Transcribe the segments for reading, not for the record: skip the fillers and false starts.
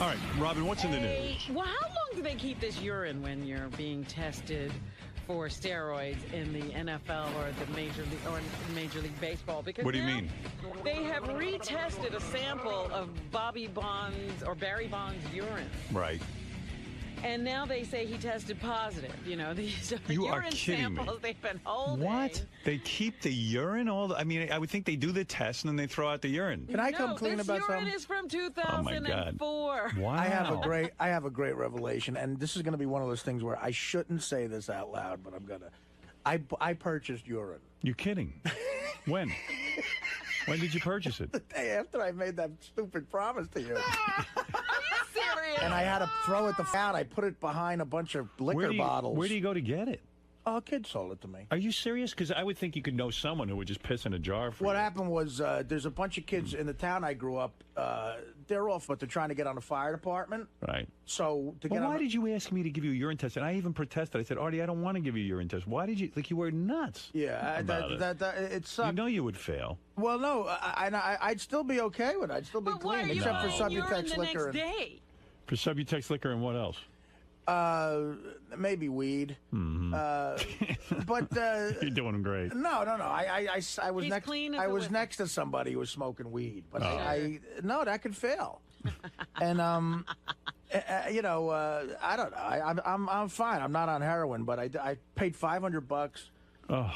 All right, Robin, what's in the news? Well, how long do they keep this urine when you're being tested for steroids in the NFL or the Major League Baseball? Because what do you mean? They have retested a sample of Barry Bonds' urine. Right. And now they say he tested positive. You know, these You are urine kidding samples me. they've been holding. What? They keep the urine? I mean, I would think they do the test and then they throw out the urine. Can I come clean about something? This urine is from 2004. Wow. I have a great revelation, and this is going to be one of those things where I shouldn't say this out loud, but I'm going to. I purchased urine. You're kidding. When? When did you purchase it? The day after I made that stupid promise to you. Serious? And I had to throw it out. I put it behind a bunch of liquor bottles. Where do you go to get it? Oh, a kid sold it to me. Are you serious? Because I would think you could know someone who would just piss in a jar for What you. happened was there's a bunch of kids in the town I grew up. They're off, but they're trying to get on the fire department. Right. So to get why did you ask me to give you a urine test? And I even protested. I said, Artie, I don't want to give you a urine test. Why did you? Like, you were nuts. Yeah, it sucked. You know you would fail. Well, no, I'd still be okay with it. I'd still be clean, except for Subutex liquor. The next day? For Subutex liquor and what else? Maybe weed. Mm-hmm. But you're doing great. No. I was next. Clean as I a was whistle. next to somebody who was smoking weed, but no, that could fail. And you know, I don't know. I'm fine. I'm not on heroin, but I paid $500. Oh.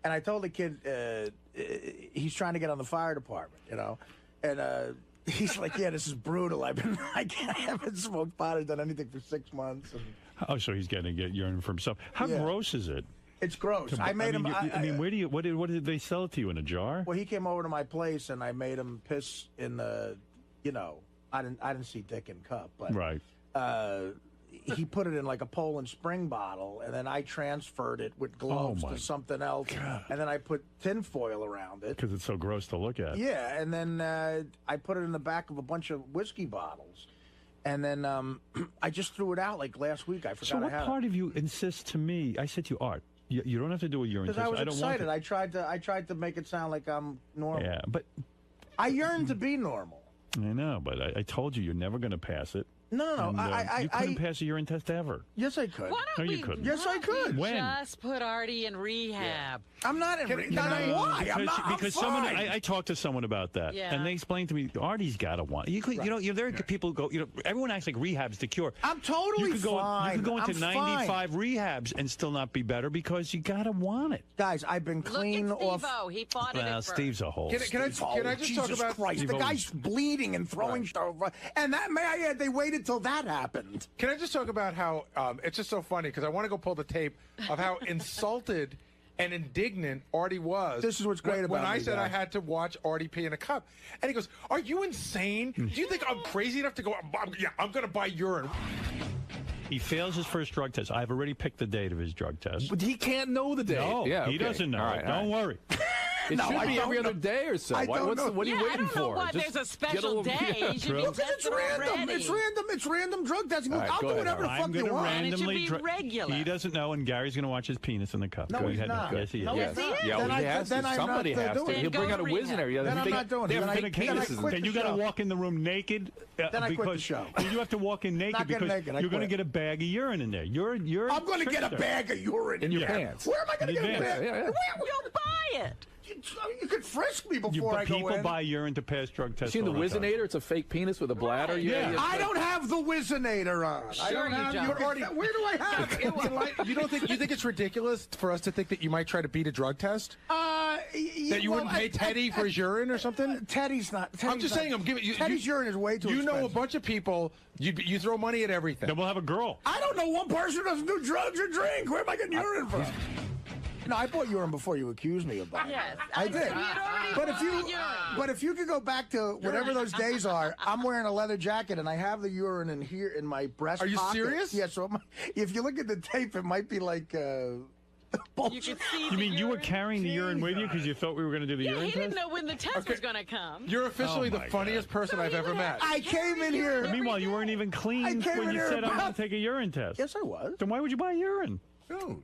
And I told the kid he's trying to get on the fire department, you know, and. He's like, yeah, this is brutal. I haven't smoked pot or done anything for 6 months. And Oh, so he's going to get urine for himself. How gross is it? it's gross. I made him. I mean, where do you? What did they sell it to you in a jar? Well, he came over to my place and I made him piss in the. You know, I didn't see dick in cup, but Right. He put it in like a Poland Spring bottle, and then I transferred it with gloves to something else, and then I put tinfoil around it. Because it's so gross to look at. Yeah, and then I put it in the back of a bunch of whiskey bottles, and then I just threw it out like last week. I forgot So I what had part of you insists to me? I said to you, Art, you don't have to do a urine test. because I was don't excited. want to. I tried to make it sound like I'm normal. Yeah, but I yearn to be normal. I know, but I told you you're never going to pass it. No. And, you couldn't pass a urine test ever. Yes, I could. Why don't No, you we, couldn't. Yes, I could. When? Just put Artie in rehab. I'm not in rehab. Why? Because someone I talked to someone about that, Yeah. and they explained to me, Artie's got to want. You know, there are people who go. You know, everyone acts like rehab's the cure. I'm totally you could go, fine. You could go into I'm 95 rehabs and still not be better because you got to want it. Guys, I've been clean Look at off. Steve-O. He fought it at first. Steve's a hole. Can I just Jesus talk about Christ. The guy's bleeding and throwing stuff, and that may I add, they waited till that happened. Can I just talk about how it's just so funny because I want to go pull the tape of how insulted and indignant Artie was. This is what's great about when I me, said guys. I had to watch Artie pee in a cup, and he goes, "Are you insane? Do you think I'm crazy enough to go? I'm going to buy urine." He fails his first drug test. I've already picked the date of his drug test. But he can't know the date. No, yeah, he doesn't know. All right, Don't worry. It No, should I be don't every other know. day or so. I don't know. What are you Yeah, waiting I don't know for? why Just there's a get special day. You should be Because it's tested random. already. It's random drug testing. All right, I'll go do ahead, whatever the I'm fuck you gonna want. And it should randomly be regular. He doesn't know, and Gary's going to watch his penis in the cup. No, Go he's ahead. not. Yes, he is. No, Yeah, he's not. yeah, Then well, he has to. then I'm Somebody not has to. doing it. He'll bring Then out a go to whiz in there. rehab. Then I'm not doing it. They have Then I- fake then I penises. quit Then you the got to show. walk in the room naked. Then I quit the because show. You have to walk in naked Not getting because naked, I you're going to quit. get a bag of urine in there. You're I'm going to get a trickster. bag of urine In your there. pants. Where am I going to In get a advance. bag? Yeah, yeah. You'll buy it. You could frisk me before But I go people in. buy urine to pass drug tests. Seen the all the time. Wizinator? It's a fake penis with a bladder. Yeah. I don't have the Wizinator on. I Sure don't you have don't. Where do I have it? You think it's ridiculous for us to think that you might try to beat a drug test? That you wouldn't pay Teddy for his urine or something? Teddy's not. I'm just saying. I'm giving you. Teddy's urine is way too You know a expensive. bunch of people. You throw money at everything. Then we'll have a girl. I don't know one person who doesn't do drugs or drink. Where am I getting urine from? No, I bought urine before you accused me of buying it. Yes. I did. You'd already But if you, bought urine. but if you could go back to whatever those days are, I'm wearing a leather jacket and I have the urine in here in my breast. Are you pocket. serious? Yeah. So if you look at the tape, it might be like. You could see You mean you were urine. carrying the urine with you because you thought we were going to do the Yeah, urine he didn't test? know when the test was going to come. You're officially Oh the my funniest person I've ever met. I came in here. Meanwhile, you weren't even clean came when in you here said I'm going about- to take a urine test. Yes, I was. Then why would you buy urine? No.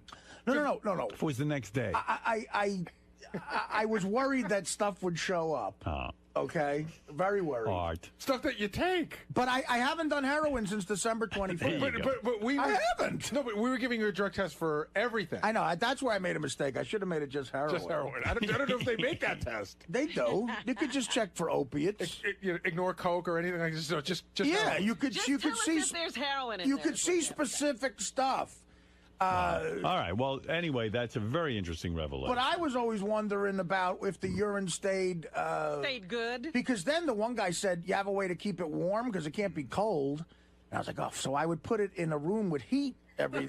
If it was the next day. I was worried that stuff would show up. Oh. Okay, very worried. Art. Stuff that you take. But I haven't done heroin since December 24th. But we were, I haven't. No, but we were giving you a drug test for everything. I know. That's where I made a mistake. I should have made it just heroin. Just heroin. I don't know if they make that test. They do. You could just check for opiates. Ignore coke or anything like this. No, just Yeah, heroin. you could. Just You tell could us see. if there's heroin in You there could is see what you have to say. specific stuff. All right. Well, anyway, that's a very interesting revelation. But I was always wondering about if the urine stayed. Stayed good. Because then the one guy said, you have a way to keep it warm because it can't be cold. And I was like, oh, so I would put it in a room with heat every.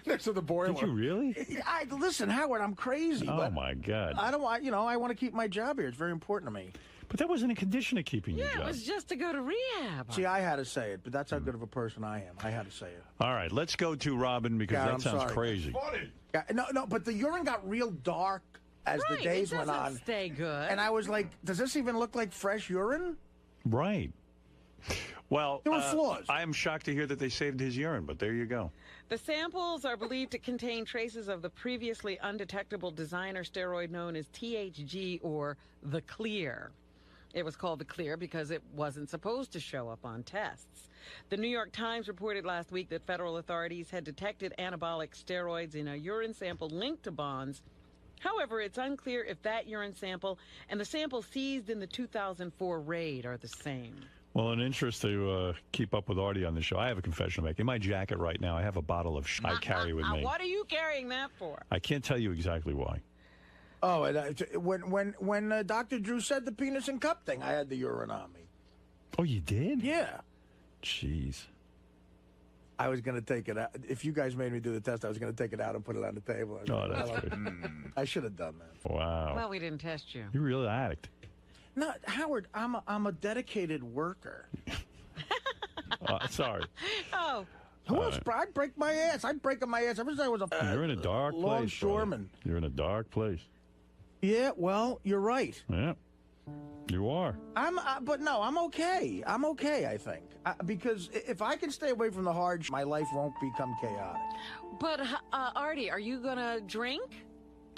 Next to the boiler. Did you really? Listen, Howard, I'm crazy. Oh, but my God. I don't want, I want to keep my job here. It's very important to me. But that wasn't a condition of keeping your Yeah, job. it was just to go to rehab. See, I had to say it, but that's how good of a person I am. I had to say it. All right, let's go to Robin because God, that I'm sounds sorry. crazy. Funny. Yeah, no, but the urine got real dark as Right, the days it went doesn't on. stay good. And I was like, does this even look like fresh urine? Right. Well, There were flaws. I am shocked to hear that they saved his urine, but there you go. The samples are believed to contain traces of the previously undetectable designer steroid known as THG, or the Clear. It was called the Clear because it wasn't supposed to show up on tests. The New York Times reported last week that federal authorities had detected anabolic steroids in a urine sample linked to Bonds. However, it's unclear if that urine sample and the sample seized in the 2004 raid are the same. Well, in interest to keep up with Artie on the show, I have a confession to make. In my jacket right now, I have a bottle of I carry with me. What are you carrying that for? I can't tell you exactly why. Oh, and when Dr. Drew said the penis and cup thing, I had the urine on me. Oh, you did? Yeah. Jeez. I was going to take it out. If you guys made me do the test, I was going to take it out and put it on the table. Oh, that's good. I should have done that. Wow. Well, we didn't test you. You're really an addict. No, Howard, I'm a dedicated worker. Sorry. Oh, Who else? I'd break my ass. I'd break my ass ever since I was a You're in a dark place. longshoreman. brother. You're in a dark place. Yeah, well, you're right. Yeah. You are. But no, I'm okay. I'm okay, I think. Because if I can stay away from the hard my life won't become chaotic. but Artie, are you gonna drink?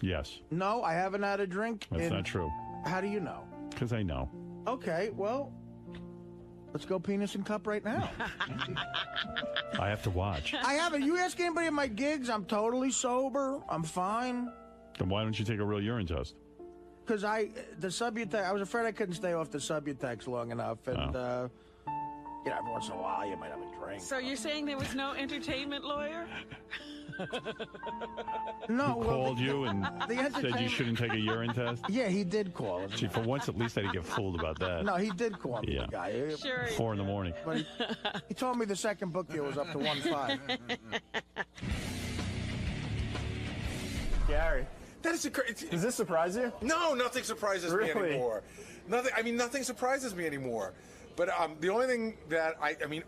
Yes. No, I haven't had a drink. That's not true. How do you know? Because I know. Okay, well, let's go penis and cup right now. I have to watch. I haven't. You ask anybody at my gigs, I'm totally sober. I'm fine. Then why don't you take a real urine test? Because the Subutex, I was afraid I couldn't stay off the Subutex long enough. And, every once in a while you might have a drink. So you're saying there was no entertainment lawyer? No, Who called you and the said you entertainment- shouldn't take a urine test? Yeah, he did call. Gee, for once, at least I didn't get fooled about that. No, he did call me, Yeah. the guy. Sure. 4 in the morning. But he told me the second book deal was up to 1.5. Gary, That is a crazy. does this surprise you? No, nothing surprises me Really? anymore. Nothing surprises me anymore. But the only thing that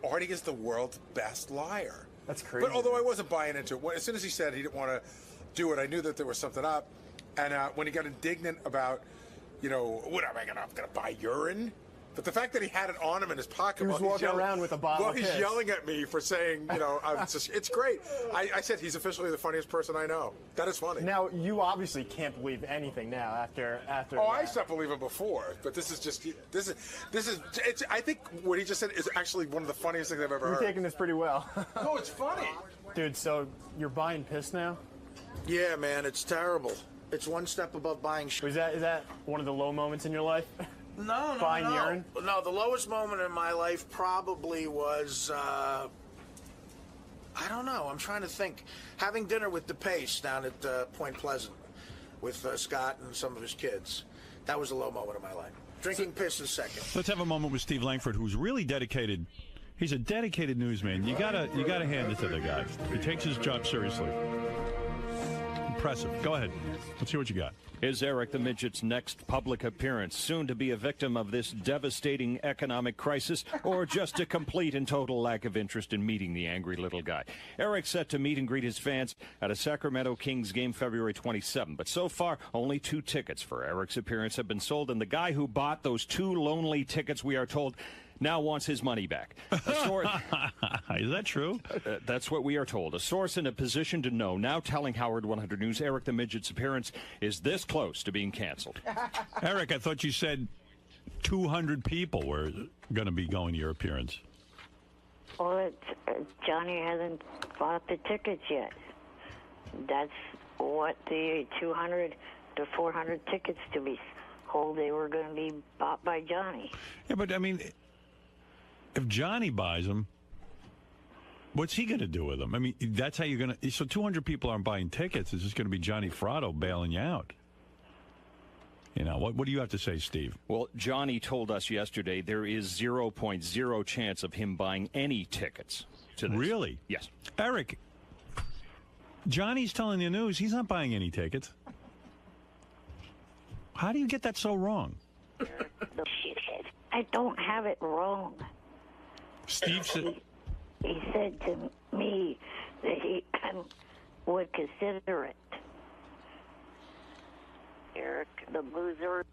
Artie is the world's best liar. That's crazy. But although I wasn't buying into it, as soon as he said he didn't want to do it, I knew that there was something up. And when he got indignant about, what am I going to buy urine? But the fact that he had it on him in his pocket He was while he's walking yelling, around with a bottle while of he's piss. yelling at me for saying, it's great. I said he's officially the funniest person I know. That is funny. Now you obviously can't believe anything now after. Oh, I that. stopped believing before, but this is. I think what he just said is actually one of the funniest things I've ever You're heard. taking this pretty well, No, it's funny. dude. So you're buying piss now? Yeah, man, it's terrible. It's one step above buying shit. Is that one of the low moments in your life? No, Buying urine? No, the lowest moment in my life probably was, I don't know, I'm trying to think. Having dinner with DePace down at Point Pleasant with Scott and some of his kids. That was a low moment of my life. Drinking piss is second. Let's have a moment with Steve Langford, who's really dedicated. He's a dedicated newsman. You gotta hand it to the guy. He takes his job seriously. Impressive. Go ahead. Let's see what you got. Is Eric the Midget's next public appearance soon to be a victim of this devastating economic crisis, or just a complete and total lack of interest in meeting the angry little guy? Eric's set to meet and greet his fans at a Sacramento Kings game February 27, but so far only 2 tickets for Eric's appearance have been sold, and the guy who bought those 2 lonely tickets, we are told, now wants his money back. Is that true? That's what we are told. A source in a position to know now telling Howard 100 News Eric the Midget's appearance is this close to being canceled. Eric, I thought you said 200 people were going to be going to your appearance. Well, Johnny hasn't bought the tickets yet. That's what the 200 to 400 tickets to be sold, they were going to be bought by Johnny. Yeah, but I mean, if Johnny buys them, what's he going to do with them? I mean, that's how you're going to... So 200 people aren't buying tickets. It's just going to be Johnny Fratto bailing you out. You know, what do you have to say, Steve? Well, Johnny told us yesterday there is 0.0 chance of him buying any tickets to this. Really? Yes. Eric, Johnny's telling the news he's not buying any tickets. How do you get that so wrong? I don't have it wrong. Steve said... He said to me that he would consider it. Eric, the loser.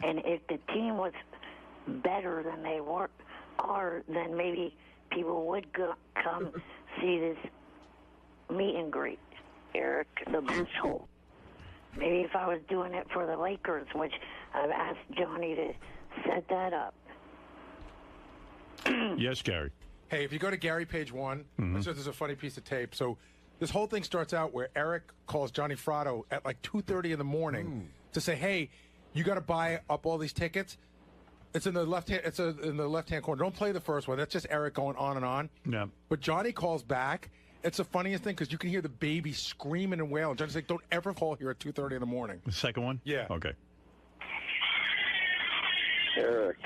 And if the team was better than they are, then maybe people would come see this meet and greet. Eric, the loser. Maybe if I was doing it for the Lakers, which I've asked Johnny to set that up. Yes, Gary. Hey, if you go to Gary page 1, there's a funny piece of tape. So this whole thing starts out where Eric calls Johnny Fratto at like 2:30 in the morning to say, "Hey, you got to buy up all these tickets." It's in the left hand. It's in the left hand corner. Don't play the first one. That's just Eric going on and on. Yeah. But Johnny calls back. It's the funniest thing because you can hear the baby screaming and wailing. Johnny's like, "Don't ever call here at 2:30 in the morning." The second one? Yeah. Okay. Eric,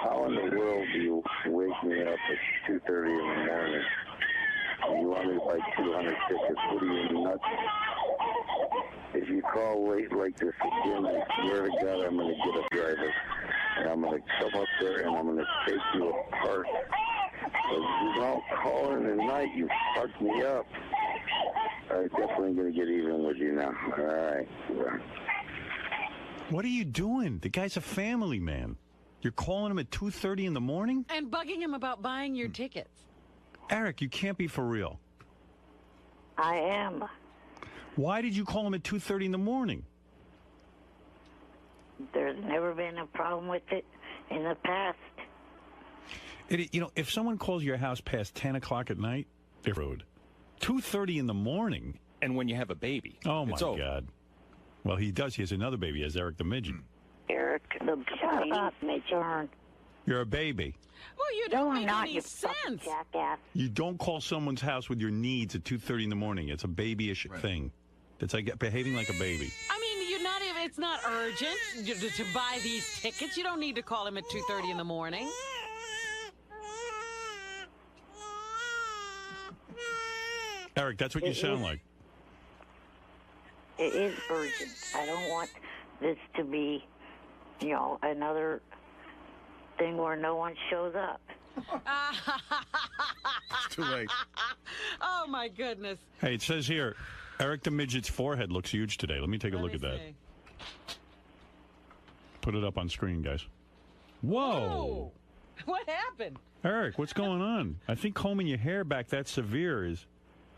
how in the world do you wake me up at 2:30 in the morning and you want me to buy 200 tickets? What are you, nuts? If you call late like this again, I swear to God, I'm going to get a driver. And I'm going to come up there and I'm going to take you apart. So you don't call in the night, you fucked me up. I'm definitely going to get even with you now. All right. What are you doing? The guy's a family man. You're calling him at 2:30 in the morning? And bugging him about buying your tickets. Eric, you can't be for real. I am. Why did you call him at 2:30 in the morning? There's never been a problem with it in the past. If someone calls your house past 10 o'clock at night, they're rude. 2:30 in the morning? And when you have a baby. Oh, my God. Well, he does. He has another baby. He has Eric the Midget. Eric, shut up, Midget. You're a baby. Well, you don't make not, any you sense. Jackass. You don't call someone's house with your needs at 2:30 in the morning. It's a babyish thing. It's like behaving like a baby. I mean, you're not even. It's not urgent to buy these tickets. You don't need to call him at 2:30 in the morning. Eric, that's what you sound like. It is urgent. I don't want this to be, another thing where no one shows up. It's too late. Oh, my goodness. Hey, it says here, Eric the Midget's forehead looks huge today. Let me take a look at that. Put it up on screen, guys. Whoa! What happened? Eric, what's going on? I think combing your hair back that severe is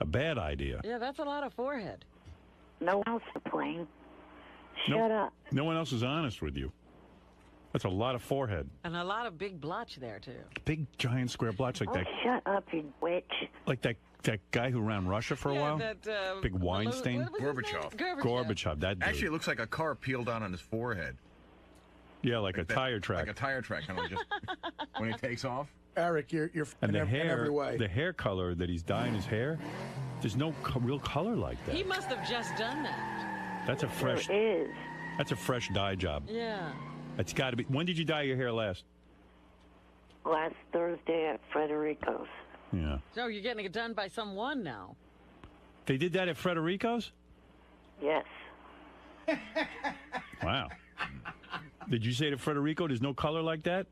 a bad idea. Yeah, that's a lot of forehead. No one else is playing. Shut up. No one else is honest with you. That's a lot of forehead. And a lot of big blotch there, too. Big, giant square blotch like that. Shut up, you witch. Like that guy who ran Russia for a while? That, Big Weinstein? Gorbachev. Gorbachev, that dude. Actually, it looks like a car peeled out on his forehead. Yeah, like a tire track. Like a tire track, kind of just when he takes off. Eric, you're and in every way. The hair color that he's dyeing his hair, there's no real color like that. He must have just done that. That's a fresh. There is. That's a fresh dye job. Yeah. It's got to be. When did you dye your hair last? Last Thursday at Frederico's. Yeah. So you're getting it done by someone now. They did that at Frederico's? Yes. Wow. Did you say to Frederico there's no color like that?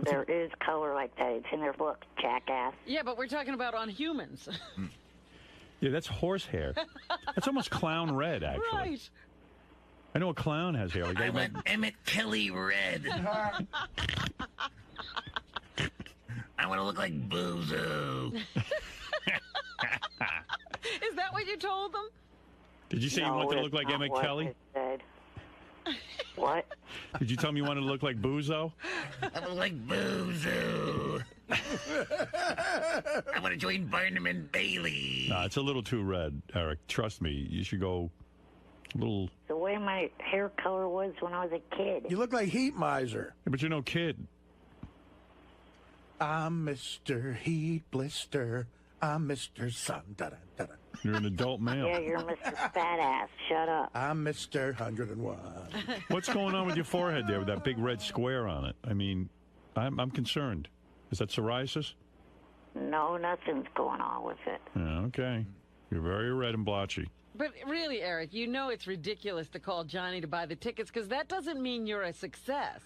There is color like that. It's in their book, jackass. Yeah, but we're talking about on humans. Yeah, that's horse hair. That's almost clown red, actually. Right. I know a clown has hair like that. I want Emmett Kelly red. I want to look like Bozo. Is that what you told them? Did you say you wanted to look like Emmett Kelly? What? Did you tell me you wanted to look like Bozo? I look like Bozo. I want to join Barnum and Bailey. No, it's a little too red, Eric. Trust me. You should go a little... The way my hair color was when I was a kid. You look like Heat Miser. Yeah, but you're no kid. I'm Mr. Heat Blister. I'm Mr. Sun. Da-da-da-da. You're an adult male. Yeah, you're Mr. Fat Ass. Shut up. I'm Mr. 101. What's going on with your forehead there with that big red square on it? I mean, I'm concerned. Is that psoriasis? No, nothing's going on with it. Yeah, okay. You're very red and blotchy. But really, Eric, you know it's ridiculous to call Johnny to buy the tickets because that doesn't mean you're a success.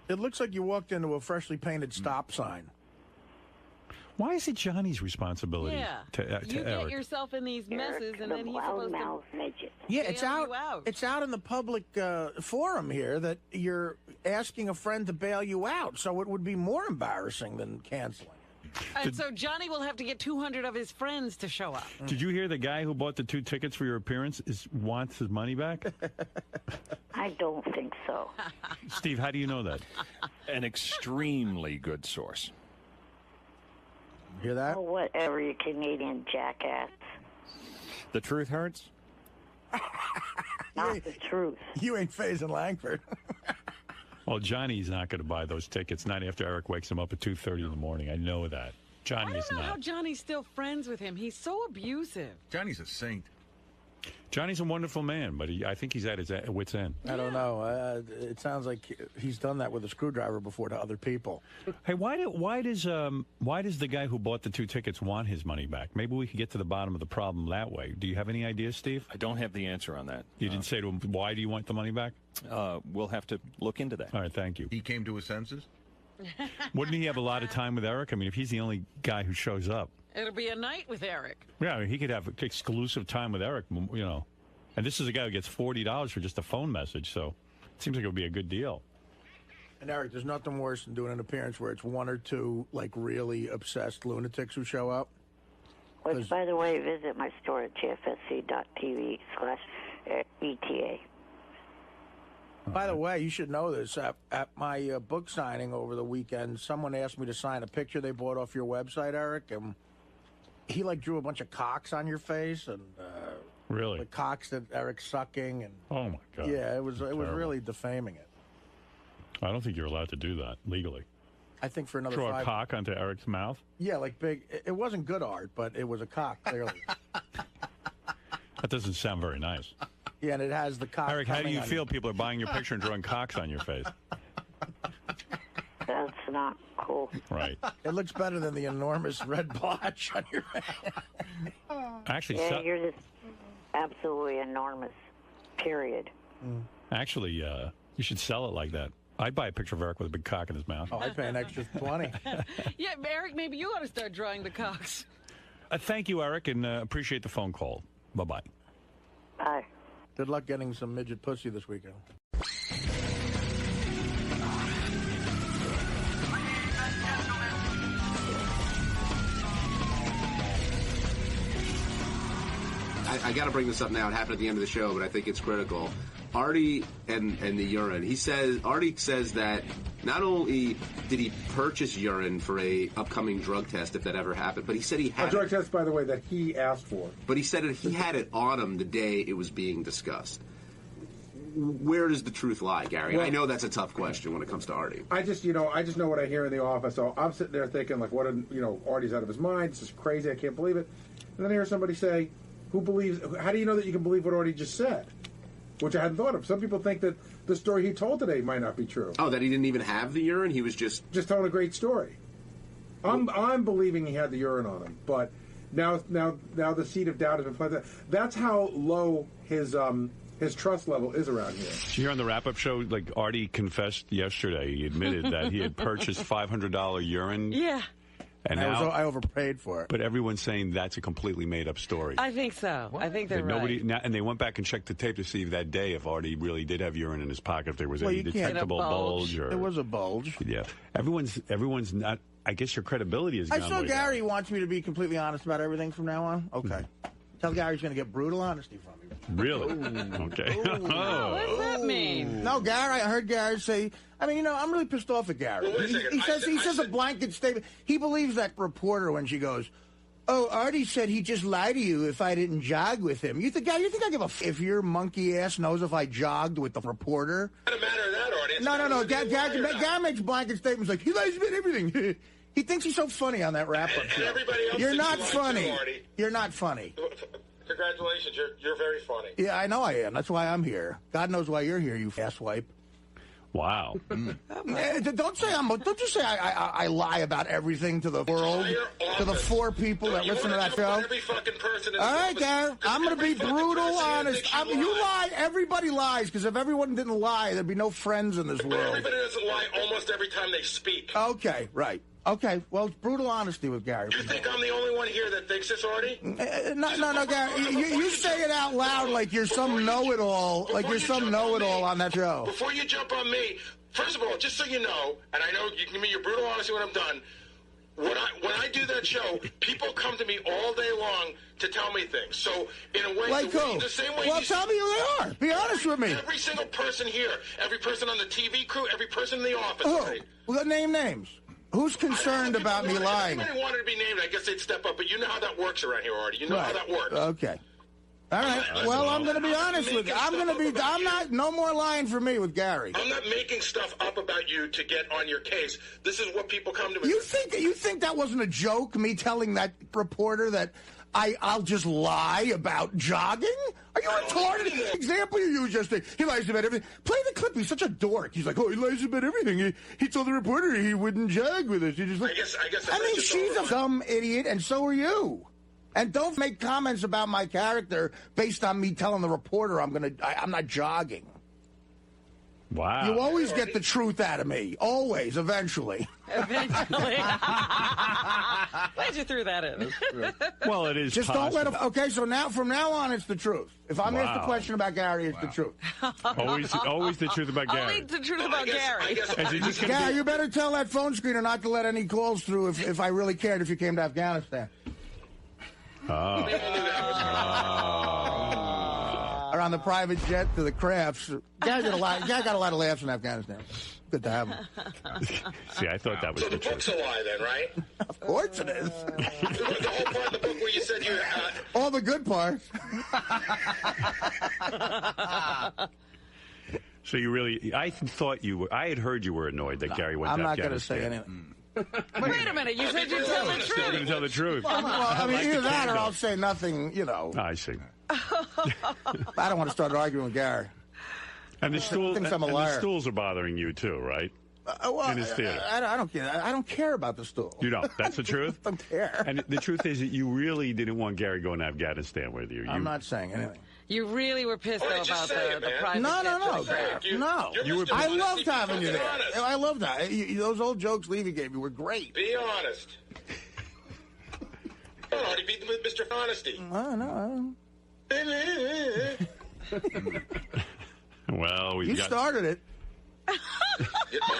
It looks like you walked into a freshly painted stop sign. Why is it Johnny's responsibility Yeah. to You Eric? get yourself in these messes, Eric, and then the he's supposed to... loudmouth midget. Yeah, it's bail out. you out. It's out in the public forum here that you're asking a friend to bail you out. So it would be more embarrassing than canceling. And so Johnny will have to get 200 of his friends to show up. Did you hear the guy who bought the 2 tickets for your appearance wants his money back? I don't think so. Steve, how do you know that? An extremely good source. Hear that? Oh, whatever, you Canadian jackass. The truth hurts? Not the truth. You ain't phasing Langford. Well, Johnny's not going to buy those tickets, not after Eric wakes him up at 2:30 in the morning. I know that. Johnny I is don't know how not. Johnny's still friends with him. He's so abusive. Johnny's a saint. Johnny's a wonderful man, but I think he's at his wit's end. I don't know. It sounds like he's done that with a screwdriver before to other people. Hey, why does the guy who bought the 2 tickets want his money back? Maybe we could get to the bottom of the problem that way. Do you have any ideas, Steve? I don't have the answer on that. You didn't say to him, why do you want the money back? We'll have to look into that. All right, thank you. He came to his senses? Wouldn't he have a lot of time with Eric? I mean, if he's the only guy who shows up. It'll be a night with Eric. Yeah, I mean, he could have exclusive time with Eric, you know. And this is a guy who gets $40 for just a phone message, so it seems like it would be a good deal. And Eric, there's nothing worse than doing an appearance where it's 1 or 2 like really obsessed lunatics who show up. Which, by the way, visit my store at jfsc.tv/ETA. By the way, you should know this. At my book signing over the weekend, someone asked me to sign a picture they bought off your website, Eric, and he like drew a bunch of cocks on your face and Really? the cocks that Eric's sucking and Oh my God! yeah, it was Terrible. really defaming it. I don't think you're allowed to do that legally. I think for another Throw 5. a cock onto Eric's mouth. Yeah, like big. It wasn't good art, but it was a cock clearly. That doesn't sound very nice. Yeah, and it has the cock. Eric, how do coming you on feel? People are buying your picture and drawing cocks on your face. That's not cool. Right. It looks better than the enormous red blotch on your face. Actually, Yeah, you're just absolutely enormous. Period. actually, you should sell it like that. I'd buy a picture of Eric with a big cock in his mouth. Oh, I'd pay an extra 20. Yeah, Eric, maybe you ought to start drawing the cocks. Thank you, Eric, and appreciate the phone call. Bye-bye. Bye. Good luck getting some midget pussy this weekend. I got to bring this up now. It happened at the end of the show, but I think it's critical. Artie and the urine. Artie says that not only did he purchase urine for a upcoming drug test, if that ever happened, but he said he had A drug test, by the way, that he asked for. But he said that he had it on him the day it was being discussed. Where does the truth lie, Gary? Well, I know that's a tough question when it comes to Artie. I just know what I hear in the office. So I'm sitting there thinking, like, Artie's out of his mind. This is crazy. I can't believe it. And then I hear somebody say, how do you know that you can believe what Artie just said? Which I hadn't thought of. Some people think that the story he told today might not be true. Oh, that he didn't even have the urine? He was just telling a great story. I'm believing he had the urine on him, but now the seed of doubt has been planted. That's how low his trust level is around here. Did you hear on the wrap-up show, like Artie confessed yesterday, he admitted that he had purchased $500 urine. Yeah. And now, I overpaid for it. But everyone's saying that's a completely made-up story. I think so. I think they're right. And they went back and checked the tape to see if that day if Artie really did have urine in his pocket, if there was any detectable bulge. Or, it was a bulge. Yeah. Everyone's not. I guess your credibility is gone I saw way Gary down. wants me to be completely honest about everything from now on. Okay. Tell Gary's going to get brutal honesty from you. Really? Okay. Oh, what does that mean? No, Gary, I heard Gary say, I mean, I'm really pissed off at Gary. Well, wait a second. He says a blanket statement. He believes that reporter when she goes, oh, Artie said he'd just lie to you if I didn't jog with him. You think I give a if your monkey ass knows if I jogged with the reporter? It doesn't matter that, Artie. No. Gary makes blanket statements like, he lies about everything. He thinks he's so funny on that wrap-up show. Everybody else You're not thinks funny. you are, Artie. You're not funny. Congratulations, you're very funny. Yeah, I know I am. That's why I'm here. God knows why you're here, you asswipe. Wow. Don't you say I lie about everything to the world, to the 4 people that listen to that show. Every fucking person. All right, Gary, I'm going to be brutal honest. You lie. Everybody lies, because if everyone didn't lie, there'd be no friends in this world. Everybody doesn't lie almost every time they speak. Okay, right. Okay, well, it's brutal honesty with Gary. You think I'm the only one here that thinks this, Artie? No, Gary. You say it out loud like you're some know-it-all, on that show. Before you jump on me, first of all, just so you know, and I know you can give me your brutal honesty when I'm done, when I do that show, people come to me all day long to tell me things. So, in a way, like who? The same way well, tell me who they are. Be honest with me. Every single person here, every person on the TV crew, every person in the office. Who? Right? Well, name names. Who's concerned about me lying? If anybody wanted to be named, I guess they'd step up. But you know how that works around here, Artie. You know how that works. Okay. All right. Well, I'm going to be honest with you. I'm not. No more lying for me with Gary. I'm not making stuff up about you to get on your case. This is what people come to me. You think that wasn't a joke? Me telling that reporter that I'll just lie about jogging? Are you retarded? The example you used just he lies about everything. Play the clip. He's such a dork. He's like, oh, he lies about everything. He told the reporter he wouldn't jog with us. He just like, I guess. I mean, she's a dumb idiot, and so are you. And don't make comments about my character based on me telling the reporter I'm not jogging. Wow. You always get the truth out of me. Always, eventually. Eventually. Glad you threw that in. Well, it is just possible. don't let him. Okay, so from now on, it's the truth. If I'm asked a question about Gary, it's the truth. Always the truth about Gary. Only the truth about Gary. Gary, you better tell that phone screener not to let any calls through if I really cared if you came to Afghanistan. Oh. Or on the private jet to the crafts. Gary got a lot of laughs in Afghanistan. Good to have him. See, I thought that was so the book's a lie then, right? Of course it is. The whole part of the book where you said you all the good parts. So you really, I had heard you were annoyed that Gary went to Afghanistan. I'm not going to say anything. Wait a minute, you said you'd tell the truth. You're going to tell the truth. Well, I mean, either that or I'll say nothing, I see. I don't want to start arguing with Gary. And the liar. stools are bothering you too, right? In his theater. I don't care. I don't care about the stool. You don't. That's the truth? I don't care. And the truth is that you really didn't want Gary going to Afghanistan with you. I'm not saying anything. You really were pissed though about the private No. No. I loved having you there. I loved that. Those old jokes Levy gave you were great. Be honest. Come on, Artie, beat them with Mr. Honesty. I know. Well, you started it.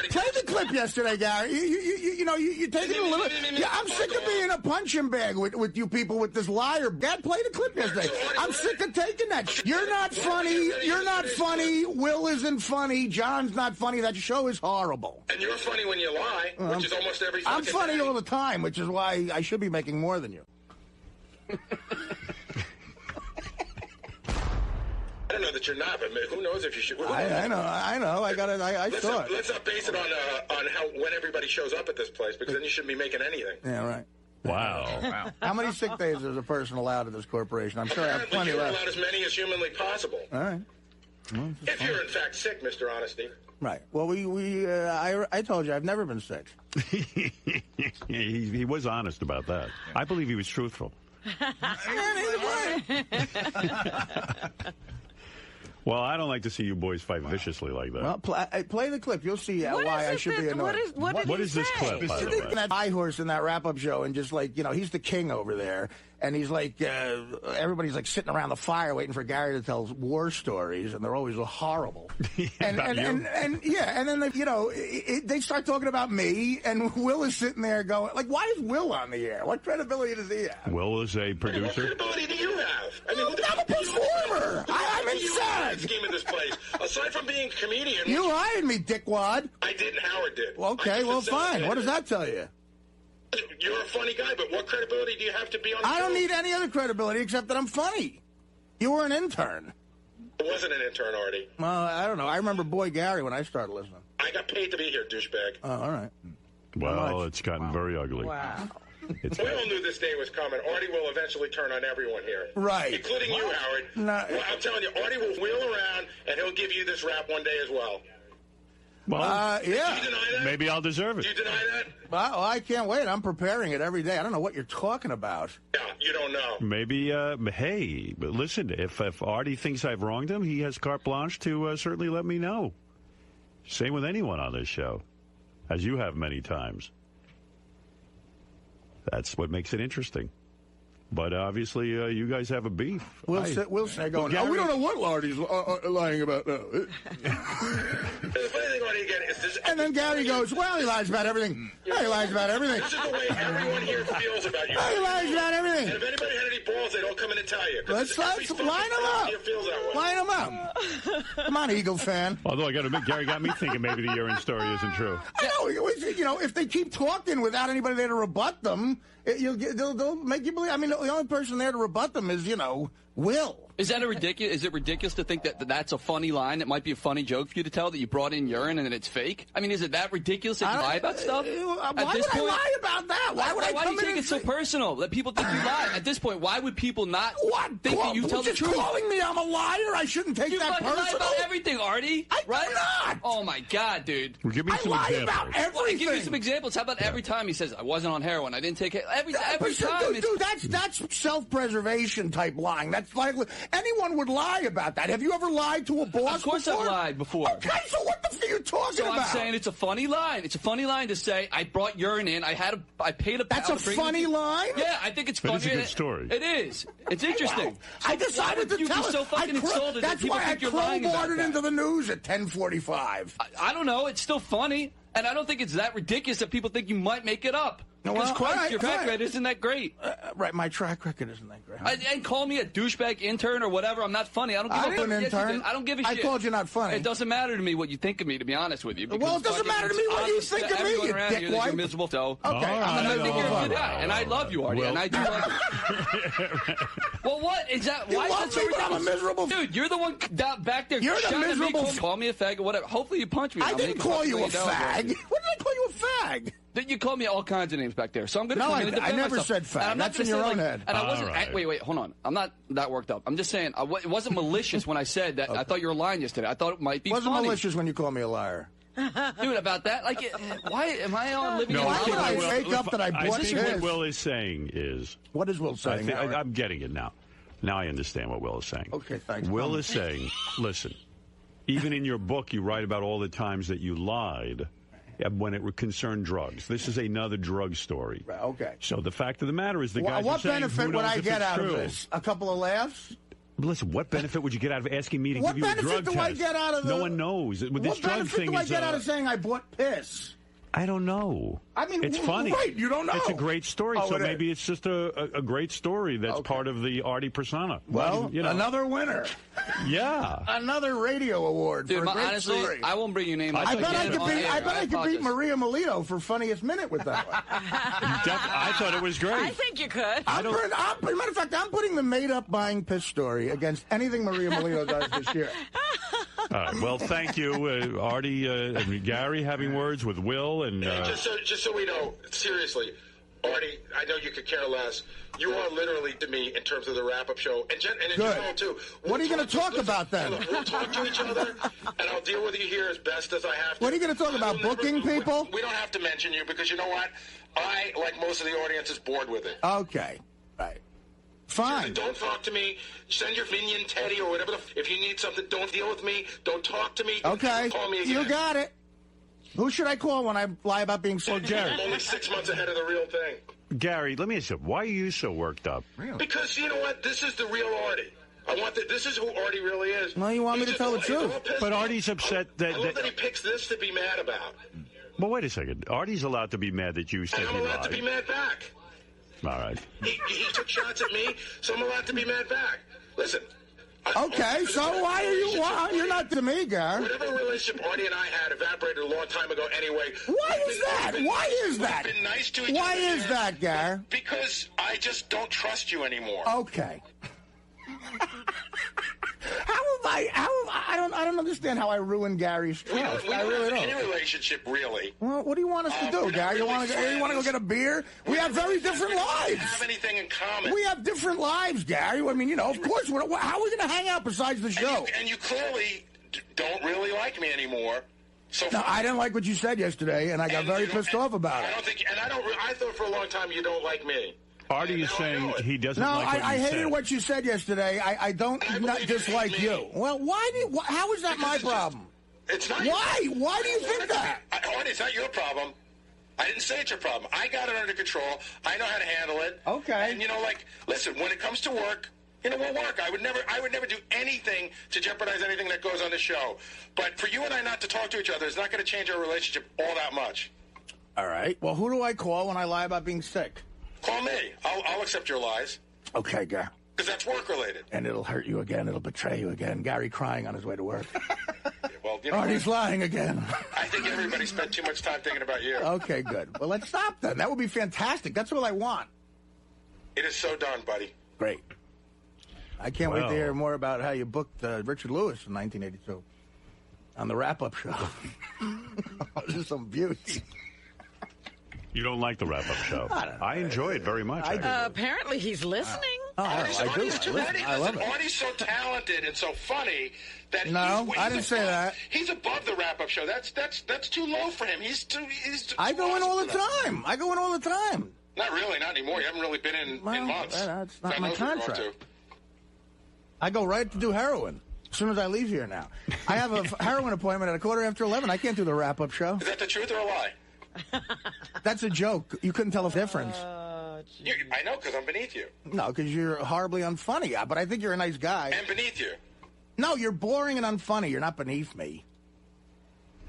Play the clip yesterday, Gary. You take it a little. Yeah, I'm sick of being a punching bag with you people with this liar. Dad, play the clip yesterday. I'm sick of taking that. You're not funny. You're not funny. Will isn't funny. John's not funny. That show is horrible. And you're funny when you lie, which is almost every fucking I'm funny day. all the time, which is why I should be making more than you. I don't know that you're not, but who knows if you should. I know. I saw it. Let's not base it on when everybody shows up at this place, because then you shouldn't be making anything. Yeah, right. Wow. How many sick days is a person allowed at this corporation? I'm sure I have plenty you're left. allowed as many as humanly possible. All right. Well, if you're in fact sick, Mr. Honesty. Right. Well, I told you I've never been sick. He was honest about that. I believe he was truthful. Well, I don't like to see you boys fight viciously like that. Well, play the clip. You'll see why I should be annoyed. What is this clip, by the way? That high horse in that wrap-up show, and just he's the king over there. and he's like, everybody's like sitting around the fire waiting for Gary to tell war stories, and they're always horrible. and then they start talking about me, and Will is sitting there going, like, why is Will on the air? What credibility does he have? Will is a producer. What credibility do you have? I mean, I'm a performer. I'm in charge. Scheme in this place. Aside from being a comedian, You hired me, dickwad. I didn't. Howard did. Okay, well, fine. What does that tell you? You're a funny guy, but what credibility do you have to be on the I don't show? need any other credibility except that I'm funny. You were an intern. I wasn't an intern, Artie. Well, I don't know. I remember Boy Gary when I started listening. I got paid to be here, douchebag. Oh, all right. Well, it's gotten very ugly. Wow. We all knew this day was coming. Artie will eventually turn on everyone here. Right. Including you, Howard. No. Well, I'm telling you, Artie will wheel around, and he'll give you this rap one day as well. Well, yeah. Do you deny that? Maybe I'll deserve Do it. you deny that? Well, I can't wait. I'm preparing it every day. I don't know what you're talking about. Yeah, you don't know. Maybe, hey, but listen, if Artie thinks I've wronged him, he has carte blanche to certainly let me know. Same with anyone on this show, as you have many times. That's what makes it interesting. But obviously, you guys have a beef. We'll say going, Gary, we don't know what Artie's lying about now. The funny thing, Artie, again, is this... And then Gary goes, well, he lies about everything. Well, he lies about everything. This is the way everyone here feels about you. Well, he lies about everything. And if anybody had any balls, they'd all come in and tell you. Let's line them up. Feels that way. Line them up. Come on, Eagle fan. Although I got to admit, Gary got me thinking maybe the urine story isn't true. I know. If they keep talking without anybody there to rebut them, they'll make you believe. I mean, the only person there to rebut them is, Will. Is that ridiculous? Is it ridiculous to think that that's a funny line? It might be a funny joke for you to tell that you brought in urine and that it's fake. I mean, is it that ridiculous that you lie about stuff? Why would I lie about that? Why would I come in? Why do you take it so personal that people think you lie? At this point, why would people not think that you tell the truth? Calling me I'm a liar? I shouldn't take that personal. You lie about everything, Artie. I do not. Oh my God, dude! Well, give me some lie examples. about everything. Give me some examples. How about every time he says I wasn't on heroin, I didn't take it. Every time, dude, that's self-preservation type lying. That's like anyone would lie about that. Have you ever lied to a boss? Of course, before? I've lied before. Okay, so what the f are you talking about? So I'm saying it's a funny line. It's a funny line to say I brought urine in. I paid a. That's a funny line. Yeah, I think it's funny. But it's a good story. It is. It's interesting. I decided to tell it. So fucking insulted that's that why I people think you're lying about crowbarred it that. into the news at 10:45. I don't know. It's still funny, and I don't think it's that ridiculous that people think you might make it up. Because Christ, your track record isn't that great. Right, my track record isn't that great. And call me a douchebag intern or whatever. I'm not funny. I don't give a fuck. Intern. I don't give a shit. I called you not funny. It doesn't matter to me what you think of me, to be honest with you. Well, it doesn't matter to me what you think of me, you dickwad. You're miserable. So, okay, I think you're a good guy, and I love you, Artie, and I do love you. Well, what is that? Why is that so ridiculous? I'm a miserable. Dude, you're the one back there. You're the miserable. Call me a fag or whatever. Hopefully, you punch me. I didn't call you a fag. When did I call you a fag? You called me all kinds of names back there, so I'm going to come in and defend never myself. said fag. That's in your own head. And I wasn't. Right. Wait, hold on. I'm not that worked up. I'm just saying it wasn't malicious when I said that. I thought you were lying yesterday. I thought it might be funny. funny. Malicious when you call me a liar. Dude, about that? Like, why am I on living? Why did I wake up that I I think what Will is saying is. What is Will saying? I'm getting it now. Now I understand what Will is saying. Okay, thanks. Will is saying, listen, even in your book, you write about all the times that you lied when it concerned drugs. This is another drug story. Right, okay. So the fact of the matter is the guys what are saying, benefit would I get out of true. this? A couple of laughs? Listen, what benefit would you get out of asking me to What give you a drug benefit do test? I get out of No one knows. With this what drug benefit thing do I is, get out of saying I bought piss? I don't know. I mean, it's funny. Right, you don't know. It's a great story, Oh, so it maybe is. it's just a great story that's part of the Artie persona. Well, another winner. Yeah. Another radio award Dude, for a great honestly, story. I won't bring your name up. I bet I could beat apologize. Maria Melito for funniest minute with that one. I thought it was great. I think you could. Matter of fact, I'm putting the made-up buying piss story against anything Maria Melito does this year. All right. Well, thank you, Artie and Gary, having words with Will and. Just so we know, seriously, Artie, I know you could care less. You are literally to me in terms of the wrap-up show, and in general too. What are you going to talk about then? Look, we'll talk to each other, and I'll deal with you here as best as I have to. What are you going to talk about? Booking people? We don't have to mention you because you know what? I, like most of the audience, is bored with it. Okay, right. Fine. Don't talk to me. Send your minion Teddy or whatever. If you need something, don't deal with me. Don't talk to me. Okay, Call me again. you got it. Who should I call when I lie about being slow, Jerry? I'm only 6 months ahead of the real thing. Gary, let me ask you, why are you so worked up? Because you know what? This is the real Artie. This is who Artie really is. No, you want me to tell the truth. But Artie's upset I love that he picks this to be mad about. Well, wait a second. Artie's allowed to be mad that you said And I'm he allowed to lied. be mad back. All right. He took shots at me, so I'm allowed to be mad back. Listen. Okay, so why are you? You're not to me, Gary. Whatever relationship Artie and I had evaporated a long time ago anyway. Why is that? Why is that? We've been nice to each Why other is that, Gary? Because I just don't trust you anymore. Okay. I don't understand how I ruined Gary's trust. I really don't. Any relationship, really. Well, what do you want us to do, Gary? You want to go get a beer? We have very different lives. We don't have anything in common. We have different lives, Gary. I mean, of course. How are we going to hang out besides the show? And you clearly don't really like me anymore. So no, I didn't like what you said yesterday, and I got very pissed off about it. I thought for a long time you don't like me. Artie is saying he doesn't like what you I hated said. what you said yesterday. I don't not dislike you. Well, how is that my problem? It's not. Why? Why do you think that? Artie, it's not your problem. I didn't say it's your problem. I got it under control. I know how to handle it. Okay. And listen, when it comes to work, we'll work. I would never do anything to jeopardize anything that goes on the show. But for you and I not to talk to each other is not going to change our relationship all that much. All right. Well, who do I call when I lie about being sick? Call me. I'll accept your lies. Okay, Gary. Because that's work-related. And it'll hurt you again. It'll betray you again. Gary crying on his way to work. Well, Artie's lying again. I think everybody spent too much time thinking about you. Okay, good. Well, let's stop then. That would be fantastic. That's what I want. It is so done, buddy. Great. I can't wait to hear more about how you booked Richard Lewis in 1982 on the wrap-up show. This is some beauty. You don't like the wrap-up show. I enjoy it very much. Apparently he's listening. I love it. Artie's so talented and so funny that I didn't say that. He's above the wrap-up show. That's too low for him. He's too I go in all the awesome time. I go in all the time. Not really, not anymore. You haven't really been in months. That's not God my knows where you're contract. off to. I go right to do heroin as soon as I leave here now. I have a heroin appointment at 11:15. I can't do the wrap-up show. Is that the truth or a lie? That's a joke. You couldn't tell the difference. I know, because I'm beneath you. No, because you're horribly unfunny. But I think you're a nice guy. And beneath you. No, you're boring and unfunny. You're not beneath me.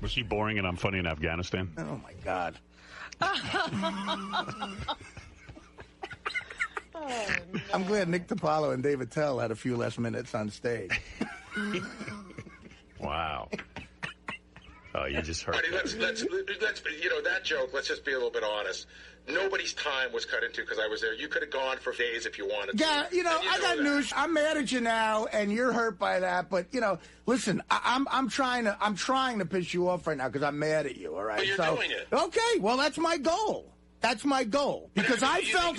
Was he boring and unfunny in Afghanistan? Oh, my God. I'm glad Nick DiPaolo and David Tell had a few less minutes on stage. Wow. Oh, you just hurt. Artie, let's that joke, let's just be a little bit honest. Nobody's time was cut into because I was there. You could have gone for days if you wanted to. Yeah, I got news. I'm mad at you now, and you're hurt by that. But listen, I'm trying to piss you off right now because I'm mad at you. All right, but you're doing it. Okay, well that's my goal. That's my goal because I felt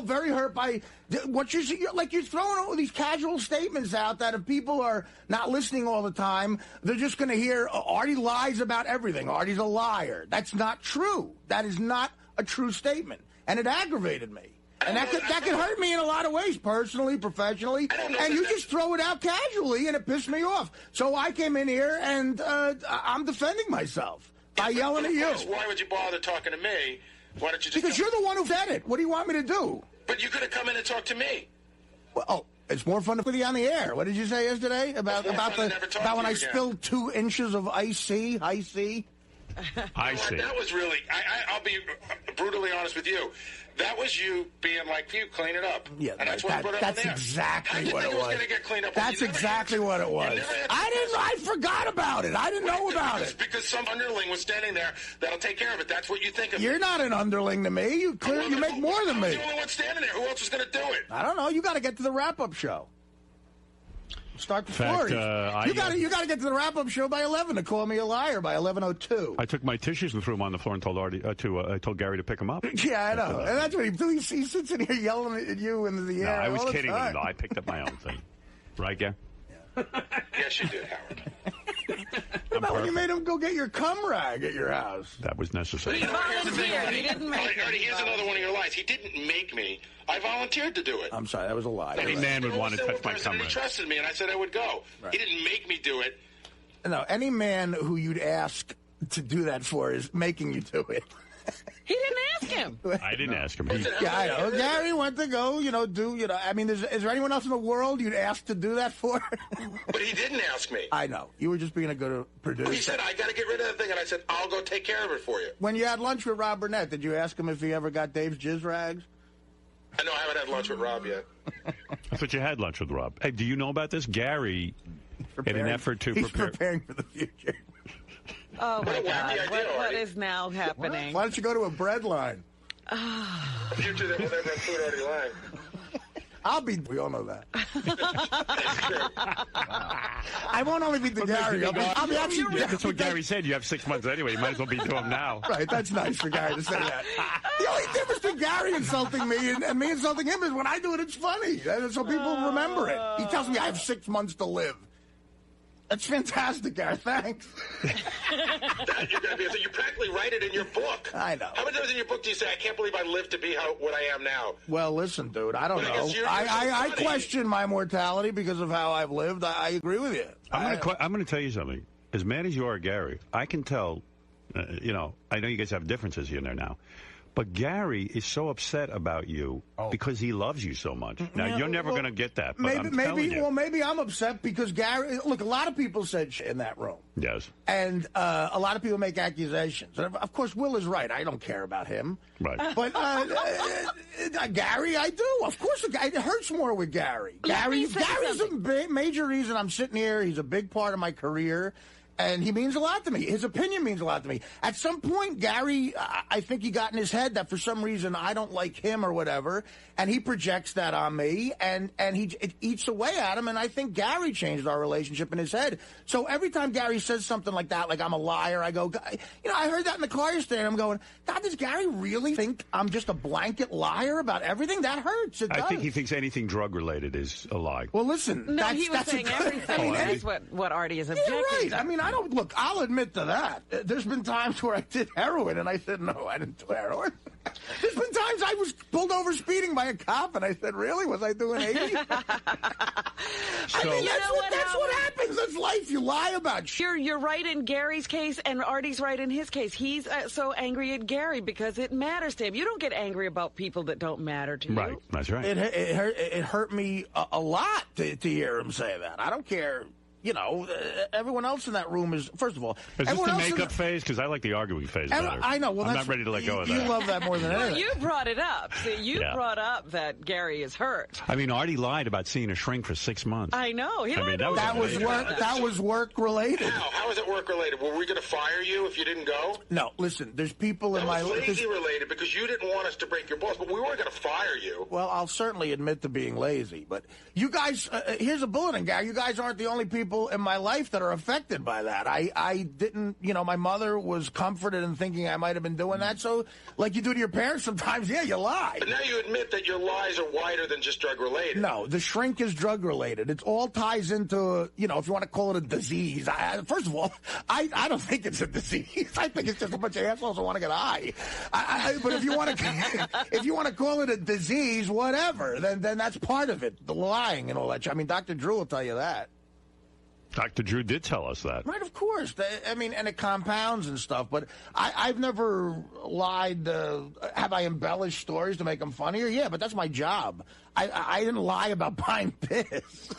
very hurt by what you're throwing all these casual statements out that if people are not listening all the time, they're just going to hear Artie lies about everything. Artie's a liar. That's not true. That is not a true statement, and it aggravated me. And that could hurt me in a lot of ways, personally, professionally. And you just throw it out casually, and it pissed me off. So I came in here, and I'm defending myself. By yelling at you. Why would you bother talking to me? Why don't you just... Because you're the one who said it. What do you want me to do? But you could have come in and talked to me. Well, it's more fun to be on the air. What did you say yesterday about when I spilled 2 inches of high C? I see. That was really... I'll be brutally honest with you. That was you being like, you clean it up. Yeah, and that's what I put up that's there. exactly what it was. That's exactly what it was. I forgot about it. I didn't know about it. Because some underling was standing there that'll take care of it. That's what you think of. You're not an underling to me. You make more than me. I'm the only one standing there. Who else is going to do it? I don't know. You got to get to the wrap-up show. Start the story. You got to get to the wrap-up show by 11 to call me a liar by 11:02. I took my tissues and threw them on the floor and told Artie I told Gary to pick them up. Yeah, I know. And that's what he sits in here yelling at you into the air. I was all the kidding time. him, though. I picked up my own thing. Right, Gary? Yes, you did, Howard. What about when you made him go get your cum rag at your house? That was necessary. He volunteered. He didn't make Artie, here's another one of your lies. He didn't make me. I volunteered to do it. I'm sorry, that was a lie. Any man would want to touch my cum He rag. trusted me, and I said I would go. Right. He didn't make me do it. No, any man who you'd ask to do that for is making you do it. He didn't ask him. I didn't ask him. Yeah, I know. Gary went to go, I mean, is there anyone else in the world you'd ask to do that for? But he didn't ask me. I know. You were just being a good producer. He said, I got to get rid of that thing. And I said, I'll go take care of it for you. When you had lunch with Rob Burnett, did you ask him if he ever got Dave's jizz rags? I know I haven't had lunch with Rob yet. I thought you had lunch with Rob. Hey, do you know about this? Gary, in an effort to He's preparing for the future. Oh, my God. What is now happening? Why don't you go to a bread line? Future that will never have food already lying. We all know that. I won't only beat the Gary. I'll be actually. That's what Gary said. You have 6 months anyway. You might as well be to him now. Right. That's nice for Gary to say that. The only difference between Gary insulting me and me insulting him is when I do it, it's funny. So people remember it. He tells me I have 6 months to live. That's fantastic, Gary. Thanks. You practically write it in your book. I know. How many times in your book do you say, I can't believe I lived to be what I am now? Well, listen, dude, I don't know. I question my mortality because of how I've lived. I agree with you. I'm going to tell you something. As mad as you are, Gary, I can tell, I know you guys have differences here and there now. But Gary is so upset about you because he loves you so much. Now, you're never going to get that, but I'm telling you. Well, maybe I'm upset because Gary... Look, a lot of people said shit in that room. Yes. And a lot of people make accusations. And, of course, Will is right. I don't care about him. Right. But Gary, I do. Of course, it hurts more with Gary. Gary's a major reason I'm sitting here. He's a big part of my career. And he means a lot to me. His opinion means a lot to me. At some point, Gary, I think he got in his head that for some reason I don't like him or whatever, and he projects that on me, and it eats away at him, and I think Gary changed our relationship in his head. So every time Gary says something like that, like I'm a liar, I go, I heard that in the car yesterday, and I'm going, God, does Gary really think I'm just a blanket liar about everything? That hurts. It does. I think he thinks anything drug-related is a lie. Well, listen. No, he was saying everything. That's what Artie is objecting to. I mean, I'll admit to that. There's been times where I did heroin, and I said, no, I didn't do heroin. There's been times I was pulled over speeding by a cop, and I said, really? Was I doing 80? That's what happens. That's life. You lie about shit. You're right in Gary's case, and Artie's right in his case. He's so angry at Gary because it matters to him. You don't get angry about people that don't matter to you. Right. That's right. It hurt me a lot to hear him say that. I don't care. Everyone else in that room is, first of all... Is this the makeup phase? Because I like the arguing phase better. I know. Well, I'm not ready to let go of that. You love that more than anything. Well, you brought it up. See, you brought up that Gary is hurt. I mean, Artie lied about seeing a shrink for 6 months. I know. That was work-related. How is it work-related? Were we going to fire you if you didn't go? No, listen, there's people in my... That was lazy-related because you didn't want us to break your balls, but we weren't going to fire you. Well, I'll certainly admit to being lazy, but you guys... here's a bulletin, Gary. You guys aren't the only people in my life that are affected by that. I didn't, my mother was comforted in thinking I might have been doing that. So, like you do to your parents sometimes, you lie. But now you admit that your lies are wider than just drug-related. No, the shrink is drug-related. It all ties into, if you want to call it a disease. First of all, I don't think it's a disease. I think it's just a bunch of assholes who want to get high. But if you want to call it a disease, whatever, then that's part of it, the lying and all that. I mean, Dr. Drew will tell you that. Dr. Drew did tell us that. Right, of course. I mean, and it compounds and stuff, but I've never lied. Have I embellished stories to make them funnier? Yeah, but that's my job. I didn't lie about buying piss.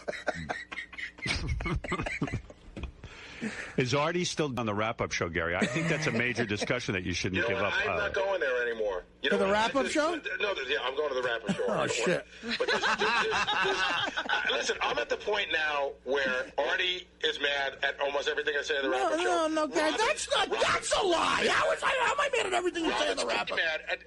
Is Artie still on the wrap-up show, Gary? I think that's a major discussion that you shouldn't give up. I'm not going there anymore. To the wrap-up show? No, I'm going to the wrap-up show. Oh, shit. But listen, I'm at the point now where Artie is mad at almost everything I say in the wrap-up show. No, Gary, that's a lie. How am I mad at everything you say in the wrap-up?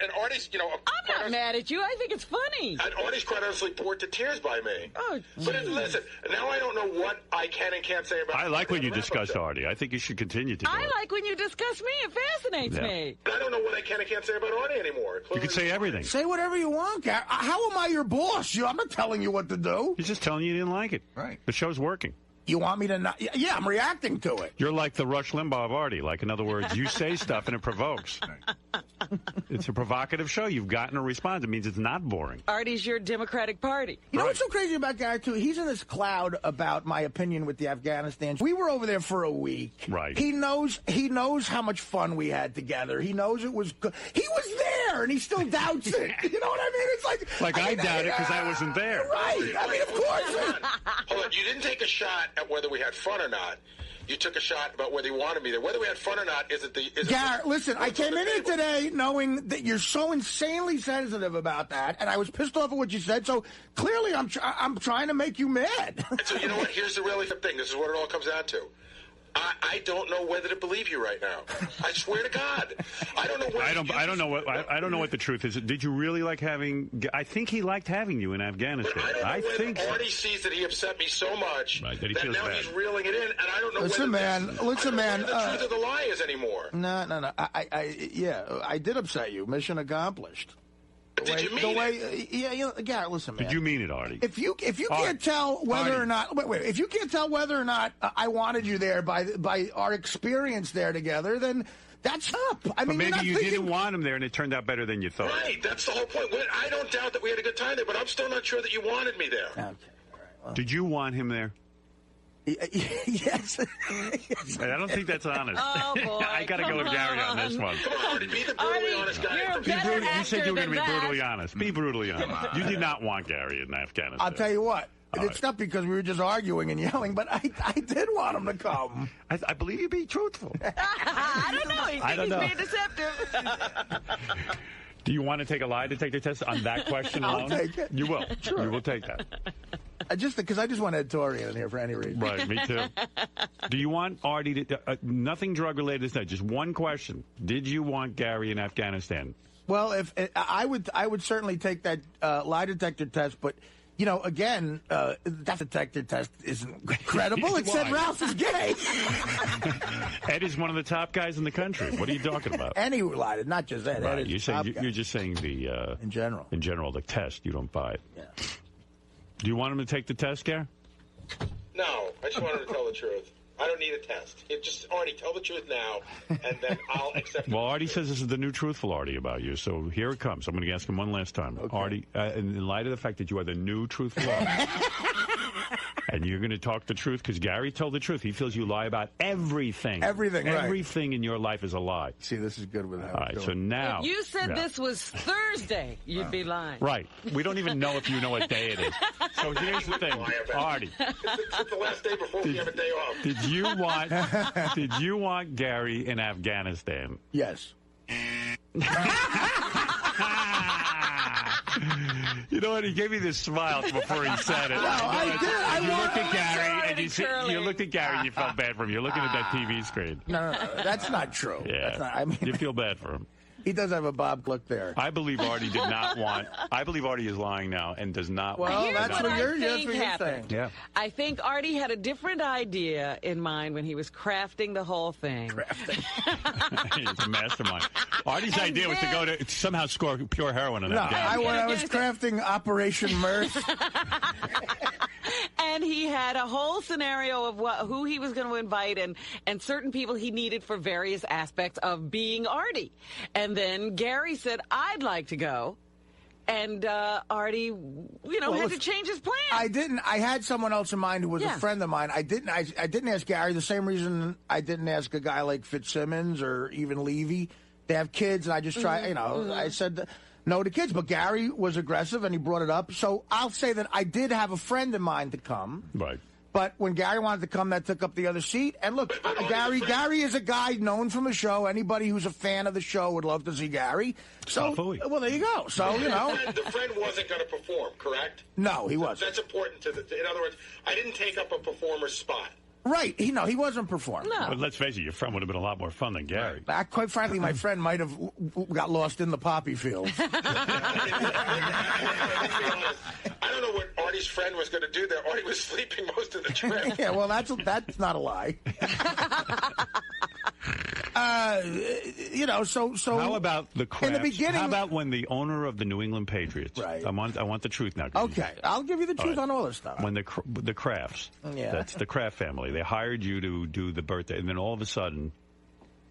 And Artie's, I'm not mad at you. I think it's funny. And Artie's quite honestly bored to tears by me. Oh, but listen, now I don't know what I can and can't say about. I like when you discuss Artie. I think you should continue to do it. I like when you discuss me. It fascinates me. I don't know what I can and can't say about Artie anymore. You can say everything. Say whatever you want, Gary. How am I your boss? I'm not telling you what to do. He's just telling you didn't like it. Right. The show's working. You want me to not? Yeah, I'm reacting to it. You're like the Rush Limbaugh of Artie. Like, in other words, you say stuff and it provokes. It's a provocative show. You've gotten a response. It means it's not boring. Artie's your Democratic Party. You know what's so crazy about Gary, too? He's in this cloud about my opinion with the Afghanistan. We were over there for a week. Right. He knows how much fun we had together. He knows it was good. He was there, and he still doubts it. You know what I mean? It's like I doubt it because I wasn't there. Right. I mean, of course. Hold on. You didn't take a shot at whether we had fun or not. You took a shot about whether you wanted me there. Whether we had fun or not isn't the... Garrett, listen, I came in here today knowing that you're so insanely sensitive about that, and I was pissed off at what you said, so clearly I'm trying to make you mad. So you know what? Here's the really thing. This is what it all comes down to. I don't know whether to believe you right now. I swear to God, I don't know. I don't know what I don't know what the truth is. Did you really like having? I think he liked having you in Afghanistan. But I think Artie so. sees that he upset me so much that now bad. he's reeling it in, and I don't know. Listen, man. I don't know whether the truth of the lie is anymore. No. I did upset you. Mission accomplished. Did you mean it? Yeah, Garrett, listen, man. Did you mean it, Artie? If you can't tell whether or not if you can't tell whether or not I wanted you there by our experience there together, then that's up. I mean, maybe you didn't want him there, and it turned out better than you thought. Right, that's the whole point. I don't doubt that we had a good time there, but I'm still not sure that you wanted me there. Okay, all right. Well. Did you want him there? Yes. I don't think that's honest. Oh, boy. I got to go with Gary on this one. Come on, Artie, be the brutally honest guy. You said you were going to be brutally honest. Be brutally honest. You did not want Gary in Afghanistan. I'll tell you what. It's not because we were just arguing and yelling, but I did want him to come. I believe you be truthful. I don't know. He's being deceptive. Do you want to take a lie detector test on that question alone? I'll take it. You will. Sure. You will take that. Because I just want Editorian in here for any reason. Right, me too. Do you want Artie to... nothing drug-related, just one question. Did you want Gary in Afghanistan? Well, if I would certainly take that lie detector test, but... You know, again, that detector test isn't credible. It said Ralph is gay. Ed is one of the top guys in the country. What are you talking about? And he lied, not just Ed. Right. Ed You're just saying the... in general. In general, the test. You don't buy it. Yeah. Do you want him to take the test, Gary? No, I just want him to tell the truth. I don't need a test. Artie, tell the truth now, and then I'll accept it. Well, Artie says this is the new truthful Artie about you, so here it comes. I'm going to ask him one last time. Okay. Artie, in light of the fact that you are the new truthful Artie, and you're going to talk the truth, because Gary told the truth. He feels you lie about everything. Everything, right. Everything in your life is a lie. See, this is good with him. All right, so now... If you said this was Thursday, you'd be lying. Right. We don't even know if you know what day it is. So here's the thing, Artie. It's the last day before we have a day off. Did you want Gary in Afghanistan? Yes. You know what? He gave me this smile before he said it. No, I did. You looked at Gary, and you looked at Gary, and you felt bad for him. You're looking at that TV screen. No, that's not true. Yeah, that's not, I mean, you feel bad for him. He does have a Bob look there. I believe Artie did not want. I believe Artie is lying now and does not. Well, that's what you're saying. Yeah. I think Artie had a different idea in mind when he was crafting the whole thing. He's a mastermind. Artie's idea was to go to somehow score pure heroin in Afghanistan. I was crafting Operation Mirth. And he had a whole scenario of who he was going to invite and certain people he needed for various aspects of being Artie. And then Gary said, I'd like to go. And Artie, had to change his plan. I had someone else in mind who was a friend of mine. I didn't ask Gary the same reason I didn't ask a guy like Fitzsimmons or even Levy. They have kids, and I just try, I said no to kids. But Gary was aggressive, and he brought it up. So I'll say that I did have a friend in mind to come. Right. But when Gary wanted to come, that took up the other seat. And look, Gary is a guy known from the show. Anybody who's a fan of the show would love to see Gary. So, well, there you go. So, The friend wasn't going to perform, correct? No, he wasn't. That's important to in other words, I didn't take up a performer's spot. Right. He wasn't performing. No. But let's face it, your friend would have been a lot more fun than Gary. Quite frankly, my friend might have got lost in the poppy fields. I don't know what Artie's friend was going to do there. Artie was sleeping most of the trip. Yeah, well, that's not a lie. So how about the Crafts? In the beginning, how about when the owner of the New England Patriots? Right. I want the truth now. Okay, I'll give you the truth on all this stuff. When the Crafts, yeah, that's the Kraft family. They hired you to do the birthday, and then all of a sudden,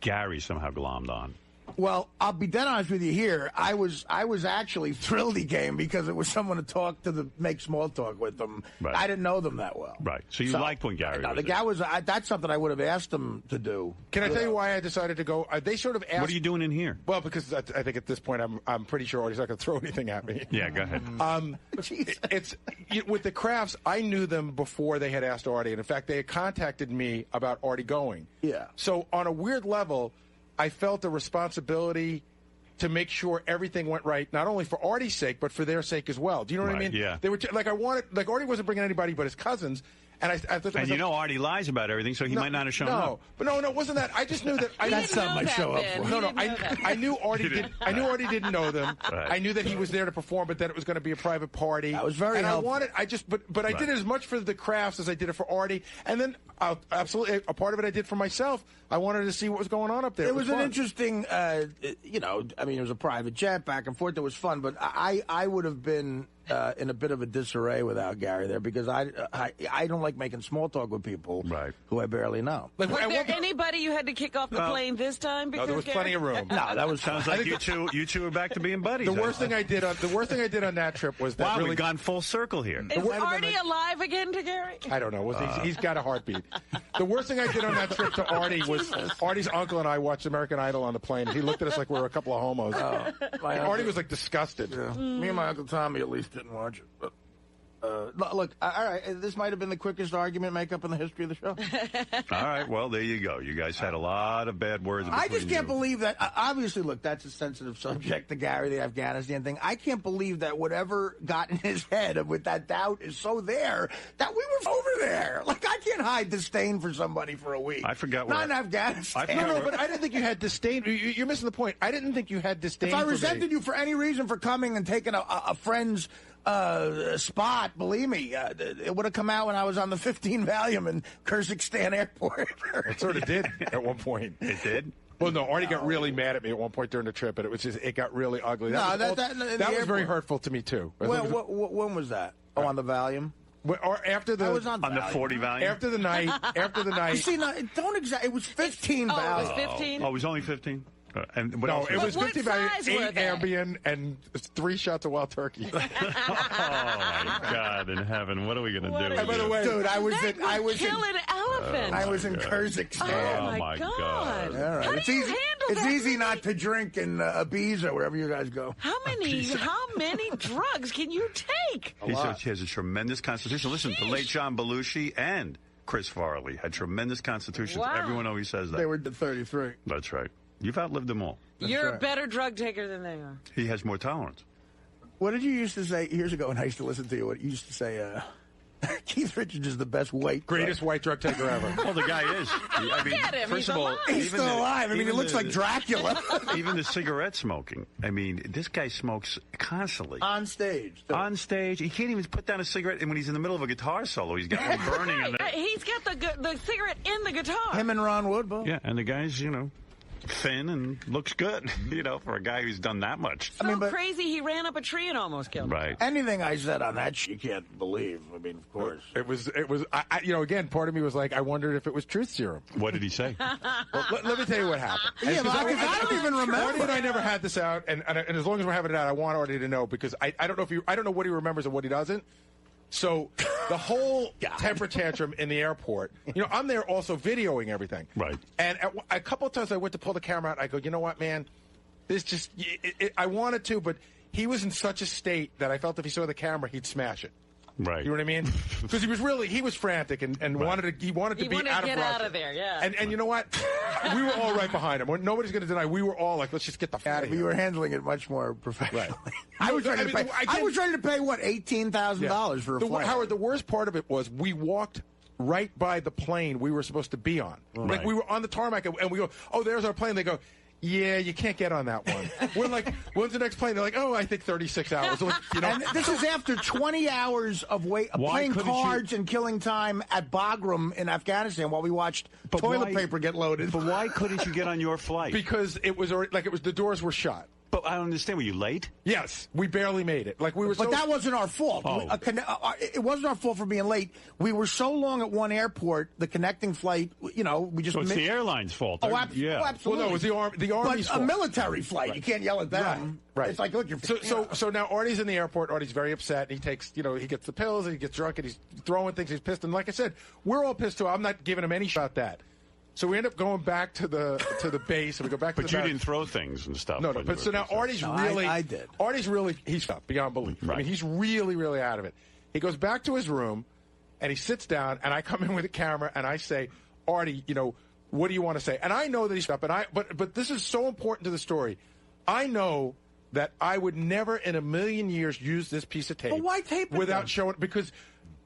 Gary somehow glommed on. Well, I'll be dead honest with you here. I was actually thrilled he came because it was someone to make small talk with them. Right. I didn't know them that well. Right. So you liked when Gary No, was the there. guy was. that's something I would have asked him to do. Can I tell you why I decided to go? They sort of asked. What are you doing in here? Well, because I think at this point I'm pretty sure Artie's not going to throw anything at me. Yeah, go ahead. It's with the Crafts. I knew them before they had asked Artie, and in fact, they had contacted me about Artie going. Yeah. So on a weird level, I felt a responsibility to make sure everything went right, not only for Artie's sake, but for their sake as well. Do you know what I Right, mean? yeah. They were Artie wasn't bringing anybody but his cousins, and I thought to And myself, you know Artie lies about everything, so he might not have shown up. But no, it wasn't that. I just knew that. That's something I show up for. No, I knew Artie did. I knew Artie didn't know them. Right. I knew that he was there to perform, but that it was going to be a private party. That was very and helpful. But I did it as much for the Crafts as I did it for Artie, and then absolutely a part of it I did for myself. I wanted to see what was going on up there. It was an fun. interesting, it was a private jet back and forth. It was fun, but I would have been in a bit of a disarray without Gary there because I don't like making small talk with people who I barely know. Was there anybody you had to kick off the plane this time? No, there was plenty of room. No, that was sounds like you two are back to being buddies. The worst thing I did on that trip was that wow, really we've gone full circle here. Is Artie alive again to Gary? I don't know. He's got a heartbeat. The worst thing I did on that trip to Artie was Artie's uncle and I watched American Idol on the plane, and he looked at us like we were a couple of homos. Artie was like disgusted. Yeah. Me and my Uncle Tommy at least didn't watch it. But, look, all right, this might have been the quickest argument makeup in the history of the show. All right, well, there you go. You guys had a lot of bad words. I just can't you. believe that. Obviously, look, that's a sensitive subject, the Gary, the Afghanistan thing. I can't believe that whatever got in his head with that doubt is so there that we were over there. Like, I can't hide disdain for somebody for a week. I forgot Not where in Afghanistan. No, but I didn't think you had disdain. You're missing the point. I didn't think you had disdain. If I for resented me. you for any reason for coming and taking a friend's spot, believe me, it would have come out when I was on the 15 Valium in Kyrgyzstan airport. It sort of did at one point. It did? Well, no, Artie got really mad at me at one point during the trip, but it got really ugly. That was very hurtful to me, too. When was that? Oh, on the Valium? Or after the I was on the 40 Valium? After the night. You see, don't exactly. It was 15 Valium. It was 15? Oh, it was only 15? And what else? It was 50 Valium, 8 Ambien, and 3 shots of wild turkey. Oh, my God in heaven. What are we going to do? And by the way, dude, I was kill an elephant. I was in Kyrgyzstan. Oh, my God. All right. How do you handle It's that easy many- not to drink in Ibiza, wherever you guys go. How many drugs can you take? He has a tremendous constitution. Listen, the late John Belushi and Chris Farley had tremendous constitutions. Wow. Everyone always says that. They were 33. That's right. You've outlived them all. You're a better drug taker than they are. He has more tolerance. What did you used to say years ago when I used to listen to you? What you used to say, Keith Richards is the best greatest white drug taker ever. Well, the guy is. I mean, at him. first He's of all, alive. He's still alive. I mean, he looks like Dracula. Even the cigarette smoking. I mean, this guy smokes constantly. On stage. On stage. He can't even put down a cigarette. And when he's in the middle of a guitar solo, he's got one burning in there. He's got the cigarette in the guitar. Him and Ron Wood, both. Yeah, and the guy's, thin and looks good, for a guy who's done that much. So crazy he ran up a tree and almost killed him. Right. Anything I said on that, you can't believe. I mean, of course. It was. Again, part of me was like, I wondered if it was truth serum. What did he say? Well, let me tell you what happened. Yeah, because I don't even remember. Artie and I never had this out, and as long as we're having it out, I want Artie to know because I don't know I don't know what he remembers and what he doesn't. So the whole temper tantrum in the airport, I'm there also videoing everything. Right. And a couple of times I went to pull the camera out. I go, you know what, man? This just, I wanted to, but he was in such a state that I felt if he saw the camera, he'd smash it. Right. You know what I mean? Because he was frantic and wanted to be out of get Russia. out of there, yeah. And you know what? We were all right behind him. Nobody's going to deny. We were all like, let's just get the out of here. You were handling it much more professionally. Right. I was ready to pay what, $18,000 for a flight. Howard, the worst part of it was we walked right by the plane we were supposed to be on. Right. Like we were on the tarmac and we go, oh, there's our plane. They go, yeah, you can't get on that one. We're like, when's the next plane? They're like, oh, I think 36 hours. Like, And this is after 20 hours of playing cards and killing time at Bagram in Afghanistan while we watched toilet paper get loaded. But why couldn't you get on your flight? Because it was already, the doors were shut. But I don't understand. Were you late? Yes, we barely made it. Like we were. But that wasn't our fault. Oh. It wasn't our fault for being late. We were so long at one airport, the connecting flight. You know, we just. So it's the airline's fault. Oh, yeah. absolutely. Well, no, it was the Army's but fault. a military flight. Right. You can't yell at them. Right. It's like, look, you're. So now Artie's in the airport. Artie's very upset. He takes, he gets the pills and he gets drunk and he's throwing things. He's pissed. And like I said, we're all pissed too. I'm not giving him any shot at that. So we end up going back to the base, and we go back to But the you didn't throw things and stuff. No. But so now Artie's really, I did. Artie's really, he's up beyond belief. Right. I mean, he's really, really out of it. He goes back to his room, and he sits down, and I come in with a camera, and I say, Artie, what do you want to say? And I know that he's up, but this is so important to the story. I know that I would never in a million years use this piece of tape. But why tape it without then? showing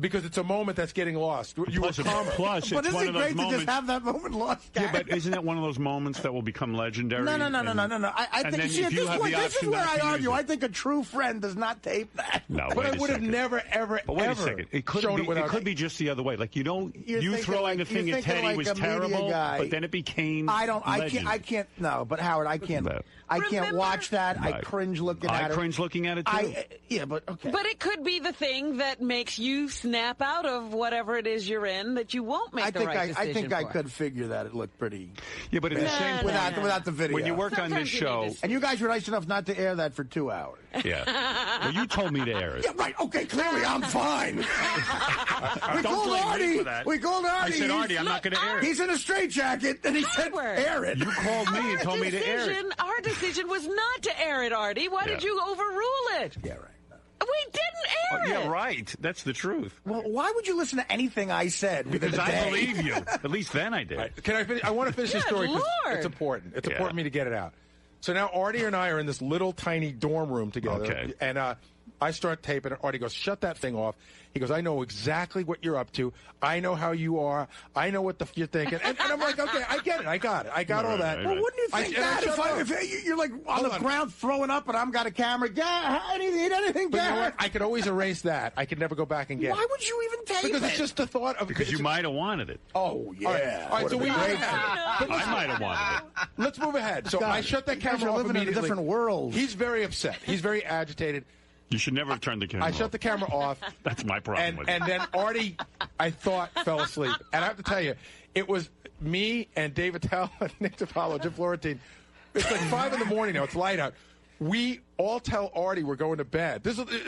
because it's a moment that's getting lost. You were calm. Plus, But it's one isn't of it those great moments. to just have that moment lost? Yeah, but isn't that one of those moments that will become legendary? No. I and think. then See, if at you this have point, the this is option where not I to use argue. it. I think a true friend does not tape that. No, But wait I a would have second. never, ever, But wait ever a second. It could shown be. it without. It could be just the other way. Like You're you thinking throwing like- the thing you're at thinking Teddy like was a media terrible, guy. but then it became. I legend. can't. No, but Howard, I can't. No. I can't Remember- watch that. I Right. cringe looking at it. I cringe looking at it too. Yeah, but okay. But it could be the thing that makes you snap out of whatever it is you're in that you won't make the right decision I think I for. could figure that it looked pretty Yeah, but at the same point, without the video. when you work on this Sometimes you need show, to and you guys were nice enough not to air that for 2 hours. yeah. Well, you told me to air it. Yeah, right. Okay, clearly I'm fine. we Don't called blame me Artie. for that. We called Artie. I said, Artie, I'm not going to air it. He's in a straitjacket, and he said, Howard. air it. You called me and told me to air it. Our decision was not to air it, Artie. Why did Yeah. you overrule it? Yeah, right. We didn't air it. Yeah, right. That's the truth. Well, why would you listen to anything I said? within Because a I day? believe you. At least then I did. Can I finish? I want to finish the Good story because Lord. it's important. It's Yeah. important for me to get it out. So now Artie and I are in this little tiny dorm room together. Okay. And I start taping, and Artie goes, shut that thing off. He goes, I know exactly what you're up to. I know how you are. I know what you're thinking. And I'm like, okay, I get it. I got it. I got all that. right, Well, wouldn't you think that shut if you're like on Hold the on. ground throwing up and I'm got a camera? Yeah, anything, But you know Gary? what? I could always erase that. I could never go back and get Why it. would you even tape Because it? it's just the thought of... Because you might have wanted it. Oh, yeah. All right, so we Would've been great. I might have wanted it. Let's move ahead. So God, I shut that you guys camera are off living in a immediately. different world. He's very upset. He's very agitated. You should never have turned the camera I shut the camera off. That's my problem And, with and it. then Artie, I thought, fell asleep. And I have to tell you, it was me and David Tell and Nick DiPaolo, Jim Florentine. It's like 5 in the morning now. It's light out. We all tell Artie we're going to bed.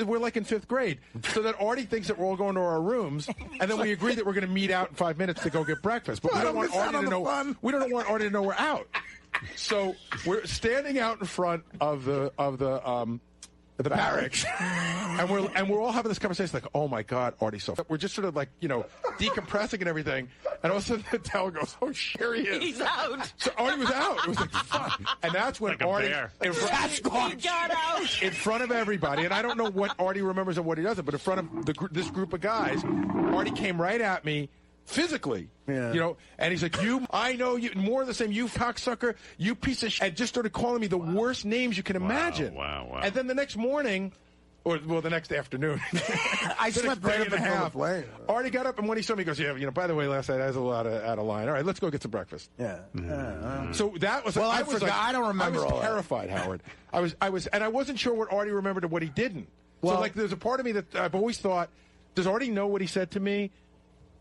We're like in 5th grade. So that Artie thinks that we're all going to our rooms, and then we agree that we're going to meet out in 5 minutes to go get breakfast. But we don't want Artie to know. We don't want Artie to know we're out. So we're standing out in front of the barracks, and we're all having this conversation like, oh my God, Artie's so. We're just sort of like decompressing and everything, and all of a sudden the towel goes, oh, here he is. He's out. So Artie was out. It was like fuck, and that's when Like a Artie bear. in front, He got out. in front of everybody, and I don't know what Artie remembers and what he doesn't, but in front of this group of guys, Artie came right at me. Physically, Yeah. and he's like, I know you, more of the same, you cocksucker, you piece of shit, and just started calling me the worst names you can imagine. Wow. And then the next morning, the next afternoon, I the slept next right day up and a until the half, plane. Artie got up, and when he saw me, he goes, yeah, by the way, last night I was a lot out of line. All right, let's go get some breakfast. Yeah. So that was. Well, I was forgot. like- I don't remember I was all that. terrified, Howard. I was, and I wasn't sure what Artie remembered and what he didn't. Well- so, like, there's a part of me that I've always thought, does Artie know what he said to me?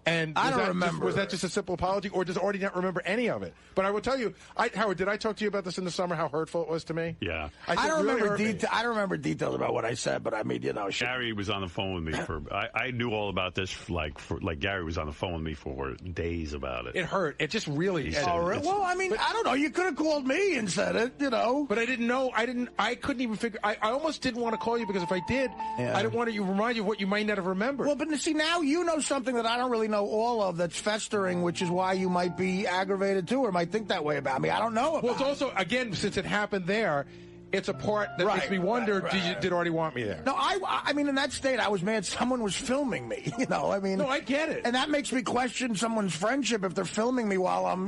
And I don't that remember. Was that just a simple apology, or does Artie not remember any of it? But I will tell you, Howard, did I talk to you about this in the summer? How hurtful it was to me? Yeah. I said, don't really remember hurt me. I don't remember details about what I said, but I mean, Gary was on the phone with me for. I knew all about this. Like Gary was on the phone with me for days about it. It hurt. It just really. said Oh, really? Well, I mean, I don't know. You could have called me and said it, But I didn't know. I couldn't even figure. I almost didn't want to call you because if I did, Yeah. I didn't want to remind you of what you might not have remembered. Well, but see, now you know something that I don't really know all of that's festering, which is why you might be aggravated too, or might think that way about me. I don't know. Well, it's also, again, since it happened there, it's a part that makes me wonder, did Artie want me there? No, I mean, in that state, I was mad someone was filming me, I mean. No, I get it. And that makes me question someone's friendship if they're filming me while I'm,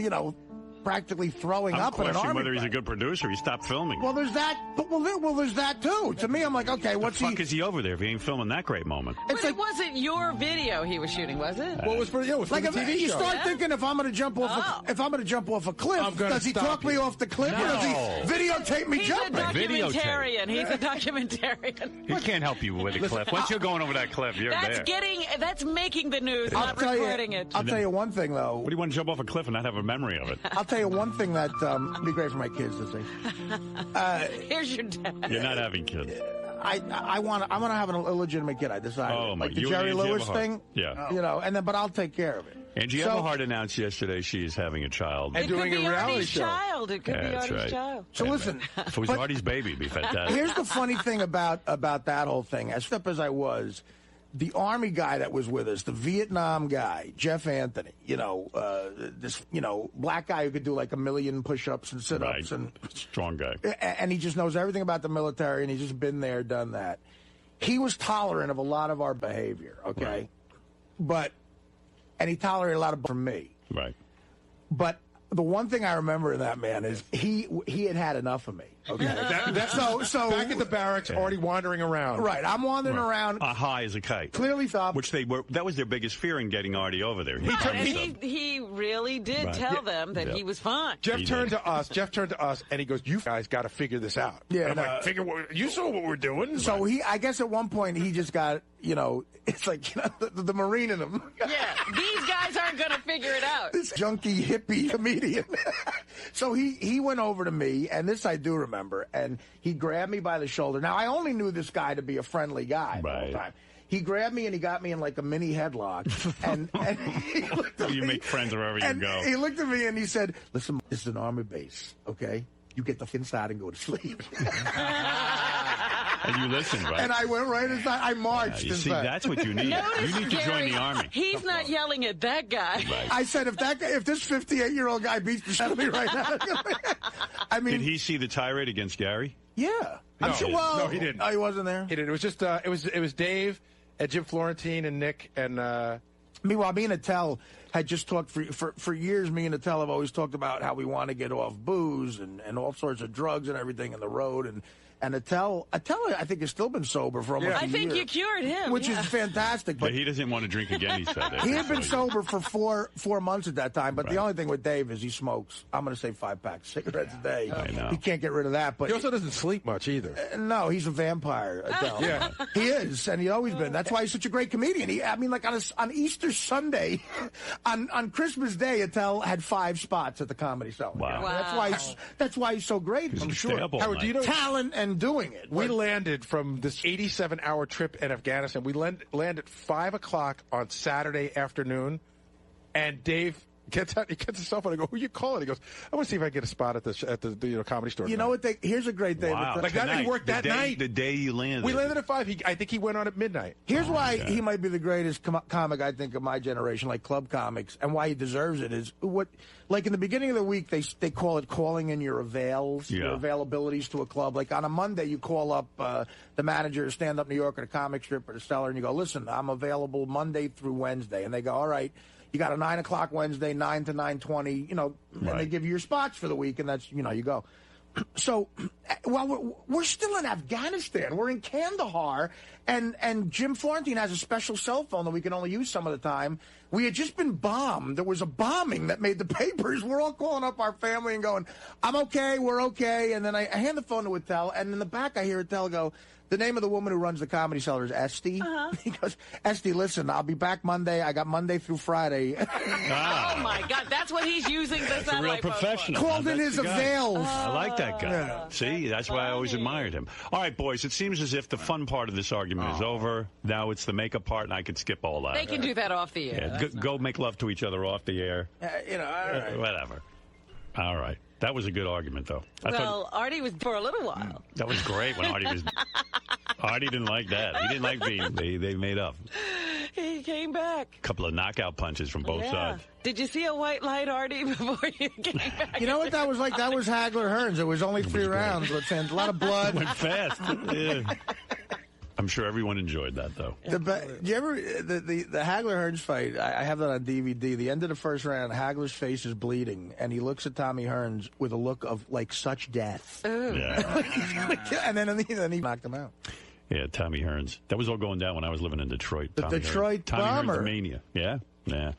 practically throwing I'm up in an questioning army whether he's a fight. good producer. He stopped filming. Well, there's that. But there's that too. To me, I'm like, okay, what's the fuck is he over there if he ain't filming that great moment? But it wasn't your video he was shooting, was it? Well, it was for like the TV you show. start thinking if I'm going to jump off a cliff, does he talk me off the cliff or does he videotape me jumping? Documentarian. He's a documentarian. He can't help you with a cliff. Once you're going over that cliff, you're there. That's making the news, not recording it. I'll tell you one thing though. What do you want to jump off a cliff and not have a memory of it? I'll tell you one thing that would be great for my kids to see. Here's your dad. You're not having kids. I want to have an illegitimate kid. I decided. Oh, my! Like the You Jerry and Angie Lewis Everhart. thing. Yeah. You know, and then but I'll take care of it. Angie So- Everhart announced yesterday she's having a child. It could be Artie's child. It could be That's Artie's right. child. So listen, If it was Artie's baby, it'd be fantastic. here's the funny thing about that whole thing. As up as I was, the Army guy that was with us, the Vietnam guy, Jeff Anthony, this black guy who could do like 1 million push-ups and sit-ups, Right. and Strong guy. and he just knows everything about the military, and he's just been there, done that. He was tolerant of a lot of our behavior, okay? Right. And he tolerated a lot from me. Right. But the one thing I remember in that man is he had enough of me. Okay, so back at the barracks, already wandering around. Right, I'm wandering around. High as a kite. Clearly thought. Which that was their biggest fear in getting Artie over there. He really did Right. tell them that he was fine. Jeff turned to us, and he goes, "You guys got to figure this out." Yeah, and I'm like, you saw what we're doing. So I guess at one point he just got, it's like the Marine in him. Yeah, these guys aren't going to figure it out. This junkie hippie comedian. So he went over to me, and this I do remember, and he grabbed me by the shoulder. Now, I only knew this guy to be a friendly guy the whole time. He grabbed me and he got me in like a mini headlock. And he looked at me. You make friends wherever you go. He looked at me and he said, "Listen, this is an Army base, okay? You get the inside and go to sleep." And you listened, right? And I went right inside. I marched you see, inside. that's what you need. Notice, You need to join Gary, the Army. He's not yelling at that guy. I said, if this 58-year-old guy beats the shit out of me right now, I mean, Did he see the tirade against Gary? yeah, I'm sure. Well, no, he didn't. Oh, he wasn't there. He didn't. It was just it was Dave and Jim Florentine and Nick and. Meanwhile, me and Attell had just talked for years. Me and Attell have always talked about how we want to get off booze and all sorts of drugs and everything in the road. And Attell, I think, has still been sober for almost a year. I think you cured him. Which is fantastic. But he doesn't want to drink again, he said. He had been sober for four months at that time. But the only thing with Dave is he smokes, I'm going to say 5 packs of cigarettes a day. I know. He can't get rid of that. But He also doesn't sleep much either. no, he's a vampire, Attell. Yeah. He is, and he's always been. That's why he's such a great comedian. Like on Easter Sunday, on Christmas Day, Attell had 5 spots at the Comedy Cellar. Wow. That's why he's so great. I'm stay sure. up all Howard, do you know Talent and doing it. we landed from this 87-hour trip in Afghanistan? We landed at 5 o'clock on Saturday afternoon, and Dave gets out. He gets his cell phone. I go, "Who you calling?" He goes, "I want to see if I can get a spot at the comedy store." You know what? Here's a great day. Wow. Like that, he worked that night. The day you landed. We landed at 5. I think he went on at midnight. Here's why he might be the greatest comic, I think, of my generation, like club comics, and why he deserves it is like in the beginning of the week, they call it calling in your avails, your availabilities to a club. Like on a Monday, you call up the manager of Stand Up New York or the comic strip or the Stellar, and you go, "Listen, I'm available Monday through Wednesday," and they go, "All right." You got a 9 o'clock Wednesday, 9 to 9:20, and they give you your spots for the week, and that's, you go. So, well, we're still in Afghanistan. We're in Kandahar, and Jim Florentine has a special cell phone that we can only use some of the time. We had just been bombed. There was a bombing that made the papers. We're all calling up our family and going, "I'm okay, we're okay." And then I hand the phone to Attell, and in the back I hear Attell go, "The name of the woman who runs the Comedy Cellar is Esty." He goes, "Esty, listen, I'll be back Monday. I got Monday through Friday." Oh, my God. That's what he's using the He's a real professional. Called in That's his the guy. avails. I like that guy. Yeah. See, that's why I always admired him. All right, boys, it seems as if the fun part of this argument is over. Now it's the makeup part, and I can skip all that. They can do that off the air. Yeah, go make love to each other off the air. All right. Whatever. All right. That was a good argument, though. Well, Artie was for a little while. That was great when Artie was... Artie didn't like that. He didn't like being... They made up. He came back. A couple of knockout punches from both sides. Did you see a white light, Artie, before you came back? You know what that was like? That was Hagler Hearns. It was only 3 rounds. A lot of blood. Went fast. Yeah. I'm sure everyone enjoyed that, though. Do you ever the Hagler Hearns fight? I have that on DVD. The end of the first round, Hagler's face is bleeding, and he looks at Tommy Hearns with a look of like such death. Yeah. And then he knocked him out. Yeah, Tommy Hearns. That was all going down when I was living in Detroit. The Tommy Detroit Tommy Bomber. Hearns mania. Yeah, yeah.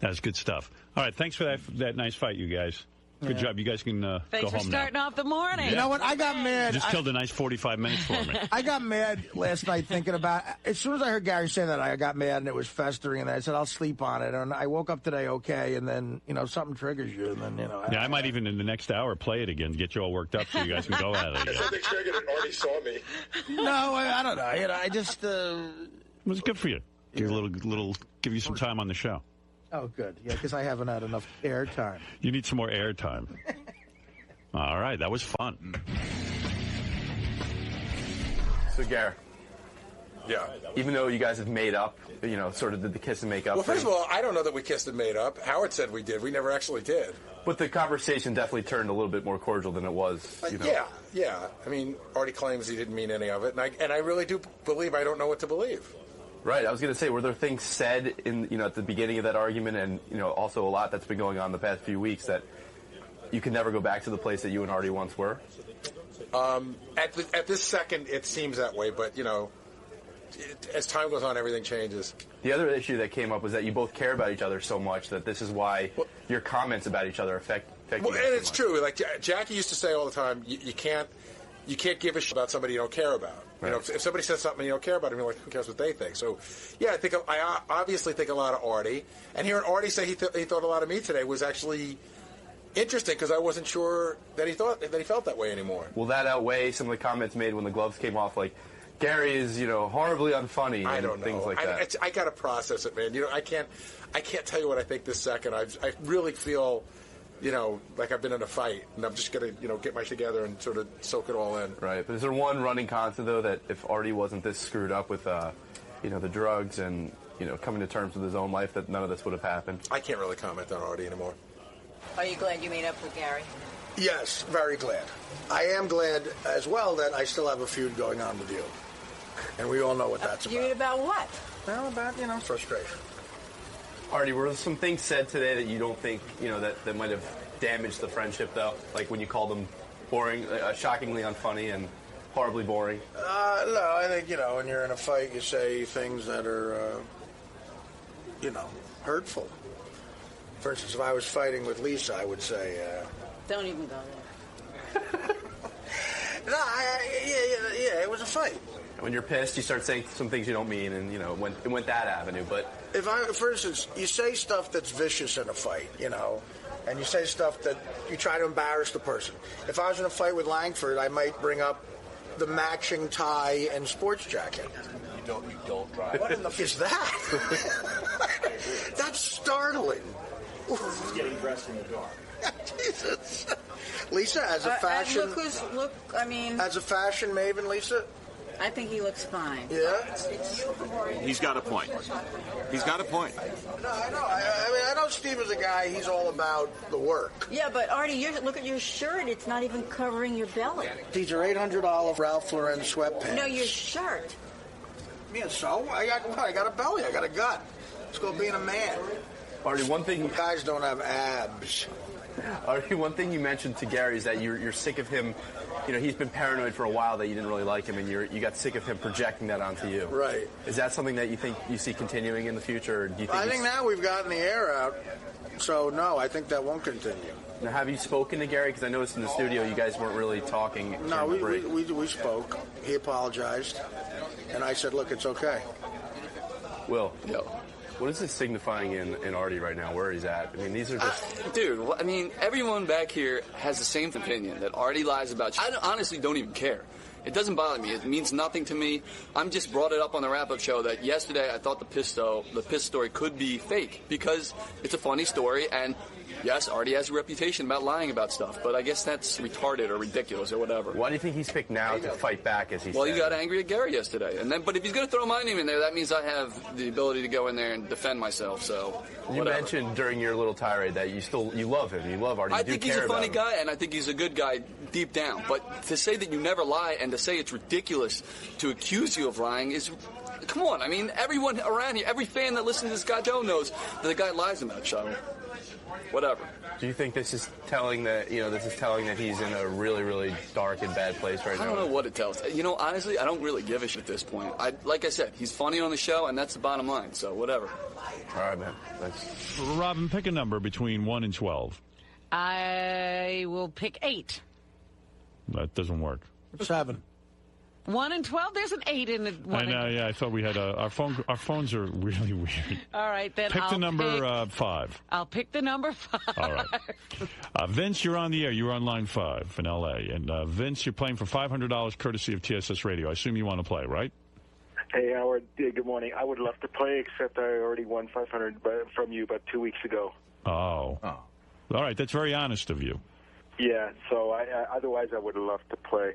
That's good stuff. All right, thanks for that nice fight, you guys. Good job. You guys can go Thanks for home starting off the morning. You know what? I got mad. Just killed a nice 45 minutes for me. I got mad last night thinking about. As soon as I heard Gary say that, I got mad and it was festering. And I said, "I'll sleep on it." And I woke up today okay. And then something triggers you, and then Yeah, I might even in the next hour play it again, get you all worked up so you guys can go at it again. Something triggered and Artie saw me. No, I don't know. I just. It was good for you. Give you a little, give you some time on the show. Oh, good. Yeah, because I haven't had enough air time. You need some more air time. All right, that was fun. So, Gare. Yeah. Even though you guys have made up, sort of did the kiss and make up Well, first thing. of all, I don't know that we kissed and made up. Howard said we did. We never actually did. But the conversation definitely turned a little bit more cordial than it was. Yeah. I mean, Artie claims he didn't mean any of it, and I really do believe I don't know what to believe. Right. I was going to say, were there things said in at the beginning of that argument, and also a lot that's been going on the past few weeks that you can never go back to the place that you and Artie once were? At this second, it seems that way, but as time goes on, everything changes. The other issue that came up was that you both care about each other so much that this is why your comments about each other affect you guys And it's so much. true. Like Jackie used to say all the time, you can't give a shit about somebody you don't care about. Right. If somebody says something you don't care about, who cares what they think? So, yeah, I obviously think a lot of Artie, and hearing Artie say he thought a lot of me today was actually interesting because I wasn't sure that he felt that way anymore. Will that outweigh some of the comments made when the gloves came off, like Gary is horribly unfunny I and don't know. things like that? I got to process it, man. I can't tell you what I think this second. I really feel. Like I've been in a fight, and I'm just going to, get my shit together and sort of soak it all in. Right, but is there one running constant, though, that if Artie wasn't this screwed up with, the drugs and, coming to terms with his own life, that none of this would have happened? I can't really comment on Artie anymore. Are you glad you made up with Gary? Yes, very glad. I am glad as well that I still have a feud going on with you. And we all know what that's about. Feud about what? Well, about, frustration. Artie, were there some things said today that you don't think, that might have damaged the friendship, though? Like when you called them boring, shockingly unfunny and horribly boring? No, I think, when you're in a fight, you say things that are, hurtful. For instance, if I was fighting with Lisa, I would say... Don't even go there. No, yeah, it was a fight. When you're pissed, you start saying some things you don't mean, and, it went that avenue, but... For instance, you say stuff that's vicious in a fight, and you say stuff that you try to embarrass the person. If I was in a fight with Langford, I might bring up the matching tie and sports jacket. You don't drive. What in the f*** is that? That's startling. Getting dressed in the dark. Jesus. Lisa, as a fashion... As a fashion maven, Lisa... I think he looks fine. Yeah? He's got a point. He's got a point. No, I know. I know Steve is a guy, he's all about the work. Yeah, but Artie, look at your shirt. It's not even covering your belly. These are $800 Ralph Lauren sweatpants. No, your shirt. Yeah, so? I got a belly. I got a gut. Let's go being a man. Artie, one thing... Guys don't have abs. Artie, one thing you mentioned to Gary is that you're sick of him. He's been paranoid for a while that you didn't really like him, and you got sick of him projecting that onto you. Right. Is that something that you think you see continuing in the future? Or do you think I think now we've gotten the air out, so no, I think that won't continue. Now, have you spoken to Gary? Because I noticed in the studio you guys weren't really talking. No, we spoke. He apologized, and I said, look, it's okay. Will. Yo. What is this signifying in Artie right now, where he's at? I mean, these are just... Dude, everyone back here has the same opinion, that Artie lies about you. I honestly don't even care. It doesn't bother me. It means nothing to me. I'm just brought it up on the wrap-up show that yesterday I thought the piss story could be fake because it's a funny story, and Yes, Artie has a reputation about lying about stuff, but I guess that's retarded or ridiculous or whatever. Why do you think he's picked now to fight back, as he said? Well, he got angry at Gary yesterday, but if he's going to throw my name in there, that means I have the ability to go in there and defend myself. So you mentioned during your little tirade that you love him, you love Artie. I think he's a funny guy, and I think he's a good guy deep down. But to say that you never lie and to say it's ridiculous to accuse you of lying is. Come on, I mean, everyone around here, every fan that listens to this guy knows that the guy lies about so whatever. Do you think this is telling that he's in a really, really dark and bad place right now? I don't know what it tells. Honestly, I don't really give a shit at this point. Like I said, he's funny on the show, and that's the bottom line, so whatever. All right, man. Robin, pick a number between 1 and 12. I will pick 8. That doesn't work. 7. 1 and 12? There's an 8 in it. I know, yeah. I thought we had our phones are really weird. All right, then Pick the number 5. I'll pick the number 5. All right. Vince, you're on the air. You're on line 5 in L.A. And Vince, you're playing for $500 courtesy of TSS Radio. I assume you want to play, right? Hey, Howard. Good morning. I would love to play, except I already won $500 from you about 2 weeks ago. Oh. All right. That's very honest of you. Yeah, so otherwise I would love to play.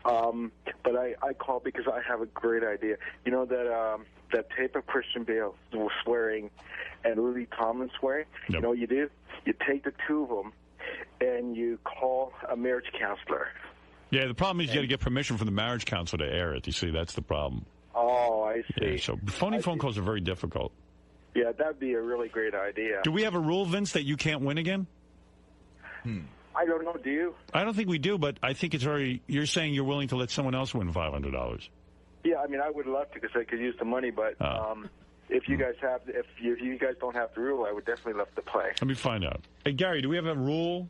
But I called because I have a great idea. You know that tape of Christian Bale swearing and Lily Tomlin swearing? Yep. You know what you do? You take the two of them and you call a marriage counselor. Yeah, the problem is you got to get permission from the marriage counselor to air it. You see, that's the problem. Oh, I see. Yeah, so phone calls are very difficult. Yeah, that'd be a really great idea. Do we have a rule, Vince, that you can't win again? I don't know. Do you? I don't think we do, but I think it's very... You're saying you're willing to let someone else win $500. Yeah, I mean, I would love to because I could use the money, but if you guys don't have the rule, I would definitely love to play. Let me find out. Hey, Gary, do we have a rule?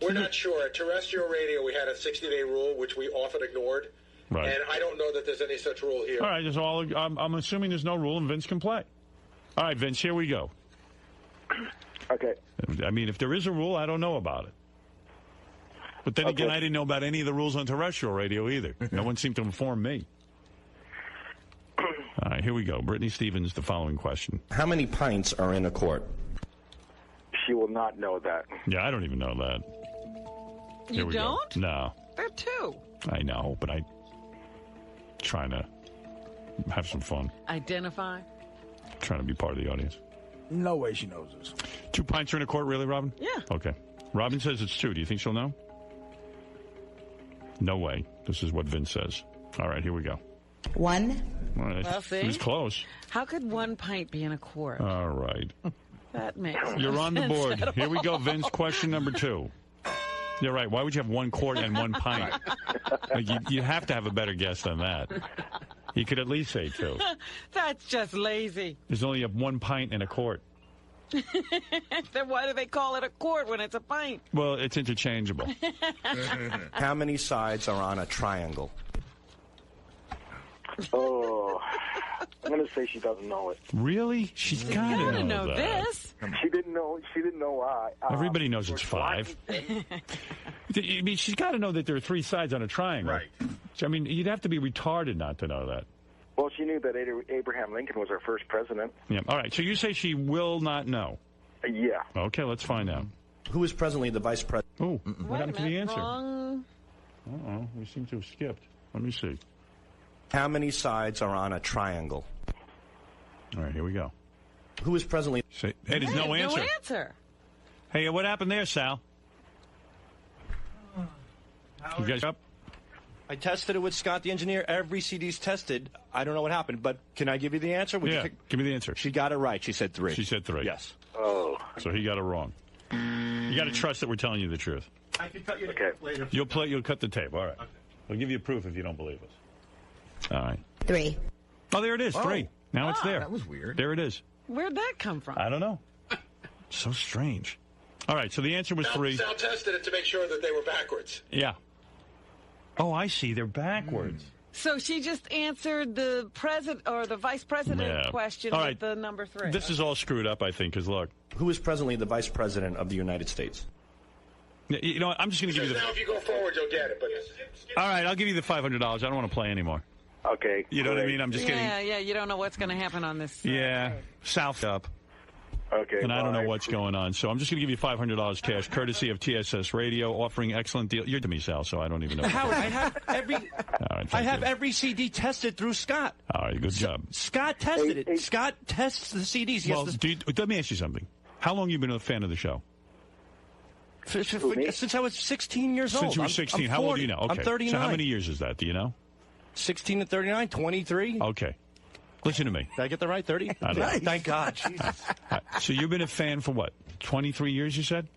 We're not sure. At terrestrial radio, we had a 60-day rule, which we often ignored. Right. And I don't know that there's any such rule here. All right, I'm assuming there's no rule and Vince can play. All right, Vince, here we go. Okay. I mean, if there is a rule, I don't know about it. But then again, I didn't know about any of the rules on terrestrial radio either. No one seemed to inform me. All right, here we go. Brittany Stevens, the following question. How many pints are in a quart? She will not know that. Yeah, I don't even know that. You don't? No. There are 2. I know, but I'm trying to have some fun. Identify. Trying to be part of the audience. No way she knows this. 2 pints are in a quart, really, Robin? Yeah. Okay. Robin says it's 2. Do you think she'll know? No way. This is what Vince says. All right, here we go. 1. All right. Well, see? It was close. How could 1 pint be in a quart? All right. That makes You're no on the sense board. at Here we go, all. Vince. Question number 2. You're right. Why would you have 1 quart and 1 pint? Like you have to have a better guess than that. You could at least say 2. That's just lazy. There's only 1 pint in a quart. Then why do they call it a quart when it's a pint? Well, it's interchangeable. How many sides are on a triangle? Oh, I'm going to say she doesn't know it. Really? She's got to know that. this. She didn't know why. Everybody knows it's 5. I mean, she's got to know that there are 3 sides on a triangle. Right. I mean, you'd have to be retarded not to know that. Well, she knew that Abraham Lincoln was our first president. Yeah. All right. So you say she will not know. Yeah. Okay, let's find out. Who is presently the vice president? Oh, what happened to the answer? Wrong. Uh-oh, we seem to have skipped. Let me see. How many sides are on a triangle? All right, here we go. Who is presently... Hey, there's no answer. No answer. Hey, what happened there, Sal? You guys up? I tested it with Scott, the engineer. Every CD's tested. I don't know what happened, but can I give you the answer? Yeah, give me the answer. She got it right. She said 3. She said 3. Yes. Oh. So he got it wrong. You got to trust that we're telling you the truth. I can cut you later. You'll cut the tape. All right. Okay. We'll give you proof if you don't believe us. All right. 3. Oh, there it is. 3. Now it's there. That was weird. There it is. Where'd that come from? I don't know. So strange. All right, so the answer was 3. Sal tested it to make sure that they were backwards. Yeah. Oh, I see. They're backwards. So she just answered the president or the vice president question All with right. the number 3. This is all screwed up, I think, because look. Who is presently the vice president of the United States? You know what? I'm just going to give you the... Now, if you go forward, you'll get it. But All right, I'll give you the $500. I don't want to play anymore. Okay. You know what I mean? I'm just kidding. Yeah, you don't know what's going to happen on this. Yeah. South up. Okay. And I don't know what's going on. So I'm just going to give you $500 cash, courtesy of TSS Radio, offering excellent deal. You're to me, Sal, so I don't even know. Howard, I have every All right, I have every CD tested through Scott. All right, good job. Scott tested it. Scott tests the CDs. Well, let me ask you something. How long have you been a fan of the show? Since I was 16 years old. Since you were 16. I'm How old 40. are you now? Okay. I'm 39. So how many years is that? Do you know? 16 to 39, 23. Okay. Listen to me. Did I get the right 30? I don't know. Thank God. Jesus. So you've been a fan for what? 23 years, you said?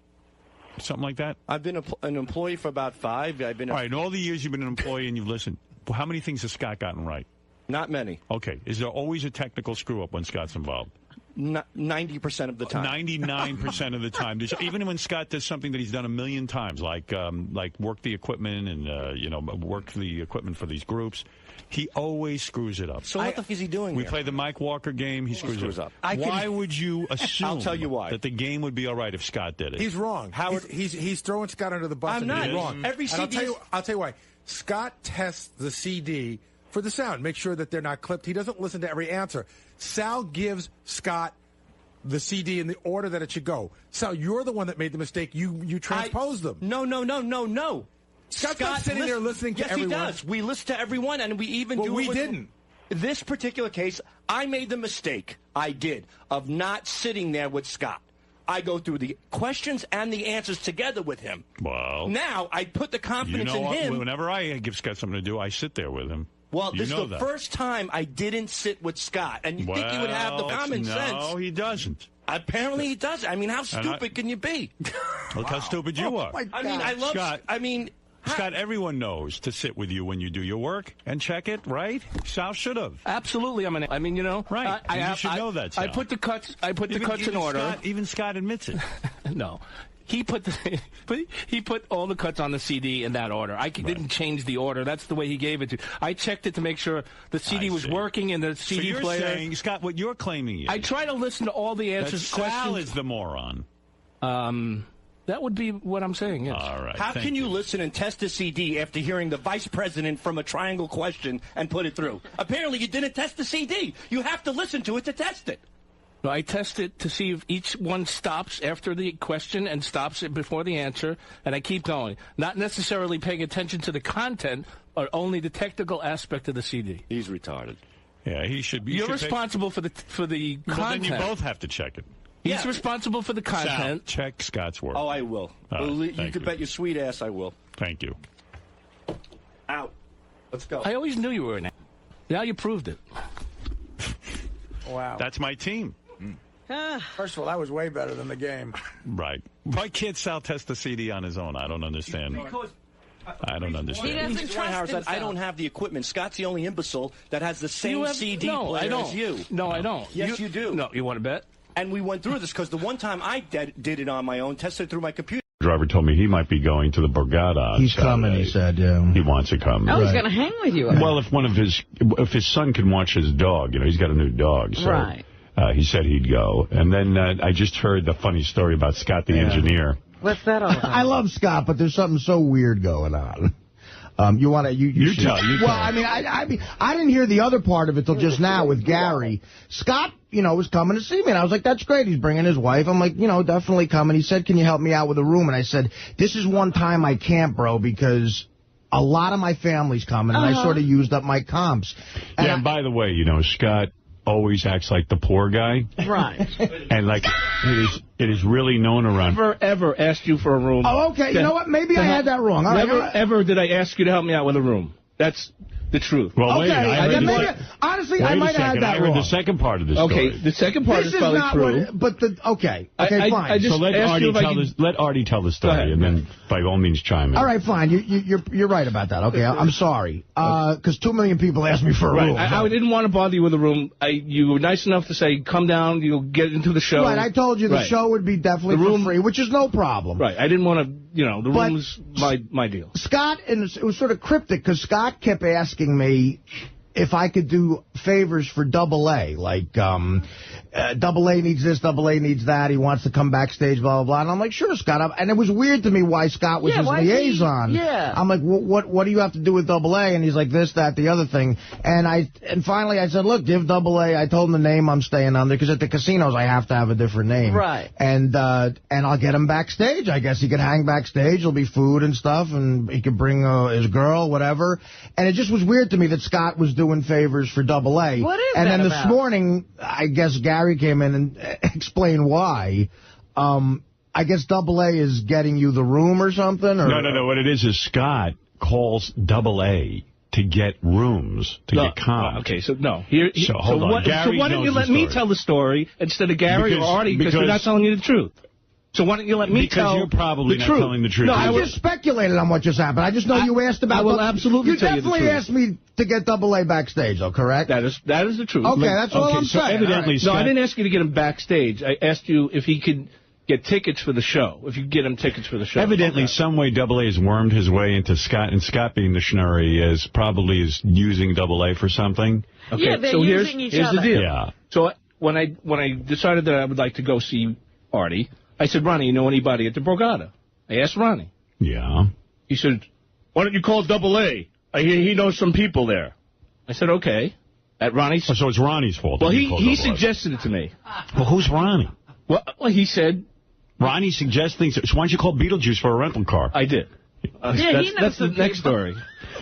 Something like that? I've been an employee for about 5. I've been all right, in all the years you've been an employee and you've listened, well, how many things has Scott gotten right? Not many. Okay. Is there always a technical screw-up when Scott's involved? 90% of the time. 99% of the time. Even when Scott does something that he's done a million times, like work the equipment and work the equipment for these groups, he always screws it up. So what the f is he doing? We play the Mike Walker game. He screws it up. Why would you assume? I'll tell you why. That the game would be all right if Scott did it. He's wrong. Howard, he's throwing Scott under the bus. I'm and not. He's wrong. Every and CD. I'll tell you why. Scott tests the CD for the sound. Make sure that they're not clipped. He doesn't listen to every answer. Sal gives Scott the CD in the order that it should go. Sal, you're the one that made the mistake. You transposed them. No. Scott's not sitting there listening to everyone. Yes, he does. We listen to everyone, and we even do. We didn't. This particular case, I made the mistake. I did of not sitting there with Scott. I go through the questions and the answers together with him. Well, now I put the confidence in him. Whenever I give Scott something to do, I sit there with him. Well, this is the first time I didn't sit with Scott, and you think he would have the common sense. No, he doesn't. Apparently he doesn't. I mean, how stupid can you be? Look how stupid you are. I mean, I love Scott. Scott, everyone knows to sit with you when you do your work and check it, right? Sal should have. Absolutely. Right. You should know that, Sal. I put the cuts in order. Even Scott admits it. No. He put all the cuts on the CD in that order. I didn't change the order. That's the way he gave it to. I checked it to make sure the CD was working in the CD so you're player. Saying, Scott, what you're claiming is I try to listen to all the answers. Sal is the moron. That would be what I'm saying, yes. All right. How can you listen and test a CD after hearing the vice president from a triangle question and put it through? Apparently you didn't test the CD. You have to listen to it to test it. No, I test it to see if each one stops after the question and stops it before the answer, and I keep going. Not necessarily paying attention to the content, or only the technical aspect of the CD. He's retarded. Yeah, he should be. You're responsible for the content. But then you both have to check it. He's responsible for the content. Sal, check Scott's work. Oh, I will. You can bet your sweet ass I will. Thank you. Out. Let's go. I always knew you were an. Now you proved it. Wow. That's my team. First of all, that was way better than the game. Right. Why can't Sal test the CD on his own? I don't understand. I don't understand. He doesn't trust himself. I don't have the equipment. Scott's the only imbecile that has the same CD player as you. No, I don't. Yes, you do. No, you want to bet? And we went through this because the one time I did it on my own, tested it through my computer. Driver told me he might be going to the Borgata. He's coming, he said. Yeah. He wants to come. Oh, he's going to hang with you. Well, if his son can watch his dog, he's got a new dog. So, right. He said he'd go. And then I just heard the funny story about Scott the engineer. What's that all about? I love Scott, but there's something so weird going on. You want to? You tell. Well, I mean, I didn't hear the other part of it till just now with Gary. Scott, was coming to see me, and I was like, "That's great. He's bringing his wife." I'm like, definitely coming. He said, "Can you help me out with a room?" And I said, "This is one time I can't, bro, because a lot of my family's coming, and I sort of used up my comps." And by the way, Scott always acts like the poor guy. Right. And it is really known around. Never ever asked you for a room. Oh, okay. You know what? Maybe I had that wrong. All never right. ever did I ask you to help me out with a room. That's the truth. Well, wait. Honestly, I might have had that wrong. I heard the second part of the story. Okay, the second part is probably true. Okay, fine. So let Artie tell the story, and then by all means chime in. All right, fine. You're right about that. Okay, I'm sorry. Because 2 million people asked me for a room. I didn't want to bother you with a room. You were nice enough to say, come down, you'll get into the show. Right, I told you the show would be definitely for free, which is no problem. Right, I didn't want to, the room was my deal. Scott, and it was sort of cryptic, because Scott kept asking me if I could do favors for AA, like Double A needs this, Double A needs that. He wants to come backstage, blah, blah, blah. And I'm like, sure, Scott. And it was weird to me why Scott was his liaison. I'm like, what do you have to do with Double A? And he's like, this, that, the other thing. And finally I said, look, give Double A. I told him the name I'm staying under, because at the casinos I have to have a different name. Right. And I'll get him backstage. I guess he could hang backstage. There'll be food and stuff, and he could bring his girl, whatever. And it just was weird to me that Scott was doing favors for Double A. What is and that then about? This morning, I guess Gary came in and explained why. I guess Double A is getting you the room or something? Or? No. What it is Scott calls Double A to get rooms, to get comped. Okay, so no. Hold on. So why don't you let me tell the story instead of Gary or Artie, because you're not telling you the truth. So why don't you let me tell the truth? Because you're probably not telling the truth. No, I just speculated on what just happened. I just know you asked about... I will absolutely tell you the truth. You definitely asked me to get Double A backstage, though, correct? That is the truth. Okay, that's all I'm saying. Evidently, No, I didn't ask you to get him backstage. I asked you if he could get tickets for the show, if you could get him tickets for the show. Evidently, some way Double A has wormed his way into Scott, and Scott, being the schnurry, is using Double A for something. Okay, yeah, they're so using here's each other. the deal. Yeah. So when I decided that I would like to go see Artie, I said, Ronnie, you know anybody at the Borgata? I asked Ronnie. Yeah. He said, why don't you call Double A? I hear he knows some people there. I said, okay. At Ronnie's. So it's Ronnie's fault. Well, he suggested it to me. Well, who's Ronnie? Well, he said... Ronnie suggests things. So why don't you call Beetlejuice for a rental car? I did. That's the next story.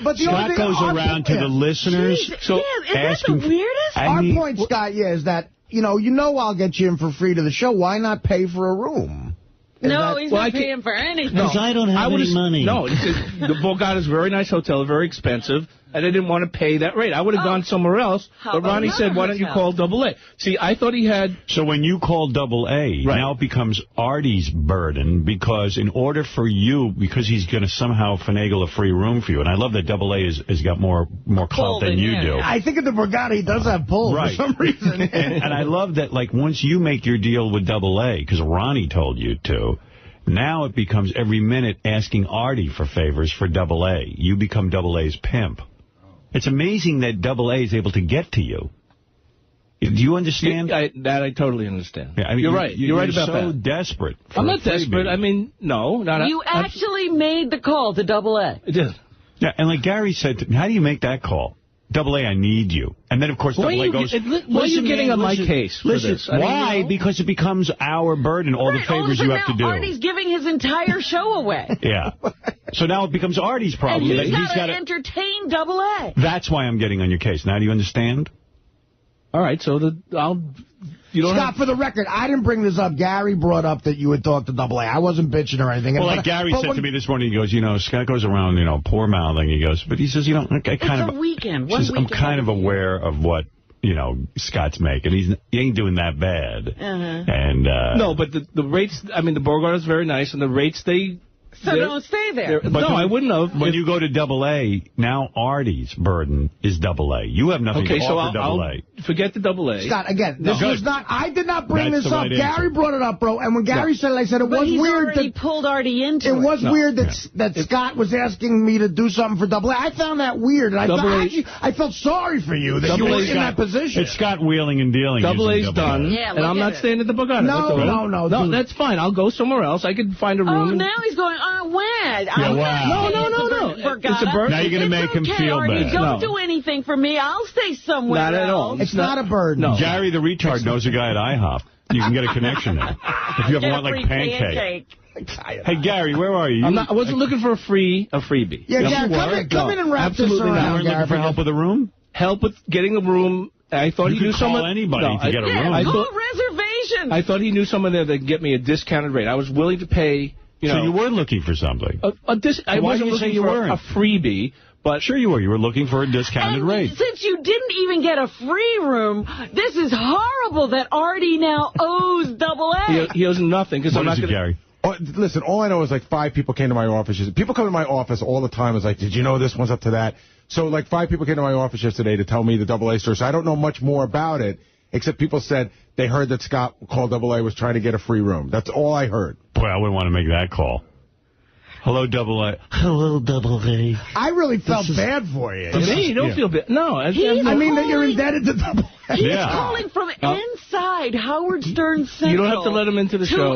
But Scott goes around to the listeners. Is that the weirdest? Our point, Scott, is that, you know I'll get you in for free to the show. Why not pay for a room? He's not paying for anything. Because I don't have any money. No, the Borgata is a very nice hotel, very expensive, and I didn't want to pay that rate. I would have gone somewhere else, but Ronnie said, why don't you call Double A? See, I thought he had... So when you call Double A, now it becomes Artie's burden, because in order for you, because he's going to somehow finagle a free room for you, and I love that Double A has got more clout than you do. I think at the Borgata he does have pull for some reason. and I love that, like, once you make your deal with Double A, because Ronnie told you to, now it becomes every minute asking Artie for favors for Double A. You become Double A's pimp. It's amazing that Double A is able to get to you. Do you understand? That I totally understand. Yeah, I mean, you're right. You're right about that. You're so desperate. I'm not desperate. I mean, no. You actually made the call to Double A. I did. Yeah, and like Gary said, how do you make that call? Double A, I need you. And then, of course, Double A goes, why are you getting on my case for this? Why? Because it becomes our burden, all the favors you have to do. Artie's giving his entire show away. Yeah. So now it becomes Artie's problem. And he's got to entertain Double A. That's why I'm getting on your case. Now do you understand? All right, so Scott, for the record, I didn't bring this up. Gary brought up that you had talked to Double A. I wasn't bitching or anything. Well, like Gary said to me this morning, he goes, Scott goes around, poor mouthing. He goes, but he says, It's a weekend. I'm kind of aware of what, Scott's making. He ain't doing that bad. And no, but the rates, the Borgata is very nice, and the rates So don't stay there. No, I wouldn't have. When you go to Double A, now Artie's burden is Double A. You have nothing to offer Double A. Forget the Double A. Scott, again, this was not... I did not bring this up. Gary brought it up, bro. And when Gary said it, I said it was weird that... He pulled Artie into it. It was weird that Scott was asking me to do something for Double A. I found that weird. And I felt sorry for you that you were in that position. It's Scott wheeling and dealing. Double A's done. Yeah, and I'm not staying at the Borgata. No, that's fine. I'll go somewhere else. I could find a room. Oh, now he's going, when? Yeah, wow. No. It's a burden. Now you're going to make him feel Artie, bad. Don't do anything for me. I'll stay somewhere Not at all. It's not a burden. No. Gary the retard knows a guy at IHOP. You can get a connection there. If you ever want, like, pancake. Hey, Gary, where are you? I wasn't looking for a freebie. Yeah, Gary, come in and wrap this around. You weren't looking for help with a room? Help with getting a room. I thought he knew someone. Anybody to get a room. Reservation. I thought he knew someone there that could get me a discounted rate. I was willing to pay. So you were looking for something. I wasn't looking for a freebie. But sure you were. You were looking for a discounted rate. Since you didn't even get a free room, this is horrible that Artie now owes Double A. He owes nothing because I'm not going to... Gary? Listen, all I know is like 5 people came to my office. People come to my office all the time. It's like, did you know this one's up to that? So like 5 people came to my office yesterday to tell me the Double A story. So I don't know much more about it, except people said they heard that Scott called Double A was trying to get a free room. That's all I heard. Boy, I wouldn't want to make that call. Hello, Double A. Hello, Double A. I really felt bad for you. To me, you don't feel bad. No. I mean that you're indebted to Double A. He's calling from inside outside Howard Stern Central. You don't have to let him into the show.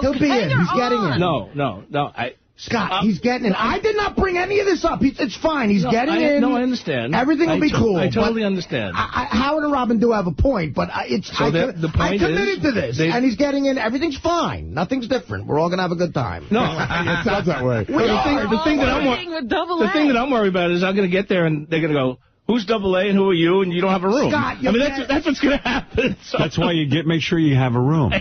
He'll be in. He's getting in. No. Scott, he's getting in. I did not bring any of this up. It's fine. He's getting in. No, I understand. Everything will be cool. I totally understand. Howard and Robin do have a point, but I committed to this, and he's getting in. Everything's fine. Nothing's different. We're all going to have a good time. No, it sounds that way. The thing that I'm worried about is I'm going to get there, and they're going to go, who's Double A and who are you? And you don't have a room. Scott, that's what's going to happen. So. That's why you make sure you have a room.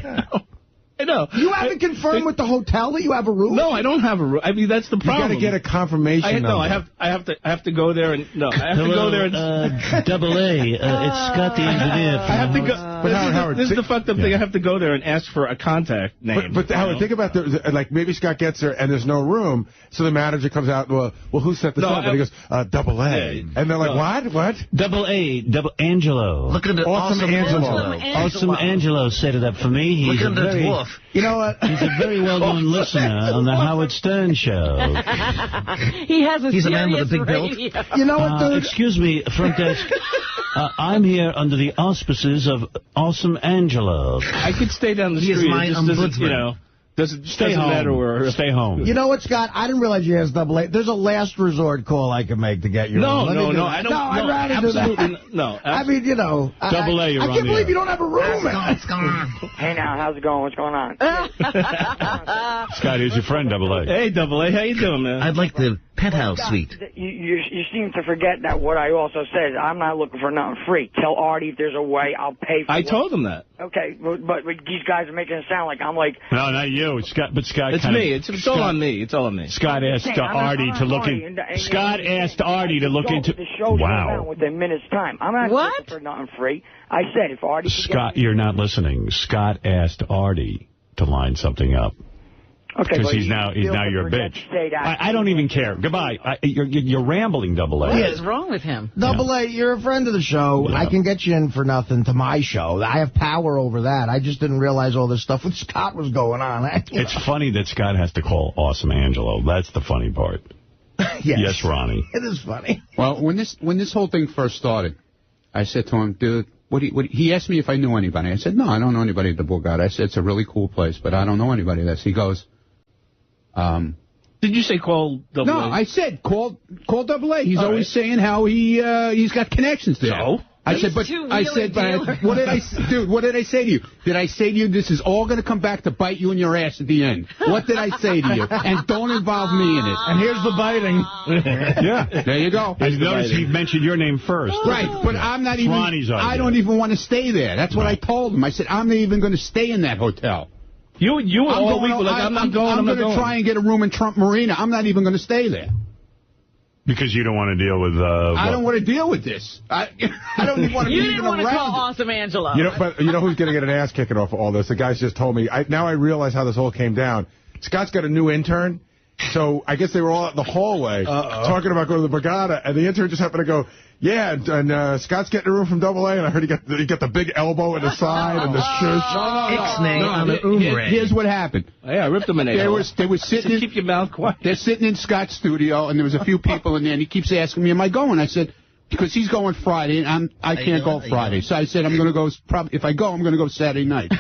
I know. You haven't confirmed with the hotel that you have a room? No, I don't have a room. I mean, that's the problem. You got to get a confirmation number. I have to go there and go there and Double A. It's Scott the engineer. I have to go. But Howard, this is the fucked up thing. I have to go there and ask for a contact name. But Howard, think about like maybe Scott gets there and there's no room, so the manager comes out. Well, who set this up? And he goes, Double A. And they're like, what? Double Angelo. Look at the Awesome Angelo. Awesome Angelo set it up for me. He's a very dwarf. You know what? He's a very well-known listener on the Howard Stern show. He has He's a man with a big belt. You know what, dude? Excuse me, front desk. I'm here under the auspices of Awesome Angelo. I could stay down the street. He is my ombudsman. Doesn't matter where. Stay home. You know what, Scott? I didn't realize you asked Double A. There's a last resort call I can make to get you. No, I don't. I'd rather do that. No. I mean, you know. Double A, you're on the air. I can't believe you don't have a room. What's going on? Hey, now, how's it going? What's going on? Scott, here's your friend, Double A. Hey, Double A, how you doing, man? I'd like the penthouse suite. You seem to forget that what I also said. I'm not looking for nothing free. Tell Artie if there's a way, I'll pay for it. I told him that. Okay, but these guys are making it sound like I'm like... No, not you. Scott. It's me. It's all on me. It's all on me. Scott asked Artie to look in. Scott asked Artie to look into... The show's around within minutes' time. I'm not looking for nothing free. I said if Artie... Scott, you're not listening. Scott asked Artie to line something up. Okay, because he's now your bitch. I don't even care. Goodbye. You're rambling, Double A. What is wrong with him? Double A, you're a friend of the show. Yeah. I can get you in for nothing to my show. I have power over that. I just didn't realize all this stuff with Scott was going on. It's funny that Scott has to call Awesome Angelo. That's the funny part. Yes, Ronnie. It is funny. Well, when this whole thing first started, I said to him, dude, he asked me if I knew anybody. I said, no, I don't know anybody at the Borgata. I said, it's a really cool place, but I don't know anybody there. He goes... Did you say call Double A? No, I said call Double A. He's always saying how he's got connections there. So? I said, what did I say to you? Did I say to you this is all going to come back to bite you in your ass at the end? What did I say to you? And don't involve me in it. And here's the biting. Yeah. There you go. I noticed he mentioned your name first. Right, but I'm not even. I don't even want to stay there. That's what I told him. I said I'm not even going to stay in that hotel. You all week were like, I'm not going. I'm going to try and get a room in Trump Marina. I'm not even going to stay there. Because you don't want to deal with... I don't want to deal with this. I don't even want to be even around. You didn't want to call Awesome Angelo. But you know who's going to get an ass kicking off of all this? The guys just told me. Now I realize how this all came down. Scott's got a new intern. So I guess they were all out in the hallway talking about going to the Borgata, and the intern just happened to go, yeah, and Scott's getting a room from Double A, and I heard he got the big elbow in the side and the shush. Here's what happened. Yeah, I ripped him in the They were sitting. Keep your mouth quiet. They're sitting in Scott's studio, and there was a few people in there, and he keeps asking me, am I going? I said, because he's going Friday, and I can't go Friday. So I said, I'm going to go, if I go, I'm going to go Saturday night.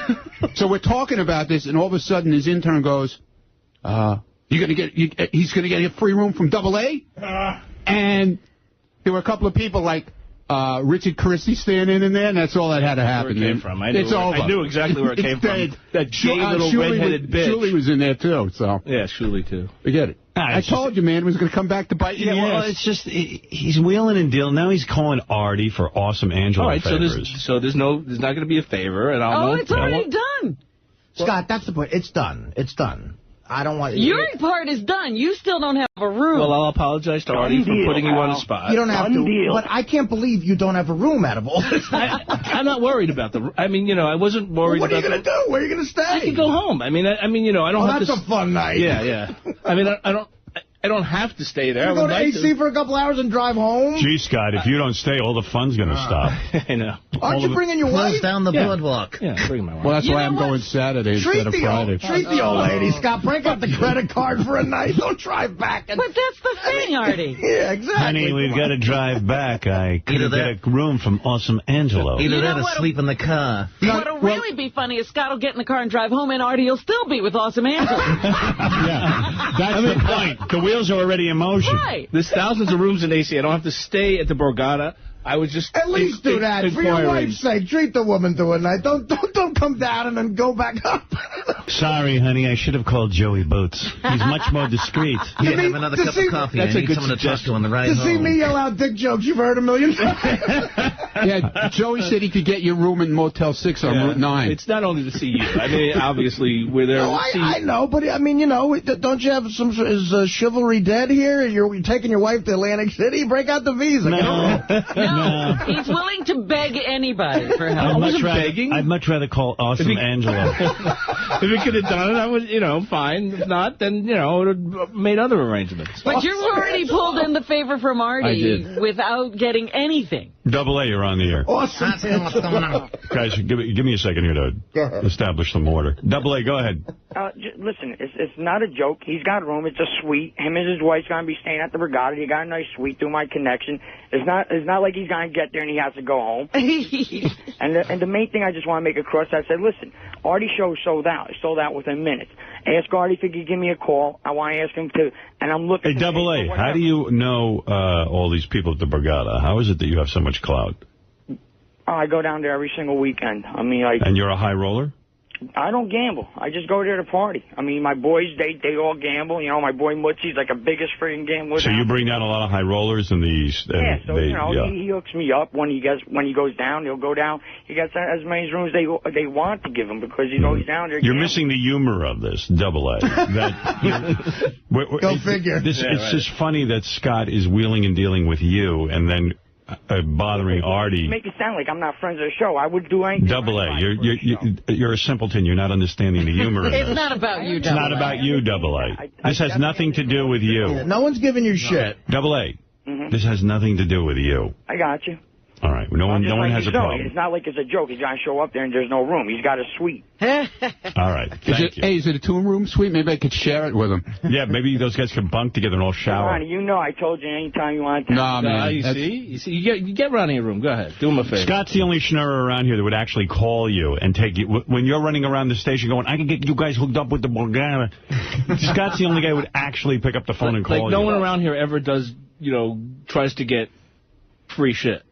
So we're talking about this, and all of a sudden his intern goes, he's going to get a free room from Double A? And there were a couple of people like Richard Christie standing in there, and that's all that had to happen. Where it came from. It's over. I knew exactly where it came from. That gay little red-headed bitch. Shuley was in there, too. So. Yeah, Shuley, too. Forget it. I told you, man, it was going to come back to bite you in the ass. It's just, he's wheeling and dealing. Now he's calling Artie for Awesome Angelo favors. So there's not going to be a favor. And it's already done. Scott, that's the point. It's done. It's done. I don't want... Your part is done. You still don't have a room. Well, I'll apologize to Artie for putting you on the spot. You don't have to. But I can't believe you don't have a room out of all this. I'm not worried about the... I mean, I wasn't worried about... What are you going to do? Where are you going to stay? I can go home. I mean, I don't have to... that's a fun night. Yeah. I mean, I don't... I don't have to stay there. You go to AC for a couple hours and drive home? Gee, Scott, if you don't stay, all the fun's going to stop. I know. Aren't you bringing your wife? Close down the boardwalk. Yeah, bring my wife. Well, that's why I'm going Saturday instead of Friday. Treat the old lady, Scott. Break out the credit card for a night. Don't drive back. But that's the thing, Artie. Yeah, exactly. Honey, we've got to drive back. I couldn't get a room from Awesome Angelo. Either that or sleep in the car. What'll really be funny is Scott will get in the car and drive home, and Artie will still be with Awesome Angelo. Yeah, that's the point. The wheels are already in motion. Right. There's thousands of rooms in AC. I don't have to stay at the Borgata. I was just at least do that for your wife's sake. Treat the woman to a night. Don't come down and then go back up. Sorry, honey. I should have called Joey Boots. He's much more discreet. Yeah, have another cup of coffee. That's I need someone to talk to on the ride home. To see me yell out dick jokes you've heard a million times. Yeah, Joey said he could get your room in Motel 6 on Route 9. It's not only to see you. I mean, obviously, we're there to see you. I know, but, I mean, you know, don't you have some... Is chivalry dead here? You're taking your wife to Atlantic City? Break out the visa. No. He's willing to beg anybody for help. I'd much rather call Awesome Angelo. If he could have done it, I would, fine. If not, then, I would have made other arrangements. But you've already pulled in the favor from Artie without getting anything. Double A, you're on the air. Awesome. Guys, give me a second here to establish some order. Double A, go ahead. Listen, it's not a joke. He's got a room. It's a suite. Him and his wife's going to be staying at the Regatta. He got a nice suite through my connection. It's not like he's going to get there and he has to go home. and the main thing I just want to make across, I said, listen, Artie's show sold out. It sold out within minutes. Ask Artie if he could give me a call. I want to ask him to, and I'm looking. Hey, Double A, how do you know all these people at the Borgata? How is it that you have so much clout? I go down there every single weekend. I mean, And you're a high roller? I don't gamble. I just go there to party. I mean, my boys, they all gamble. My boy Mutzi's like a biggest freaking gambler. So you bring down a lot of high rollers in these. Yeah, so he hooks me up when he goes down. He'll go down. He gets as many rooms they want to give him because he's always down there. You're missing the humor of this, Double A. Go figure. It's just funny that Scott is wheeling and dealing with you and then bothering Artie. Make it sound like I'm not friends of the show. I would do anything. Double A, you're a simpleton. You're not understanding the humor of this. It's not about you, It's Double A. not about you, Double A. This has nothing to do with you. Yeah, no one's giving you shit. Double A, this has nothing to do with you. I got you. All right. No one has a problem. It's not like it's a joke. He's going to show up there and there's no room. He's got a suite. All right. Thank you. Hey, is it a two-room suite? Maybe I could share it with him. Yeah, maybe those guys can bunk together and all shower. Ronnie, I told you anytime you want to. Nah, man. You see, you get Ronnie a room. Go ahead. Do him a favor. Scott's the only schnurrer around here that would actually call you and take you. When you're running around the station going, I can get you guys hooked up with the Borgata. Scott's the only guy who would actually pick up the phone and call you. Like, no one around here ever does, tries to get free shit.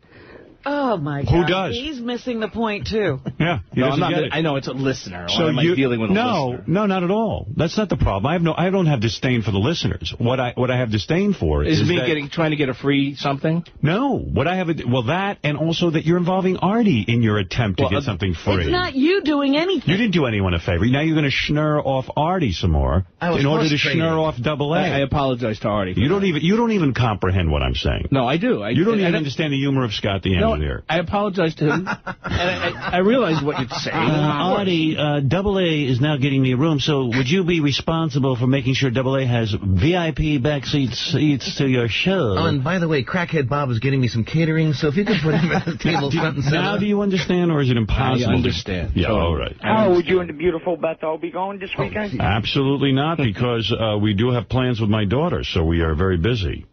Oh, my God. Who does? He's missing the point, too. Yeah, he doesn't get it. I know it's a listener. So Why am I dealing with a listener? No, not at all. That's not the problem. I don't have disdain for the listeners. What I have disdain for is me trying to get a free something? No. What I have that and also that you're involving Artie in your attempt to get something free. It's not you doing anything. You didn't do anyone a favor. Now you're going to schnur off Artie some more in order to schnur off Double A. I apologize to Artie. You don't even comprehend what I'm saying. No, I do. You don't even understand the humor of Scott the engineer. I apologize to him, and I realized what you'd say. Artie, Double A is now getting me a room, so would you be responsible for making sure Double A has VIP backseat seats to your show? Oh, and by the way, Crackhead Bob is getting me some catering, so if you could put him at the table front and center. Now do you understand, or is it impossible? I understand. Yeah, all right. How would you and the beautiful Bethel be going this weekend? Absolutely not, because we do have plans with my daughter, so we are very busy.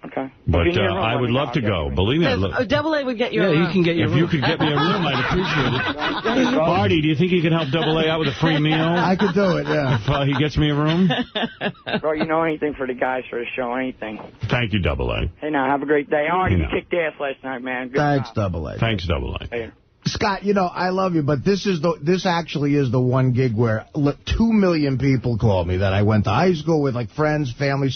Okay. But I would love to go. Believe me. Double A would get you a room. You can get your room. If you could get me a room, I'd appreciate it. Artie, do you think you could help Double A out with a free meal? I could do it, yeah. If he gets me a room? Bro, anything for the guys for the show, anything. Thank you, Double A. Hey, now, have a great day. Artie, you kicked ass last night, man. Good Thanks, job. Double A. Thanks, Double A. Hey. Scott, I love you, but this actually is the one gig where 2 million people call me that I went to high school with, like friends, family,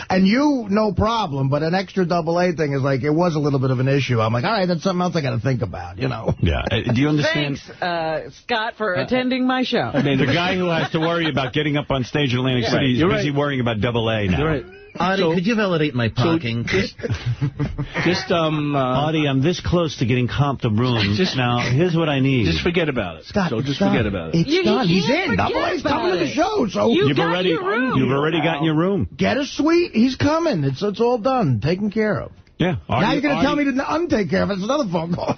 and no problem, but an extra Double A thing is it was a little bit of an issue. I'm like, all right, that's something else I got to think about, Yeah. Do you understand? Thanks, Scott, for attending my show. I mean, the guy who has to worry about getting up on stage in Atlantic City is busy worrying about Double A now. You're right. Artie, could you validate my parking? Artie, I'm this close to getting comped a room. Now, here's what I need. Just forget about it. Scott, forget about it. It's done. He's in. Double A's coming to the show. So you've already gotten your room. Get a suite. He's coming. It's all done. Taken care of. Yeah. Now you're going to tell me to untake care of it. It's another phone call.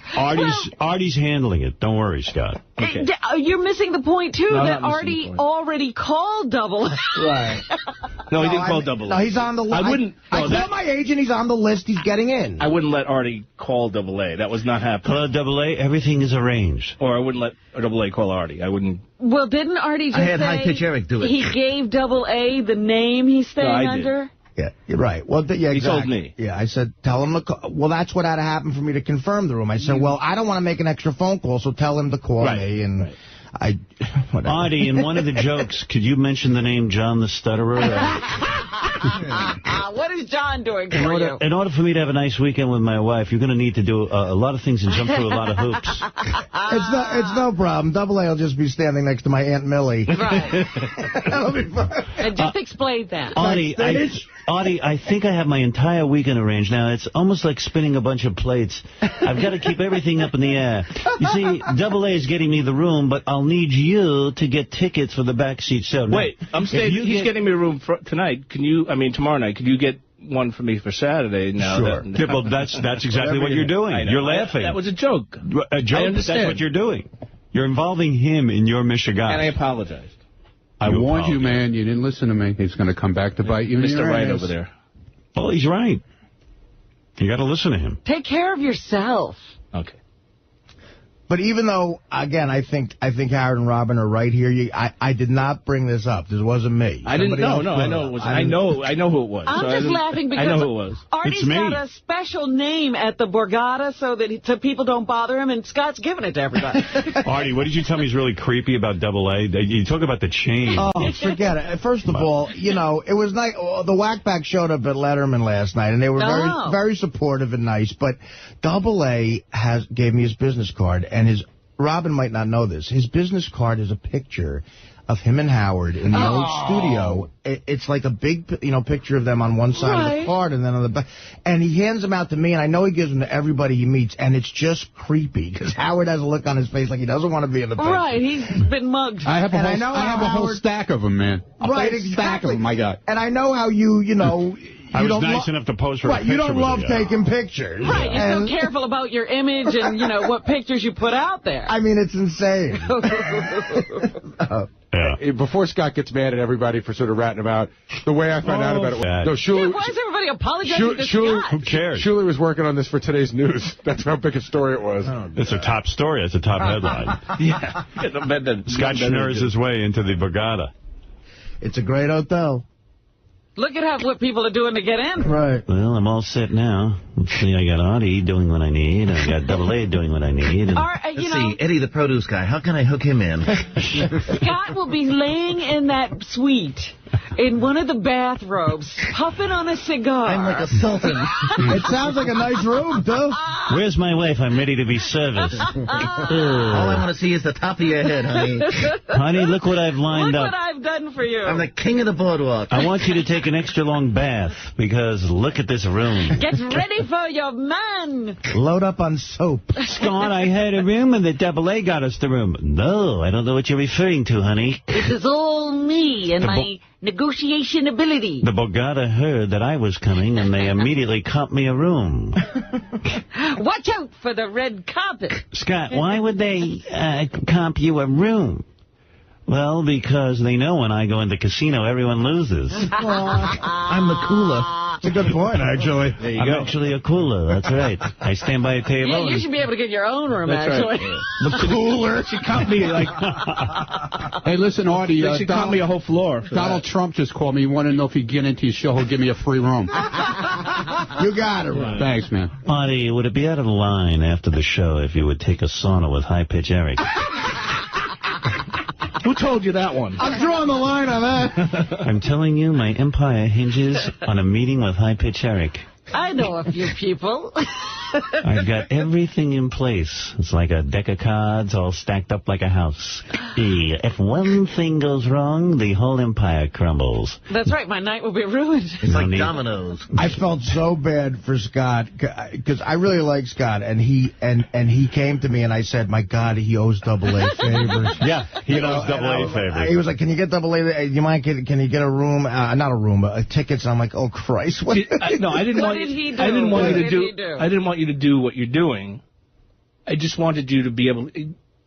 Artie's handling it. Don't worry, Scott. Okay. You're missing the point, too, that Artie already called Double A. Right. No, he didn't call Double A. No, he's on the list. I called my agent. He's on the list. He's getting in. I wouldn't let Artie call Double A. That was not happening. Call Double A. Everything is arranged. Or I wouldn't let Double A call Artie. I wouldn't. Well, didn't Artie just I had say High Pitch Eric do it. He gave Double A the name he's staying under? Yeah, you're right. Well, yeah, exactly. He told me. Yeah, I said, tell him to call. Well, that's what had to happen for me to confirm the room. I said, well, I don't want to make an extra phone call, so tell him to call me. And whatever. Artie, in one of the jokes, could you mention the name John the Stutterer? What is John doing for you? In order for me to have a nice weekend with my wife, you're going to need to do a lot of things and jump through a lot of hoops. It's no problem. Double A will just be standing next to my Aunt Millie. Right. That'll be fun. And just explain that. Artie, I think I have my entire weekend arranged now. It's almost like spinning a bunch of plates. I've got to keep everything up in the air. You see, Double A is getting me the room, but I'll need you to get tickets for the backseat show. Now, wait, he's getting me a room tonight. Tomorrow night, could you get one for me for Saturday? Now sure. Yeah, well, that's exactly what you're doing. You're laughing. That was a joke. A joke? I understand. That's what you're doing. You're involving him in your Michigan. And I apologized. I warned you, man. You didn't listen to me. He's going to come back to bite you in your Mr. Right ass. over there. Well, he's right. You got to listen to him. Take care of yourself. Okay. But even though, again, I think Howard and Robin are right here. I did not bring this up. This wasn't me. I didn't know. No, I know it was. I know who it was. I'm just laughing because I know who it was. Artie's got a special name at the Borgata so that people don't bother him, and Scott's giving it to everybody. Artie, what did you tell me is really creepy about Double A? You talk about the chain. Oh, forget it. First of all, it was nice. The Whackback showed up at Letterman last night, and they were very supportive and nice. But Double A gave me his business card. And Robin might not know this. His business card is a picture of him and Howard in the old studio. It's like a big, picture of them on one side of the card and then on the back. And he hands them out to me, and I know he gives them to everybody he meets, and it's just creepy because Howard has a look on his face like he doesn't want to be in the picture. Right, he's been mugged. I have a whole stack of them, man. Right, exactly. Stack of them, I got. And I know how you I was nice enough to pose for a picture. You don't love taking pictures. Right, you're so careful about your image and, what pictures you put out there. I mean, it's insane. Yeah. Before Scott gets mad at everybody for sort of ratting him out, the way I found out about it was... No, why is everybody apologizing to Scott? Who cares? Shuli was working on this for today's news. That's how big a story it was. It's a top story. It's a top headline. Yeah. Scott schnurs his way into the Borgata. It's a great hotel. Look at what people are doing to get in. Right. Well, I'm all set now. Let's see, I got Artie doing what I need. I got Double A doing what I need. And Let's see, Eddie, the produce guy. How can I hook him in? Scott will be laying in that suite in one of the bathrobes, puffing on a cigar. I'm like a sultan. It sounds like a nice room, too. Where's my wife? I'm ready to be serviced. All I want to see is the top of your head, honey. Honey, look what I've lined up. Look what I've done for you. I'm the king of the boardwalk. I want you to take an extra long bath, because look at this room. Get ready for your man. Load up on soap. Scott, I had a room and the Double A got us the room. No, I don't know what you're referring to, honey. This is all me and my negotiation ability. The Borgata heard that I was coming, and they immediately comped me a room. Watch out for the red carpet. Scott, why would they comp you a room? Well, because they know when I go in the casino, everyone loses. I'm the cooler. It's a good point, actually. There you go. I'm actually a cooler. That's right. I stand by a table. Yeah, you should be able to get your own room, actually. Right. The cooler. She comped me like... Hey, listen, Artie. She comped me a whole floor. Donald Trump just called me. He wanted to know if he'd get into his show, he'll give me a free room. You got it, right. Thanks, man. Artie, would it be out of line after the show if you would take a sauna with High Pitch Eric? Who told you that one? I'm drawing the line on that. I'm telling you, my empire hinges on a meeting with High Pitch Eric. I know a few people. I've got everything in place. It's like a deck of cards all stacked up like a house. If one thing goes wrong, the whole empire crumbles. That's right. My night will be ruined. It's like dominoes. I felt so bad for Scott because I really like Scott, and he came to me and I said, "My God, he owes AA favors." Yeah, he owes AA favors. He was like, "Can you get AA? You mind? Can you get a room? Not a room, but tickets?" And I'm like, "Oh Christ!" No, I didn't want. What did he do? I didn't want What you to did do. he do? I didn't want you to do what you're doing. I just wanted you to be able.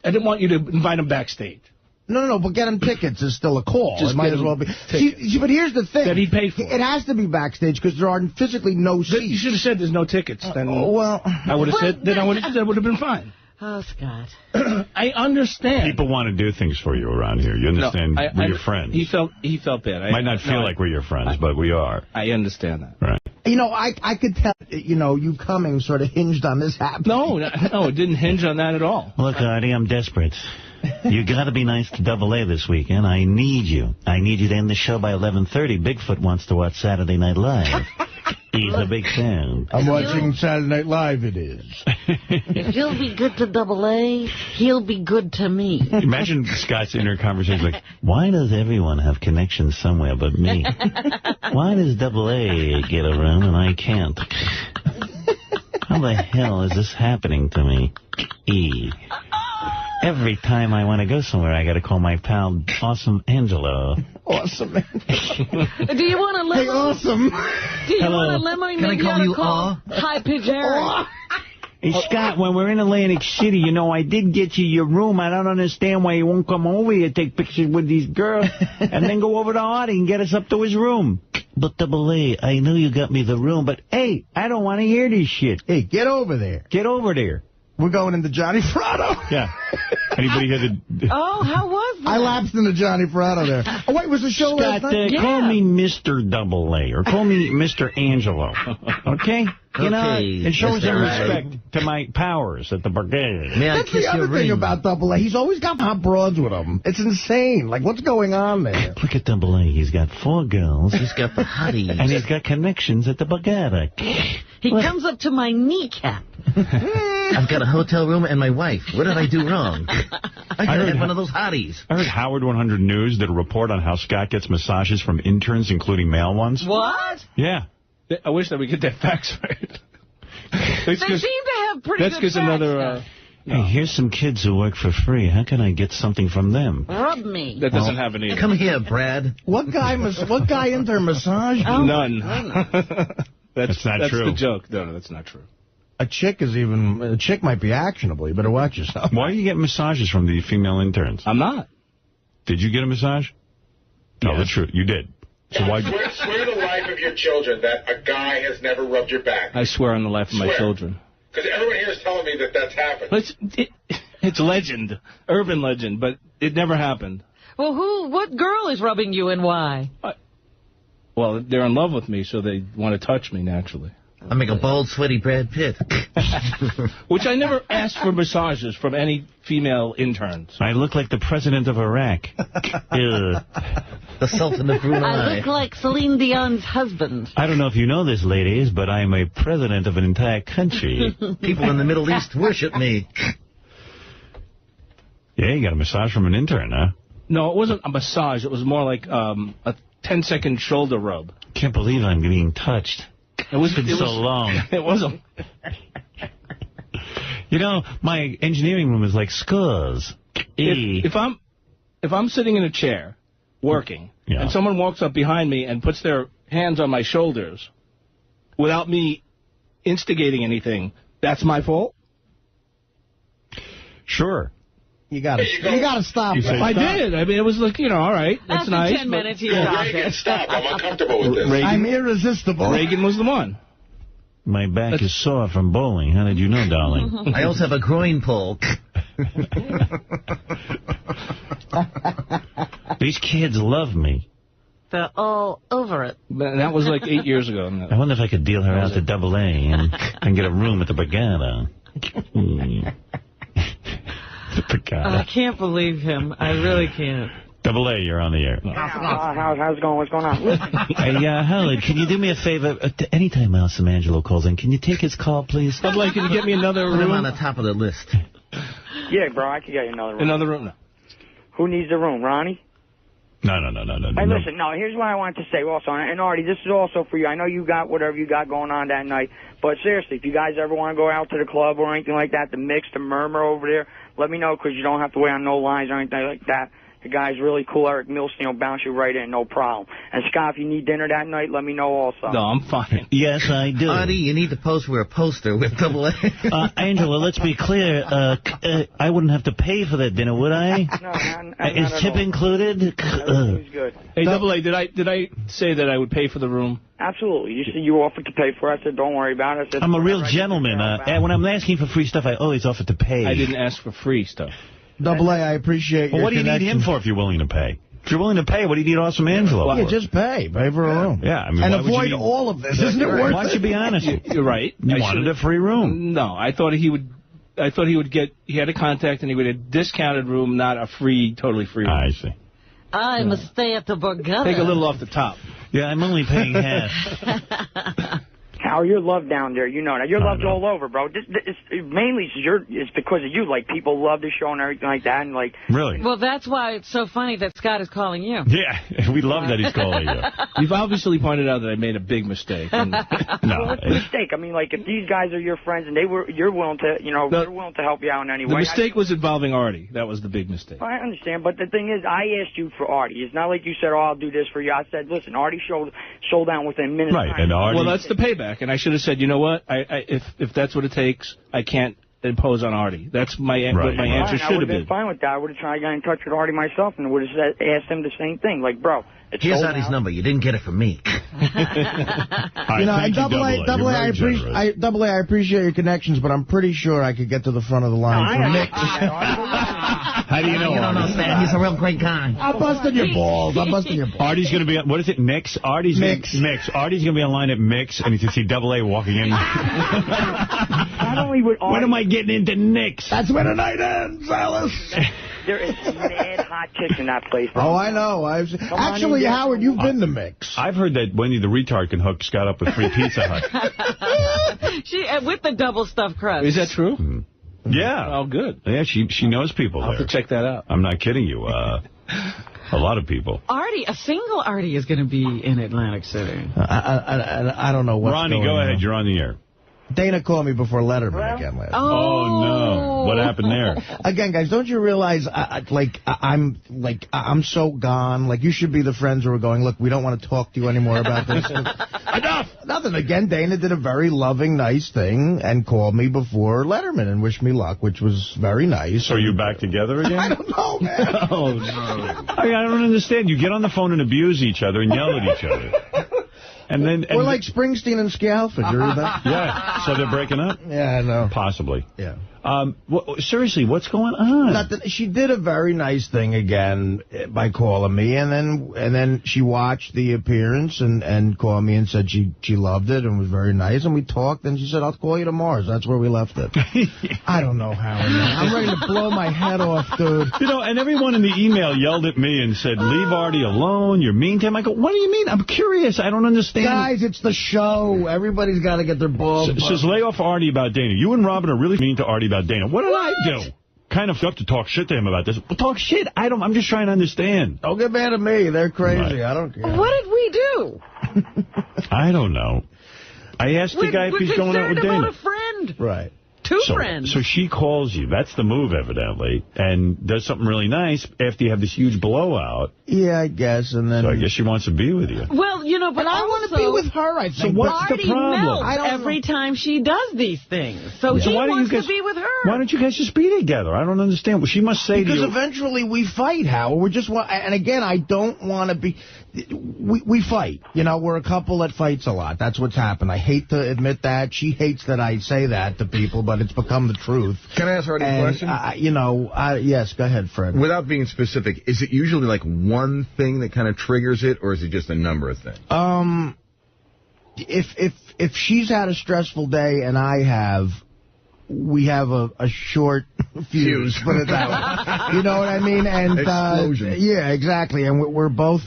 I didn't want you to invite him backstage. No, but get him tickets is still a call. Just it might get as well him be. tickets. See, but here's the thing. That he paid for. It has to be backstage because there are physically no seats. You should have said there's no tickets. Then well, I would have said. Then that would have been fine. Oh, Scott. I understand. People want to do things for you around here. You understand? No, we're your friends. He felt bad. Might not feel like we're your friends, but we are. I understand that. Right. You know, I could tell, you coming sort of hinged on this happening. No, it didn't hinge on that at all. Look, Artie, I'm desperate. You got to be nice to AA this weekend. I need you. I need you to end the show by 11:30. Bigfoot wants to watch Saturday Night Live. He's a big fan. I'm watching Saturday Night Live, it is. If you'll be good to AA, he'll be good to me. Imagine Scott's inner conversation like, why does everyone have connections somewhere but me? Why does AA get a room and I can't? How the hell is this happening to me? Every time I want to go somewhere, I got to call my pal, Awesome Angelo. Awesome. Do you want a limo? Hey, Awesome. Do you Hello. want a limo? Can I call you High Pitch Aaron. Hey, Scott, when we're in Atlantic City, I did get you your room. I don't understand why you won't come over here, take pictures with these girls, and then go over to Artie and get us up to his room. But AA, I know you got me the room, but, hey, I don't want to hear this shit. Hey, get over there. Get over there. We're going into Johnny Fratto. Yeah. Anybody here that... Oh, how was that? I lapsed into Johnny Fratto there. Oh, wait, was the show Scott, last night? call me Mr. AA, or call me Mr. Angelo, okay? And show some respect to my powers at the brigade. May I That's kiss the your other thing ring? about AA. He's always got hot broads with him. It's insane. Like, what's going on there? Look at AA. He's got 4 girls. He's got the hotties. And he's got connections at the Borgata. He comes up to my kneecap. I've got a hotel room and my wife. What did I do wrong? I could have had one of those hotties. I heard Howard 100 News did a report on how Scott gets massages from interns, including male ones. What? Yeah. I wish that we get that facts right. They seem to have pretty good facts. Another... Hey, here's some kids who work for free. How can I get something from them? Rub me. That doesn't happen either. Come here, Brad. What guy into massage? Oh, None. That's not true. That's the joke. No, that's not true. A chick might be actionable. You better watch yourself. Why are you getting massages from the female interns? I'm not. Did you get a massage? No, the truth. You did. So why? Swear to the life of your children that a guy has never rubbed your back. I swear on the life of my children. Because everyone here is telling me that that's happened. It's legend, urban legend, but it never happened. Well, what girl is rubbing you and why? Well, they're in love with me, so they want to touch me naturally. I make a bald, sweaty Brad Pitt. Which I never asked for massages from any female interns. I look like the president of Iraq. The Sultan of Brunei. I look like Celine Dion's husband. I don't know if you know this, ladies, but I'm a president of an entire country. People in the Middle East worship me. Yeah, you got a massage from an intern, huh? No, it wasn't a massage. It was more like a 10-second shoulder rub. Can't believe I'm being touched. It's been so long. It wasn't. My engineering room is like scores. If I'm sitting in a chair working, and someone walks up behind me and puts their hands on my shoulders without me instigating anything, that's my fault? Sure. You gotta stop. I did. I mean, it was like, all right, that's nice. 10 minutes, you Reagan, stop. I'm uncomfortable with this. I'm irresistible. Reagan was the one. My back is sore from bowling. How did you know, darling? I also have a groin pull. These kids love me. They're all over it. That was like 8 years ago. I wonder if I could deal her out to AA and get a room at the Borgata. I can't believe him. I really can't. Double A, you're on the air. How's it going? What's going on? Listen. Hey, Howard, can you do me a favor? Anytime Nelson Angelo calls in, can you take his call, please? Double A, can you get me another room? Put him on the top of the list. Yeah, bro, I can get you another room. Another room? No. Who needs the room, Ronnie? No. Hey, listen, here's what I wanted to say also. And Artie, this is also for you. I know you got whatever you got going on that night. But seriously, if you guys ever want to go out to the club or anything like that, the Mix, the Murmur over there, let me know because you don't have to wait on no lines or anything like that. The guy's really cool. Eric Milstein will bounce you right in, no problem. And Scott, if you need dinner that night, let me know also. No, I'm fine. Yes, I do. Artie, you need to pose for a poster with Double A. Angela, let's be clear. I wouldn't have to pay for that dinner, would I? No, Is tip included? Everything's good. Hey, Double A, did I say that I would pay for the room? Absolutely. You said you offered to pay for it. I said, don't worry about it. I said, I'm a real gentleman. When I'm asking for free stuff, I always offer to pay. I didn't ask for free stuff. Double A, I appreciate your what do you need him for if you're willing to pay? If you're willing to pay, what do you need Awesome Angelo for? Yeah, just pay. Pay for a room. Yeah, I mean, and avoid all of this. Isn't it worth it? Why don't you be honest? You're right. You wanted a free room. No, I thought he would get, he had a contact and he would get a discounted room, not a free, totally free room. I see. I must stay at the Borgata. Take a little off the top. Yeah, I'm only paying half. How you're loved down there, you know that. You're loved all over, bro. Mainly it's because of you. Like, people love the show and everything like that. And like, really? Well, that's why it's so funny that Scott is calling you. Yeah, we love that he's calling you. You've obviously pointed out that I made a big mistake. And well, what's the mistake? I mean, like, if these guys are your friends and you're willing to, they're willing to help you out in any way. The mistake was involving Artie. That was the big mistake. I understand, but the thing is, I asked you for Artie. It's not like you said, "Oh, I'll do this for you." I said, "Listen, Artie sold down within minutes." Right, and Artie. Well, that's the payback, and I should have said, you know what? If that's what it takes, I can't impose on Artie. That's my what my answer should have been. I would have been fine with that. I would have tried to get in touch with Artie myself and would have asked him the same thing. Like, bro, here's Artie's number. You didn't get it from me. And Double A, I appreciate your connections, but I'm pretty sure I could get to the front of the line for Nick. How do you know? You don't know Stan. He's a real great guy. I'm busting your balls. Artie's going to be on, what is it, Mix? Mix. Artie's going to be online at Mix, and he's going to see Double A walking in. Not only would Artie... When am I getting into Nick's? That's where the night ends, Alice. There is mad hot chicks in that place. Oh, I know. Actually, Howard, you've been to Mix. I've heard that Wendy the retard can hook Scott up with free Pizza Hut. With the double stuffed crust. Is that true? Mm-hmm. Yeah. Oh, good. Yeah, she knows people I'll there. have to check that out. I'm not kidding you. A lot of people. Artie, a single Artie is going to be in Atlantic City. I don't know what's Ronnie, going on. go ahead. You're on the air. Dana called me before Letterman again last night. Oh, no. What happened there? Again, guys, don't you realize, I'm so gone. Like, you should be the friends who are going, look, we don't want to talk to you anymore about this. Enough! Nothing. Again, Dana did a very loving, nice thing and called me before Letterman and wished me luck, which was very nice. So are you back together again? I don't know, man. Oh, no. I don't understand. You get on the phone and abuse each other and yell at each other. We're like Springsteen and Scalford. You read that? Yeah. So they're breaking up? Yeah, I know. Possibly. Yeah. Seriously, what's going on? She did a very nice thing again by calling me, and then she watched the appearance and called me and said she loved it and was very nice, and we talked, and she said, I'll call you tomorrow. So that's where we left it. I don't know how. I'm ready to blow my head off, dude. And everyone in the email yelled at me and said, leave Artie alone. You're mean to him. I go, what do you mean? I'm curious. I don't understand. Guys, it's the show. Everybody's got to get their balls. Says lay off Artie about Dana. You and Robin are really mean to Artie about Dana. What did I do? Kind of up to talk shit to him about this. Well, talk shit. I'm just trying to understand. Don't get mad at me. They're crazy. Right. I don't care. What did we do? I don't know. I asked the guy if he's going out with Dana. About a friend. Right. Two friends. So she calls you. That's the move, evidently, and does something really nice after you have this huge blowout. Yeah, I guess. And then. So I guess she wants to be with you. Well, but I want to be with her, I think. So what's the problem? Every time she does these things. So he wants to be with her. Why don't you guys just be together? I don't understand. Well, she must say because to you. Because eventually we fight, Howard. We just want, and again, I don't want to be. We fight. We're a couple that fights a lot. That's what's happened. I hate to admit that. She hates that I say that to people, but it's become the truth. Can I ask Artie a question? Yes, go ahead, Fred. Without being specific, is it usually like one thing that kind of triggers it, or is it just a number of things? If she's had a stressful day and I have, we have a short fuse, put it that way. You know what I mean? And explosion. Yeah, exactly. And we're both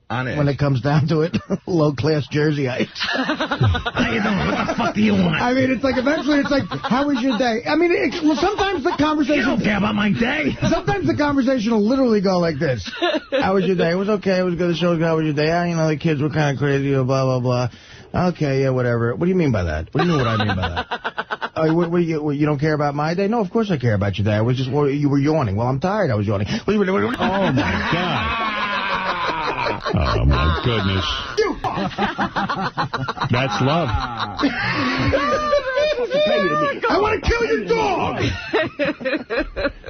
on it when it comes down to it, low-class Jerseyites. How you doing? What the fuck do you want? I mean, it's like eventually it's like, how was your day? I mean, well, sometimes the conversation... You don't care about my day. Sometimes the conversation will literally go like this. How was your day? It was okay. It was good. The show was good. How was your day? You know, the kids were kind of crazy, blah, blah, blah. Okay, yeah, whatever. What do you mean by that? What do you mean what I mean by that? You don't care about my day? No, of course I care about your day. I was just, you were yawning. Well, I'm tired. I was yawning. Oh, my God. Oh, my goodness. That's love. I want to kill your dog.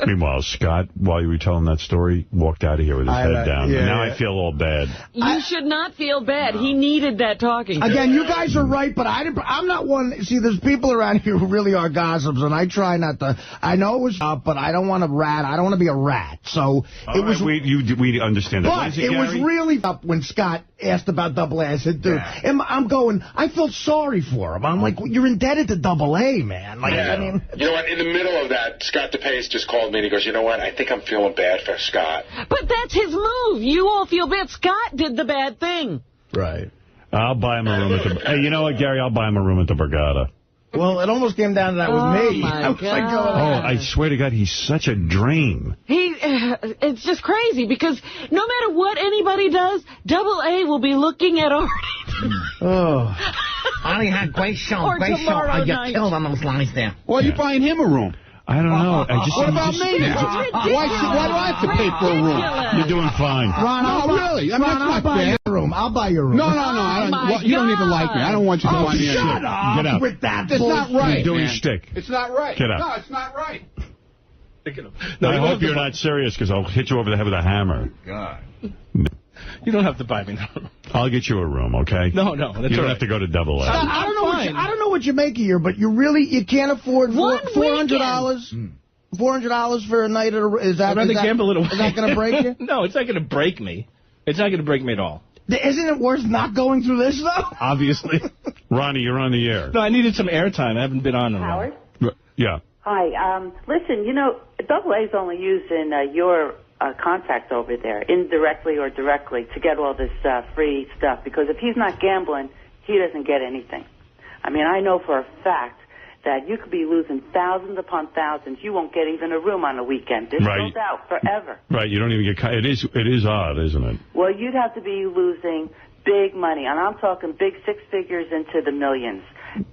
Meanwhile, Scott, while you were telling that story, walked out of here with his head down. Yeah, and now I feel all bad. You should not feel bad. He needed that talking. Again, you guys are right, but I'm not one. See, there's people around here who really are gossips, and I try not to. I know it was up, but I don't want to rat. I don't want to be a rat. So it was. We understand that. But it was really up when Scott asked about Double A. I said, dude, and I'm going. I felt sorry for him. I'm like, you're indebted to Double A, man. Like, I mean, you know what? In the middle of that, Scott DePace just called me and he goes, you know what? I think I'm feeling bad for Scott. But that's his move. You all feel bad. Scott did the bad thing. Right. I'll buy him a room at the... Hey, you know what, Gary? I'll buy him a room at the Borgata. Well, it almost came down to that with me. My God. I swear to God, he's such a drain. It's just crazy because no matter what anybody does, Double A will be looking at Artie. Oh. Artie had great show. Or Great show. tomorrow You night. killed on those lines there. Why are you buying him a room? I don't know. What about me? Why do I have to pay for a room? You're doing fine. Ron, no, really. I mean, Ron, I'll buy your room. I'll buy your room. No. You don't even like me. I don't want you to buy me a room. Shut up Get out. with that. It's not right. You're doing man. shtick. It's not right. Get out. No, it's not right. No, I hope you're not serious because I'll hit you over the head with a hammer. God. You don't have to buy me no room. I'll get you a room, okay? No, that's you don't right. have to go to Double A. I don't know what you make a year, but you can't afford $400. $400 for a night at a... Is that going to break you? No, it's not going to break me. It's not going to break me at all. Isn't it worth not going through this, though? Obviously. Ronnie, you're on the air. No, I needed some airtime. I haven't been on in a while. Howard? Yeah. Hi. Listen, Double A's only using your contacts over there, indirectly or directly, to get all this free stuff. Because if he's not gambling, he doesn't get anything. I mean, I know for a fact that you could be losing thousands upon thousands. You won't get even a room on a weekend. This goes out forever. Right, you don't even get... It is odd, isn't it? Well, you'd have to be losing big money, and I'm talking big six figures into the millions.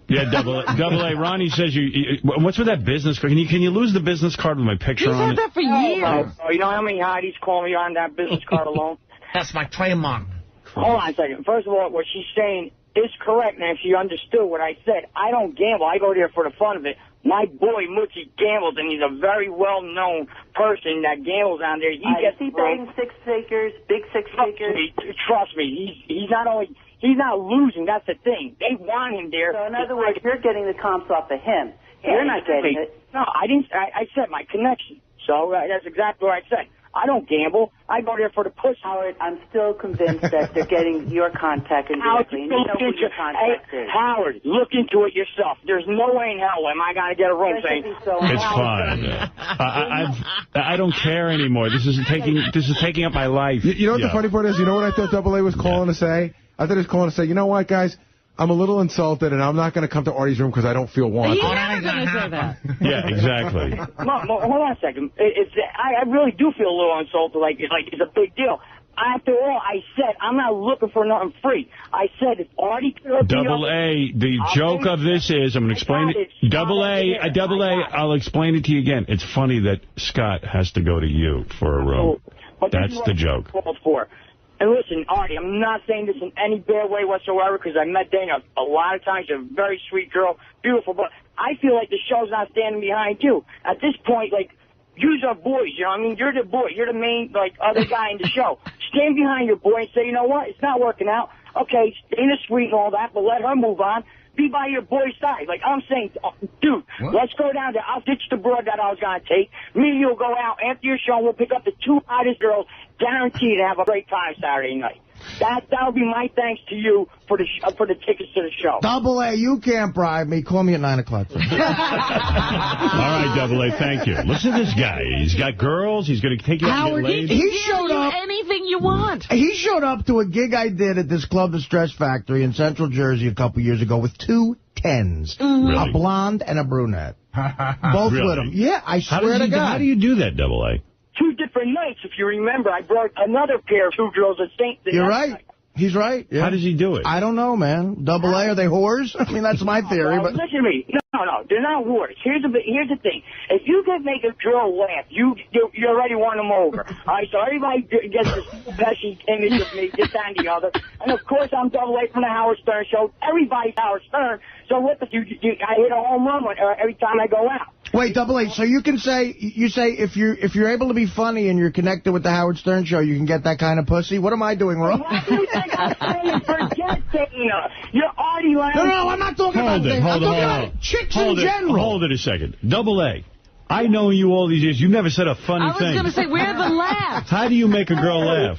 Yeah, Double A. Ronnie says what's with that business card? Can you lose the business card with my picture on it? He's had that for years. Oh, you know how many hotties call me on that business card alone? That's my trademark. Hold on a second. First of all, what she's saying is correct, man. She understood what I said. I don't gamble. I go there for the fun of it. My boy, Moochie, gambles, and he's a very well-known person that gambles on there. He gets betting six figures, big six figures. Trust me. He's not only... He's not losing. That's the thing. They want him there. So, in other words, you're getting the comps off of him. You're not getting it. No, I didn't. I said my connection. So that's exactly what I said. I don't gamble. I go there for the push. Howard, I'm still convinced that they're getting your contact indirectly. And you know who your contact is. Howard, look into it yourself. There's no way in hell am I going to get a room saying... It's fine. I don't care anymore. This is taking up my life. You know what the funny part is? You know what I thought Double A was calling to say? I thought he was calling to say, you know what, guys? I'm a little insulted, and I'm not going to come to Artie's room because I don't feel wanted. He's never going to say that. Yeah, exactly. Hold on a second. I really do feel a little insulted, like it's a big deal. After all, I said I'm not looking for nothing free. I said if Artie could Double A, the joke of this is, I'm going to explain it. Double A, I'll explain it to you again. It's funny that Scott has to go to you for a room. That's the joke. And listen, Artie, I'm not saying this in any bad way whatsoever because I met Dana a lot of times. She's a very sweet girl, beautiful. But I feel like the show's not standing behind you. At this point, yous are boys, you know what I mean? You're the boy. You're the main, other guy in the show. Stand behind your boy and say, you know what? It's not working out. Okay, Dana's sweet and all that, but let her move on. Be by your boy's side. Like I'm saying, dude, let's go down there. I'll ditch the broad that I was going to take. Me and you'll go out after your show. We'll pick up the two hottest girls. Guaranteed to have a great time Saturday night. That would be my thanks to you for the tickets to the show. Double A, you can't bribe me. Call me at 9 o'clock. All right, Double A, thank you. Listen to this guy. He's got girls. He's going to take you out Howard, and get laid. he showed up. Anything you want. He showed up to a gig I did at this club, the Stress Factory in Central Jersey a couple years ago with 2 10s. Really? A blonde and a brunette. Both Really? with him. Yeah, I swear to God. How do you do that, Double A? 2 different nights, if you remember. I brought another pair of 2 girls at St. You're right. He's right. Yeah. How does he do it? I don't know, man. Double A, are they whores? I mean, that's my theory. But listen to me. No, they're not whores. Here's the thing. If you can make a girl laugh, you already won them over. All right, so everybody gets this pesky image of me, this and the other. And, of course, I'm Double A from the Howard Stern Show. Everybody's Howard Stern. So what the I hit a home run every time I go out. wait, Double A, so you say if you're able to be funny and you're connected with the Howard Stern Show, you can get that kind of pussy? What am I doing wrong? What do you think I'm saying? Forget Dana. You're Artie Lang. No, I'm not talking about Dana. I'm talking about chicks in general. Hold it a second. Double A, I know you all these years. You've never said a funny thing. I was going to say, where the laughs? How do you make a girl laugh?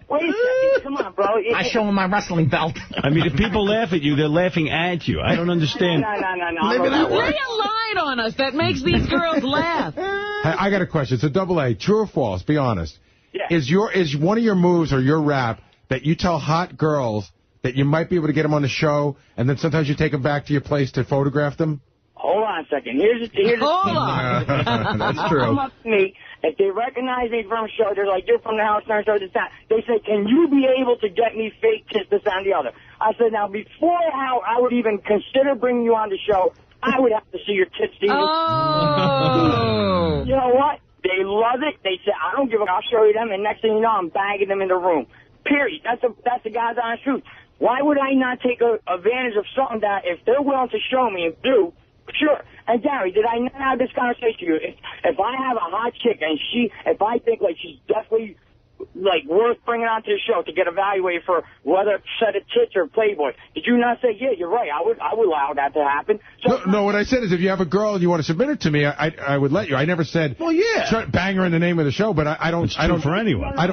Wait a second. Come on, bro. I show him my wrestling belt. I mean, if people laugh at you, they're laughing at you. I don't understand. No. Maybe that Lay works. a line on us that makes these girls laugh. I got a question. So, Double A, true or false? Be honest. Yeah. Is one of your moves or your rap that you tell hot girls that you might be able to get them on the show, and then sometimes you take them back to your place to photograph them? Hold on a second. Here's Hold on. That's true. Come up to me. If they recognize me from a show, they're like, you're from the Howard Stern Show, this, that. They say, can you be able to get me fake kiss, this, and the other? I said, now, before I would even consider bringing you on the show, I would have to see your tits. Oh. You know what? They love it. They say, I don't give a I'll show you them. And next thing you know, I'm bagging them in the room. Period. That's the God's honest truth. Why would I not take advantage of something that if they're willing to show me and do, sure. And Gary, did I not have this conversation with you? If I have a hot chick and if I think like she's definitely like worth bringing onto the show to get evaluated for whether it's set of tits or Playboy, did you not say, yeah, you're right, I would allow that to happen? So, No, what I said is if you have a girl and you want to submit it to me, I would let you. I never said, well, yeah, try to bang her in the name of the show, but I don't for anyone. I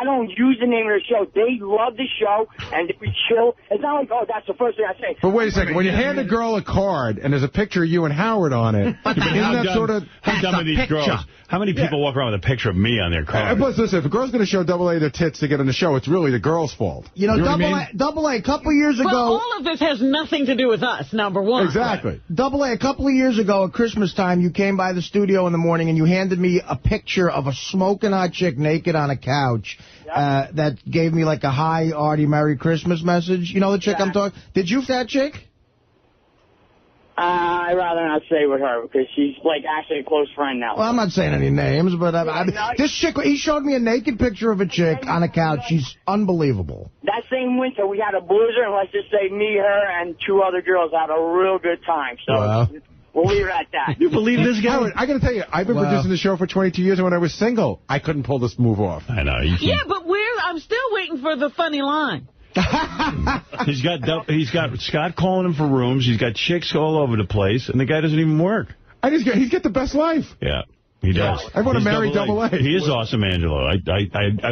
don't use the name of the show. They love the show and we chill. It's not like, oh, that's the first thing I say. But wait a second. When you hand a girl a card and there's a picture of you and Howard on it, isn't that sort of... How dumb are these girls? How many people walk around with a picture of me on their card? Plus, listen, if a girl's going to show Double A their tits to get on the show, it's really the girl's fault. You know, what I mean? Double A, a couple years ago... Well, all of this has nothing to do with us, number one. Exactly. Double A, a couple of years ago at Christmas time, you came by the studio in the morning and you handed me a picture of a smoking hot chick naked on a couch that gave me like a hi, Artie, Merry Christmas message. You know the chick I'm talking... Did you that chick? I'd rather not say with her because she's like actually a close friend now. Well, I'm not saying any names, but this chick, he showed me a naked picture of a chick on a couch. She's unbelievable. That same winter, we had a blizzard, and let's just say me, her, and 2 other girls had a real good time. So we'll leave it at that. You believe this guy? Howard, I got to tell you, I've been producing the show for 22 years, and when I was single, I couldn't pull this move off. I know. Yeah, but I'm still waiting for the funny line. He's got Scott calling him for rooms. He's got chicks all over the place, and the guy doesn't even work. He's got the best life. Yeah, he does. I want to marry Double A. He is awesome, Angelo. I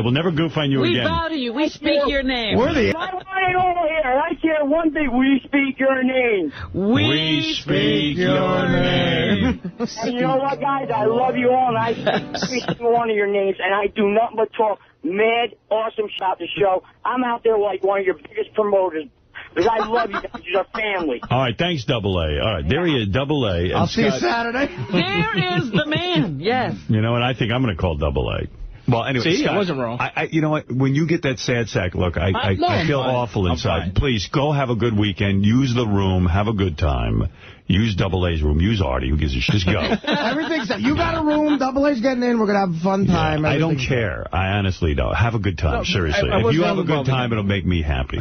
will never goof on you again. We bow to you. We speak your name. I want it over here. I care one thing. We speak your name. We speak your name. And you know what, guys? I love you all, and I speak one of your names, and I do nothing but talk mad, awesome shit about the show. I'm out there like one of your biggest promoters. Because I love you guys. You're family. All right, thanks, Double A. All right, there he is, Double A. And I'll see you Saturday. There is the man, yes. You know what? I think I'm going to call Double A. Well, anyway, see, Scott, I wasn't wrong. You know what? When you get that sad sack look, I feel awful inside. Please, go have a good weekend. Use the room. Have a good time. Use Double A's room. Use Artie. Who gives a shit? Just go. Everything's set. You got a room. Double A's getting in. We're going to have a fun time. I don't care. I honestly don't. Have a good time. Seriously. If you have a good time, it'll make me happy.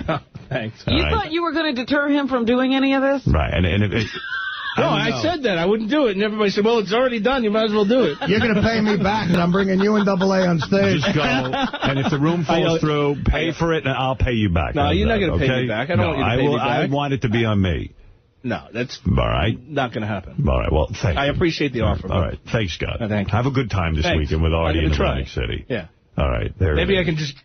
Thanks. You thought you were going to deter him from doing any of this? Right. And if no, I said that. I wouldn't do it. And everybody said, well, it's already done. You might as well do it. You're going to pay me back, and I'm bringing you and Double A on stage. Just go. And if the room falls through, pay for it, and I'll pay you back. No, you're not going to pay me back. I don't want you to pay me back. I want it to be on me. No, that's all right. Not going to happen. All right. Well, thank you. I appreciate the offer. All right. Thanks, Scott. Thank you. Have a good time this weekend with Artie in Atlantic City. Yeah. All right. Maybe I can just,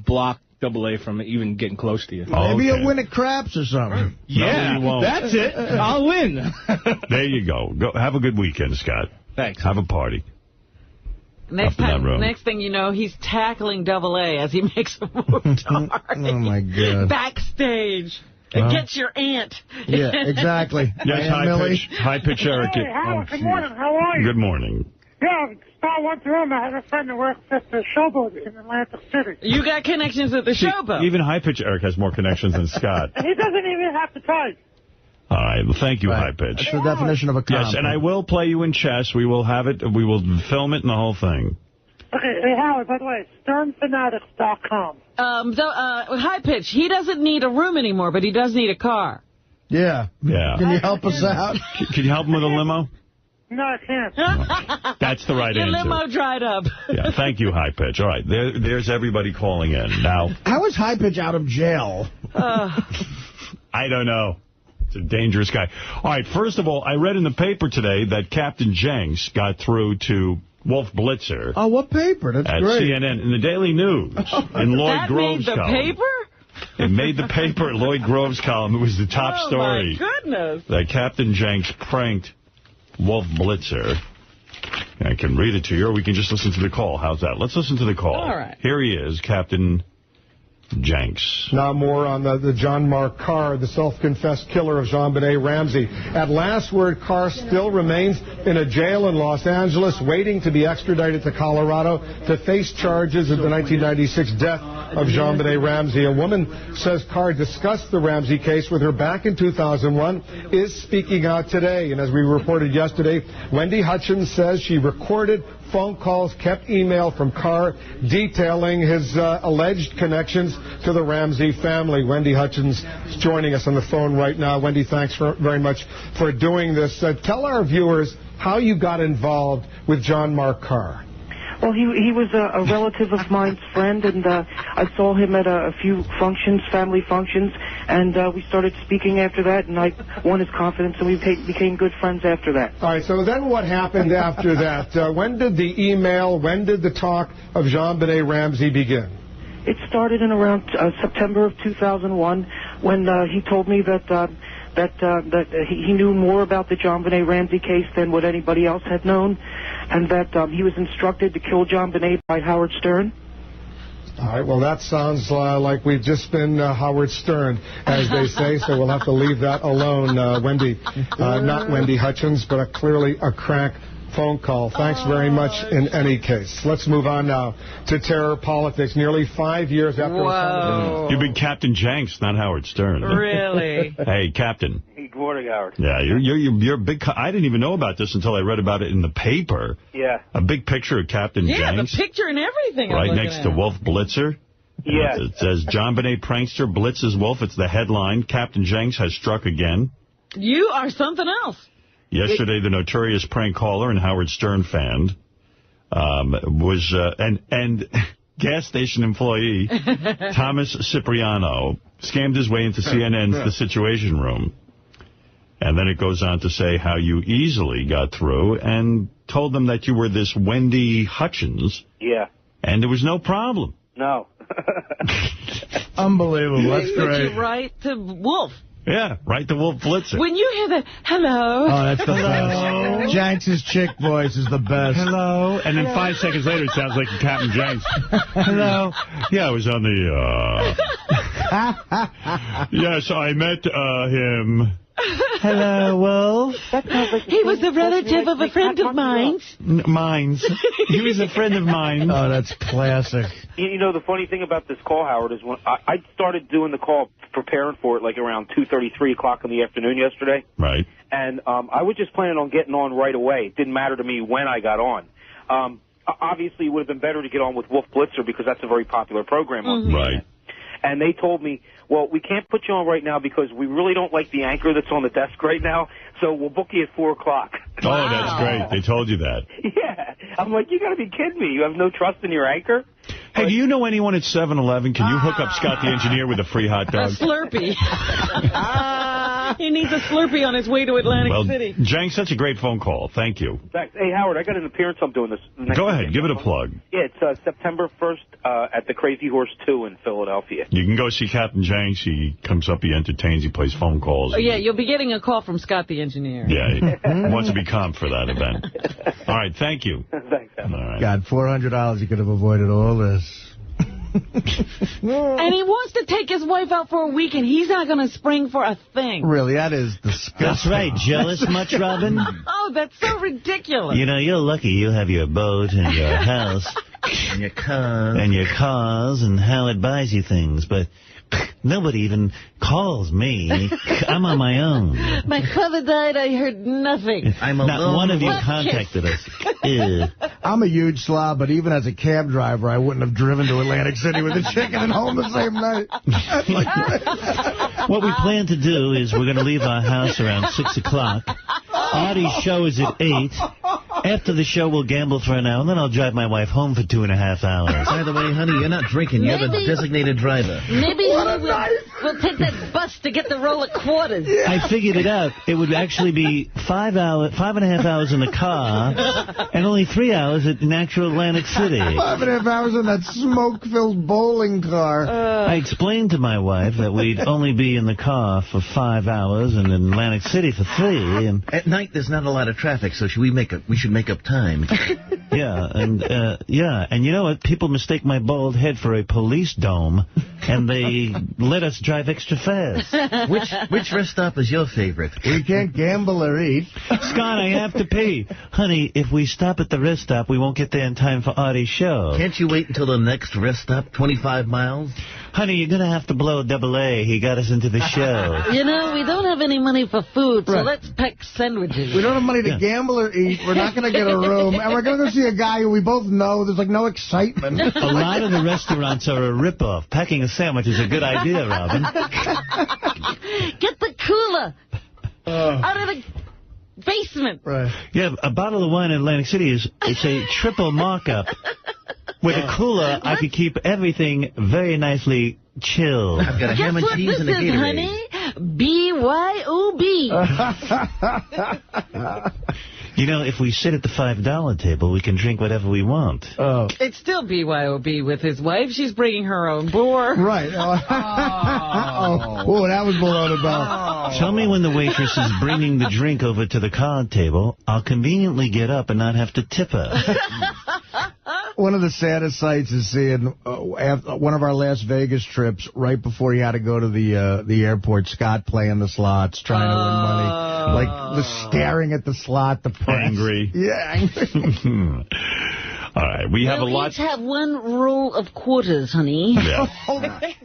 block Double A from even getting close to you. Maybe you'll win at craps or something. Yeah, No, you won't. that's it. I'll win. There you go. Go have a good weekend, Scott. Thanks. Have a party. Next Up in that room. next thing you know, he's tackling Double A as he makes a move to Artie. Oh, my God. Backstage. Well, Get your aunt. Yeah, exactly. Yes, high pitch Eric. Hey, Howard, good morning. How are you? Good morning. Yeah, Star went through him. I had a friend that works at the Showboat in Atlantic City. You got connections at the Showboat. Even high pitch Eric has more connections than Scott. And he doesn't even have to type. All right. Well, thank you, high pitch. That's the definition of a comp. Yes, and I will play you in chess. We will have it. We will film it and the whole thing. Okay, hey, Howard, by the way, sternfanatics.com. High pitch. He doesn't need a room anymore, but he does need a car. Yeah. Yeah. Can you help us out? Can you help him with a limo? No, I can't. That's the right Your answer. limo dried up. Yeah, thank you, high pitch. All right, there's everybody calling in now. How is High Pitch out of jail? I don't know. It's a dangerous guy. All right, first of all, I read in the paper today that Captain Jenks got through to Wolf Blitzer. Oh, what paper? That's at great. CNN in the Daily News in Lloyd That Grove's made the column. paper? It made the paper. Lloyd Grove's column. It was the top story. Oh, my goodness. That Captain Jenks pranked Wolf Blitzer. I can read it to you, or we can just listen to the call. How's that? Let's listen to the call. All right. Here he is, Captain Jenks. Now more on the John Mark Carr, the self-confessed killer of JonBenet Ramsey. At last word, Carr still remains in a jail in Los Angeles, waiting to be extradited to Colorado to face charges of the 1996 death of JonBenet Ramsey. A woman says Carr discussed the Ramsey case with her back in 2001, is speaking out today. And as we reported yesterday, Wendy Hutchins says she recorded phone calls, kept email from Carr detailing his alleged connections to the Ramsey family. Wendy Hutchins is joining us on the phone right now. Wendy, thanks very much for doing this. Tell our viewers how you got involved with John Mark Carr. Well, he was a relative of mine's friend, and I saw him at a few functions, family functions, and we started speaking after that, and I won his confidence, and we became good friends after that. All right, so then what happened after that? When did the email, when did the talk of JonBenet Ramsey begin? It started in around September of 2001, when he told me that he knew more about the JonBenet Ramsey case than what anybody else had known, and that he was instructed to kill JonBenet by Howard Stern. All right, well, that sounds like we've just been Howard Stern, as they say, so we'll have to leave that alone, Wendy. Not Wendy Hutchins, but clearly a crack phone call. Thanks very much in any case. Let's move on now to terror politics. Nearly 5 years after... Whoa. You've been Captain Jenks, not Howard Stern. Really? Hey, Captain. Hey, good morning, Howard. Yeah, you're a big... I didn't even know about this until I read about it in the paper. Yeah. A big picture of Captain Jenks. The picture and everything. Right next to Wolf Blitzer. Yeah. It says, JonBenet prankster blitzes Wolf. It's the headline. Captain Jenks has struck again. You are something else. Yesterday, the notorious prank caller and Howard Stern fan was and gas station employee Thomas Cipriano scammed his way into CNN's The Situation Room. And then it goes on to say how you easily got through and told them that you were this Wendy Hutchins. Yeah. And there was no problem. No. Unbelievable. That's great. You right to Wolf. Yeah, right to Wolf Blitzer. When you hear the hello. Oh, that's the best. Jenks' chick voice is the best. Hello. And then 5 seconds later, it sounds like Captain Jenks. Hello. Yeah, I was on the... Yes, I met him. Hello, Wolf. He was a relative of a friend of mine. Mine's. He was a friend of mine. Oh, that's classic. You know, the funny thing about this call, Howard, is when I started doing the call, preparing for it, like around 2:30, 3 o'clock in the afternoon yesterday. Right. And I was just planning on getting on right away. It didn't matter to me when I got on. Obviously, it would have been better to get on with Wolf Blitzer because that's a very popular program on CNN. Right. And they told me, well, we can't put you on right now because we really don't like the anchor that's on the desk right now, so we'll book you at 4 o'clock. Oh, that's great. They told you that. Yeah. I'm like, you got to be kidding me. You have no trust in your anchor? Hey, do you know anyone at 7-Eleven? Can you hook up Scott the engineer with a free hot dog? A Slurpee. He needs a Slurpee on his way to Atlantic City. Jenks, that's a great phone call. Thank you. Thanks. Hey, Howard, I got an appearance I'm doing this. Go ahead. Give it a plug. Yeah, it's September 1st at the Crazy Horse 2 in Philadelphia. You can go see Captain Jenks. He comes up, he entertains, he plays phone calls. Oh, yeah, you'll be getting a call from Scott the engineer. Yeah, he wants to be comped for that event. All right, thank you. Thanks, Howard. All right. God, $400, you could have avoided all this. And he wants to take his wife out for a weekend. He's not going to spring for a thing. Really, that is disgusting. That's right. Jealous much, Robin? Oh, that's so ridiculous. You know, you're lucky you have your boat and your house. And your cars. And your cars, and Howard buys you things, but nobody even calls me. I'm on my own. My father died, I heard nothing. I'm alone. Not one of you contacted us. Ew. I'm a huge slob, but even as a cab driver, I wouldn't have driven to Atlantic City with a chicken and home the same night. What we plan to do is we're going to leave our house around 6 o'clock. Artie's show is at 8. After the show, we'll gamble for an hour, and then I'll drive my wife home for 2.5 hours. By the way, honey, you're not drinking. You're the designated driver. Maybe we'll take that bus to get the roll of quarters. I figured it out. It would actually be 5.5 hours in the car, and only 3 hours at the actual Atlantic City. 5.5 hours in that smoke-filled bowling car. I explained to my wife that we'd only be in the car for 5 hours and in Atlantic City for 3. And at night, there's not a lot of traffic, so we should make up time. Yeah, and you know what? People mistake my bald head for a police dome, and they let us drive extra fast. Which rest stop is your favorite? We can't gamble or eat. Scott, I have to pee. Honey, if we stop at the rest stop, we won't get there in time for Artie's show. Can't you wait until the next rest stop, 25 miles? Honey, you're going to have to blow AA. He got us into the show. You know, we don't have any money for food, so let's pack sandwiches. We don't have money to gamble or eat. We're not going to get a room. And we're going to go see a guy who we both know. There's, like, no excitement. A lot of the restaurants are a ripoff. Packing a sandwich is a good idea, Robin. Get the cooler out of the basement. Right. Yeah, a bottle of wine in Atlantic City it's a triple markup. With a cooler, I could keep everything very nicely chilled. I've got a ham and cheese and a Gatorade. Honey? BYOB. You know, if we sit at the $5 table, we can drink whatever we want. Oh. It's still BYOB with his wife. She's bringing her own boar. Right. Oh, that was below the belt. Tell me when the waitress is bringing the drink over to the card table. I'll conveniently get up and not have to tip her. One of the saddest sights is seeing one of our Las Vegas trips, right before he had to go to the airport, Scott playing the slots, trying to win money. Like, the staring at the slot, the press. Angry. Yeah, angry. All right, we have a lot. Each have one roll of quarters, honey. Yeah. Oh,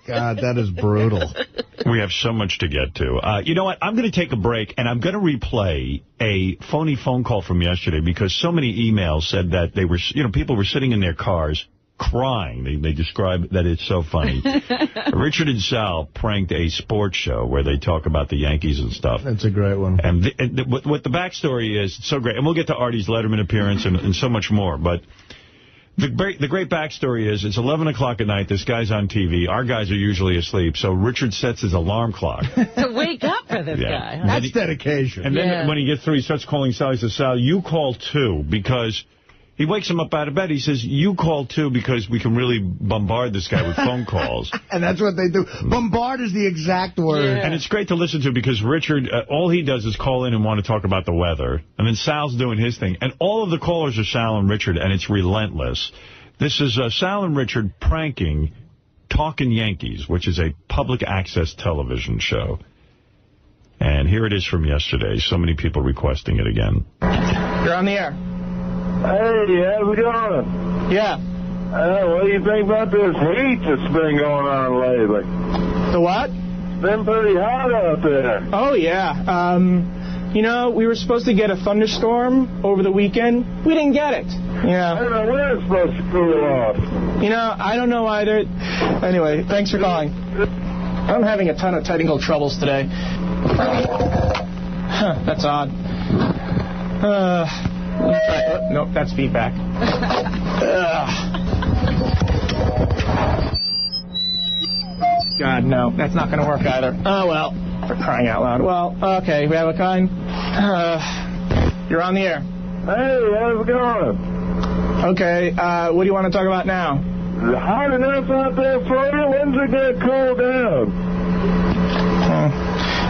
God, that is brutal. We have so much to get to. You know what? I'm going to take a break, and I'm going to replay a phony phone call from yesterday because so many emails said that they were, people were sitting in their cars crying. They describe that it's so funny. Richard and Sal pranked a sports show where they talk about the Yankees and stuff. That's a great one. And what the backstory is, it's so great. And we'll get to Artie's Letterman appearance and so much more. But the great backstory is it's 11 o'clock at night. This guy's on TV. Our guys are usually asleep. So Richard sets his alarm clock. To wake up for this guy. Huh? That's dedication. And then when he gets through, he starts calling Sal. He says, Sal, you call too, because he wakes him up out of bed. He says, you call too, because we can really bombard this guy with phone calls. And that's what they do. Bombard is the exact word. Yeah. And it's great to listen to because Richard, all he does is call in and want to talk about the weather. And then Sal's doing his thing. And all of the callers are Sal and Richard, and it's relentless. This is Sal and Richard pranking Talkin' Yankees, which is a public access television show. And here it is from yesterday. So many people requesting it again. You're on the air. Hey, how's it going? Yeah. What do you think about this heat that's been going on lately? The what? It's been pretty hot out there. Oh, yeah. We were supposed to get a thunderstorm over the weekend. We didn't get it. Yeah. I don't know when it's supposed to cool off. I don't know either. Anyway, thanks for calling. I'm having a ton of technical troubles today. Huh, that's odd. Nope, that's feedback. God, no, that's not going to work either. Oh, well. For crying out loud. Well, okay, we have a kind. You're on the air. Hey, how's it going? Okay, what do you want to talk about now? Hot enough out there for you? When's it going to cool down?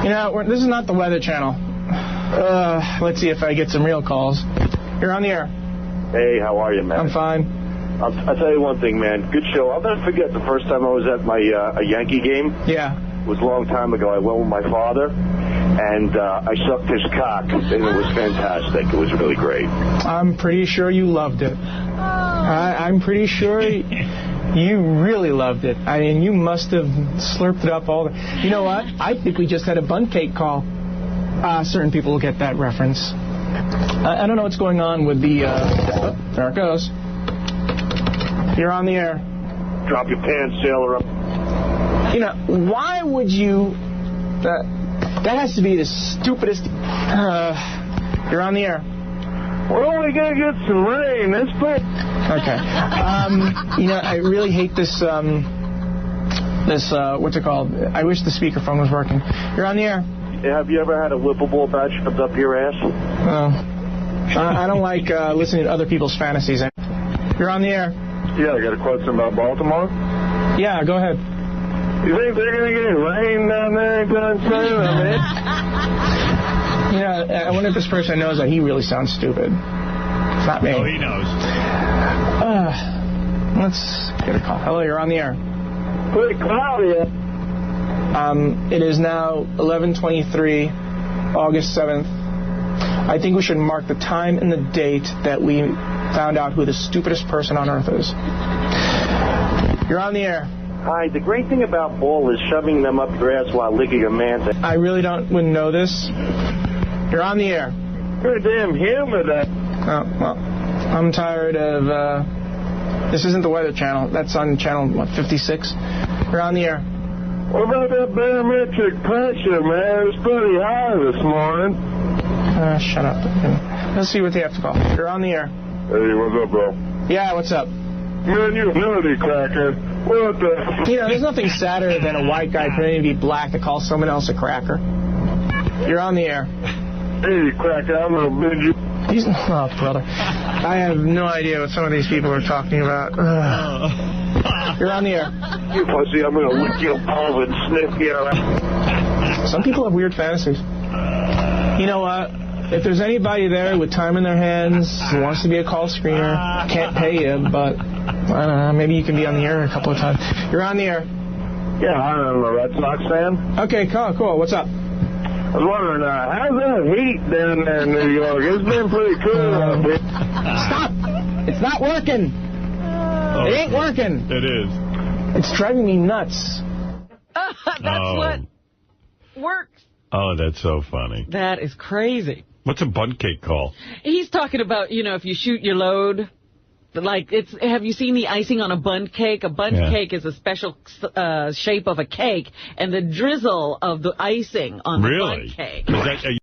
You know, this is not the Weather Channel. Let's see if I get some real calls. You're on the air. Hey, how are you, man? I'm fine. I'll tell you one thing, man. Good show. I'll never forget the first time I was at my a Yankee game. Yeah. It was a long time ago. I went with my father, and I sucked his cock, and it was fantastic. It was really great. I'm pretty sure you loved it. I'm pretty sure you really loved it. I mean, you must have slurped it up all the... You know what? I think we just had a bun cake call. Certain people will get that reference. I don't know what's going on with the... there it goes. You're on the air. Drop your pants, sailor up. You know, why would you... that has to be the stupidest... you're on the air. We're only going to get some rain. That's pretty... Okay. You know, I really hate this, what's it called? I wish the speakerphone was working. You're on the air. Have you ever had a whippable bat shoved up your ass? No. I don't like listening to other people's fantasies. You're on the air. Yeah, I got a question about Baltimore. Yeah, go ahead. You think they're going to get rain down there anytime soon? Yeah, I wonder if this person knows that he really sounds stupid. It's not me. Oh, he knows. Let's get a call. Hello, you're on the air. Pretty cloudy. It is now 11:23, August 7th. I think we should mark the time and the date that we found out who the stupidest person on earth is. You're on the air. Hi, the great thing about ball is shoving them up your ass while licking a man's. I really wouldn't know this. You're on the air. You're damn humid. Oh, well, I'm tired of, this isn't the Weather Channel. That's on channel, 56? You're on the air. What about that barometric pressure, man? It's pretty high this morning. Shut up. Let's see what they have to call. You're on the air. Hey, what's up, bro? Yeah, what's up? Man, you nutty cracker. What the... You know, there's nothing sadder than a white guy pretending to be black to call someone else a cracker. You're on the air. Hey, cracker, I'm going to bid you... Oh, brother. I have no idea what some of these people are talking about. You're on the air. You pussy, I'm going to lick your balls and sniff you. Some people have weird fantasies. You know what? If there's anybody there with time in their hands who wants to be a call screener, can't pay you, but I don't know, maybe you can be on the air a couple of times. You're on the air. Yeah, I'm a Red Sox fan. Okay, cool. What's up? I was wondering, how's that heat down there in New York? It's been pretty cool out there. Stop! It's not working. It ain't working. It is. It's driving me nuts. That's what works. Oh, that's so funny. That is crazy. What's a bun cake call? He's talking about, you know, if you shoot your load, like, have you seen the icing on a bun cake? A bun cake is a special shape of a cake, and the drizzle of the icing on the bun cake. Really?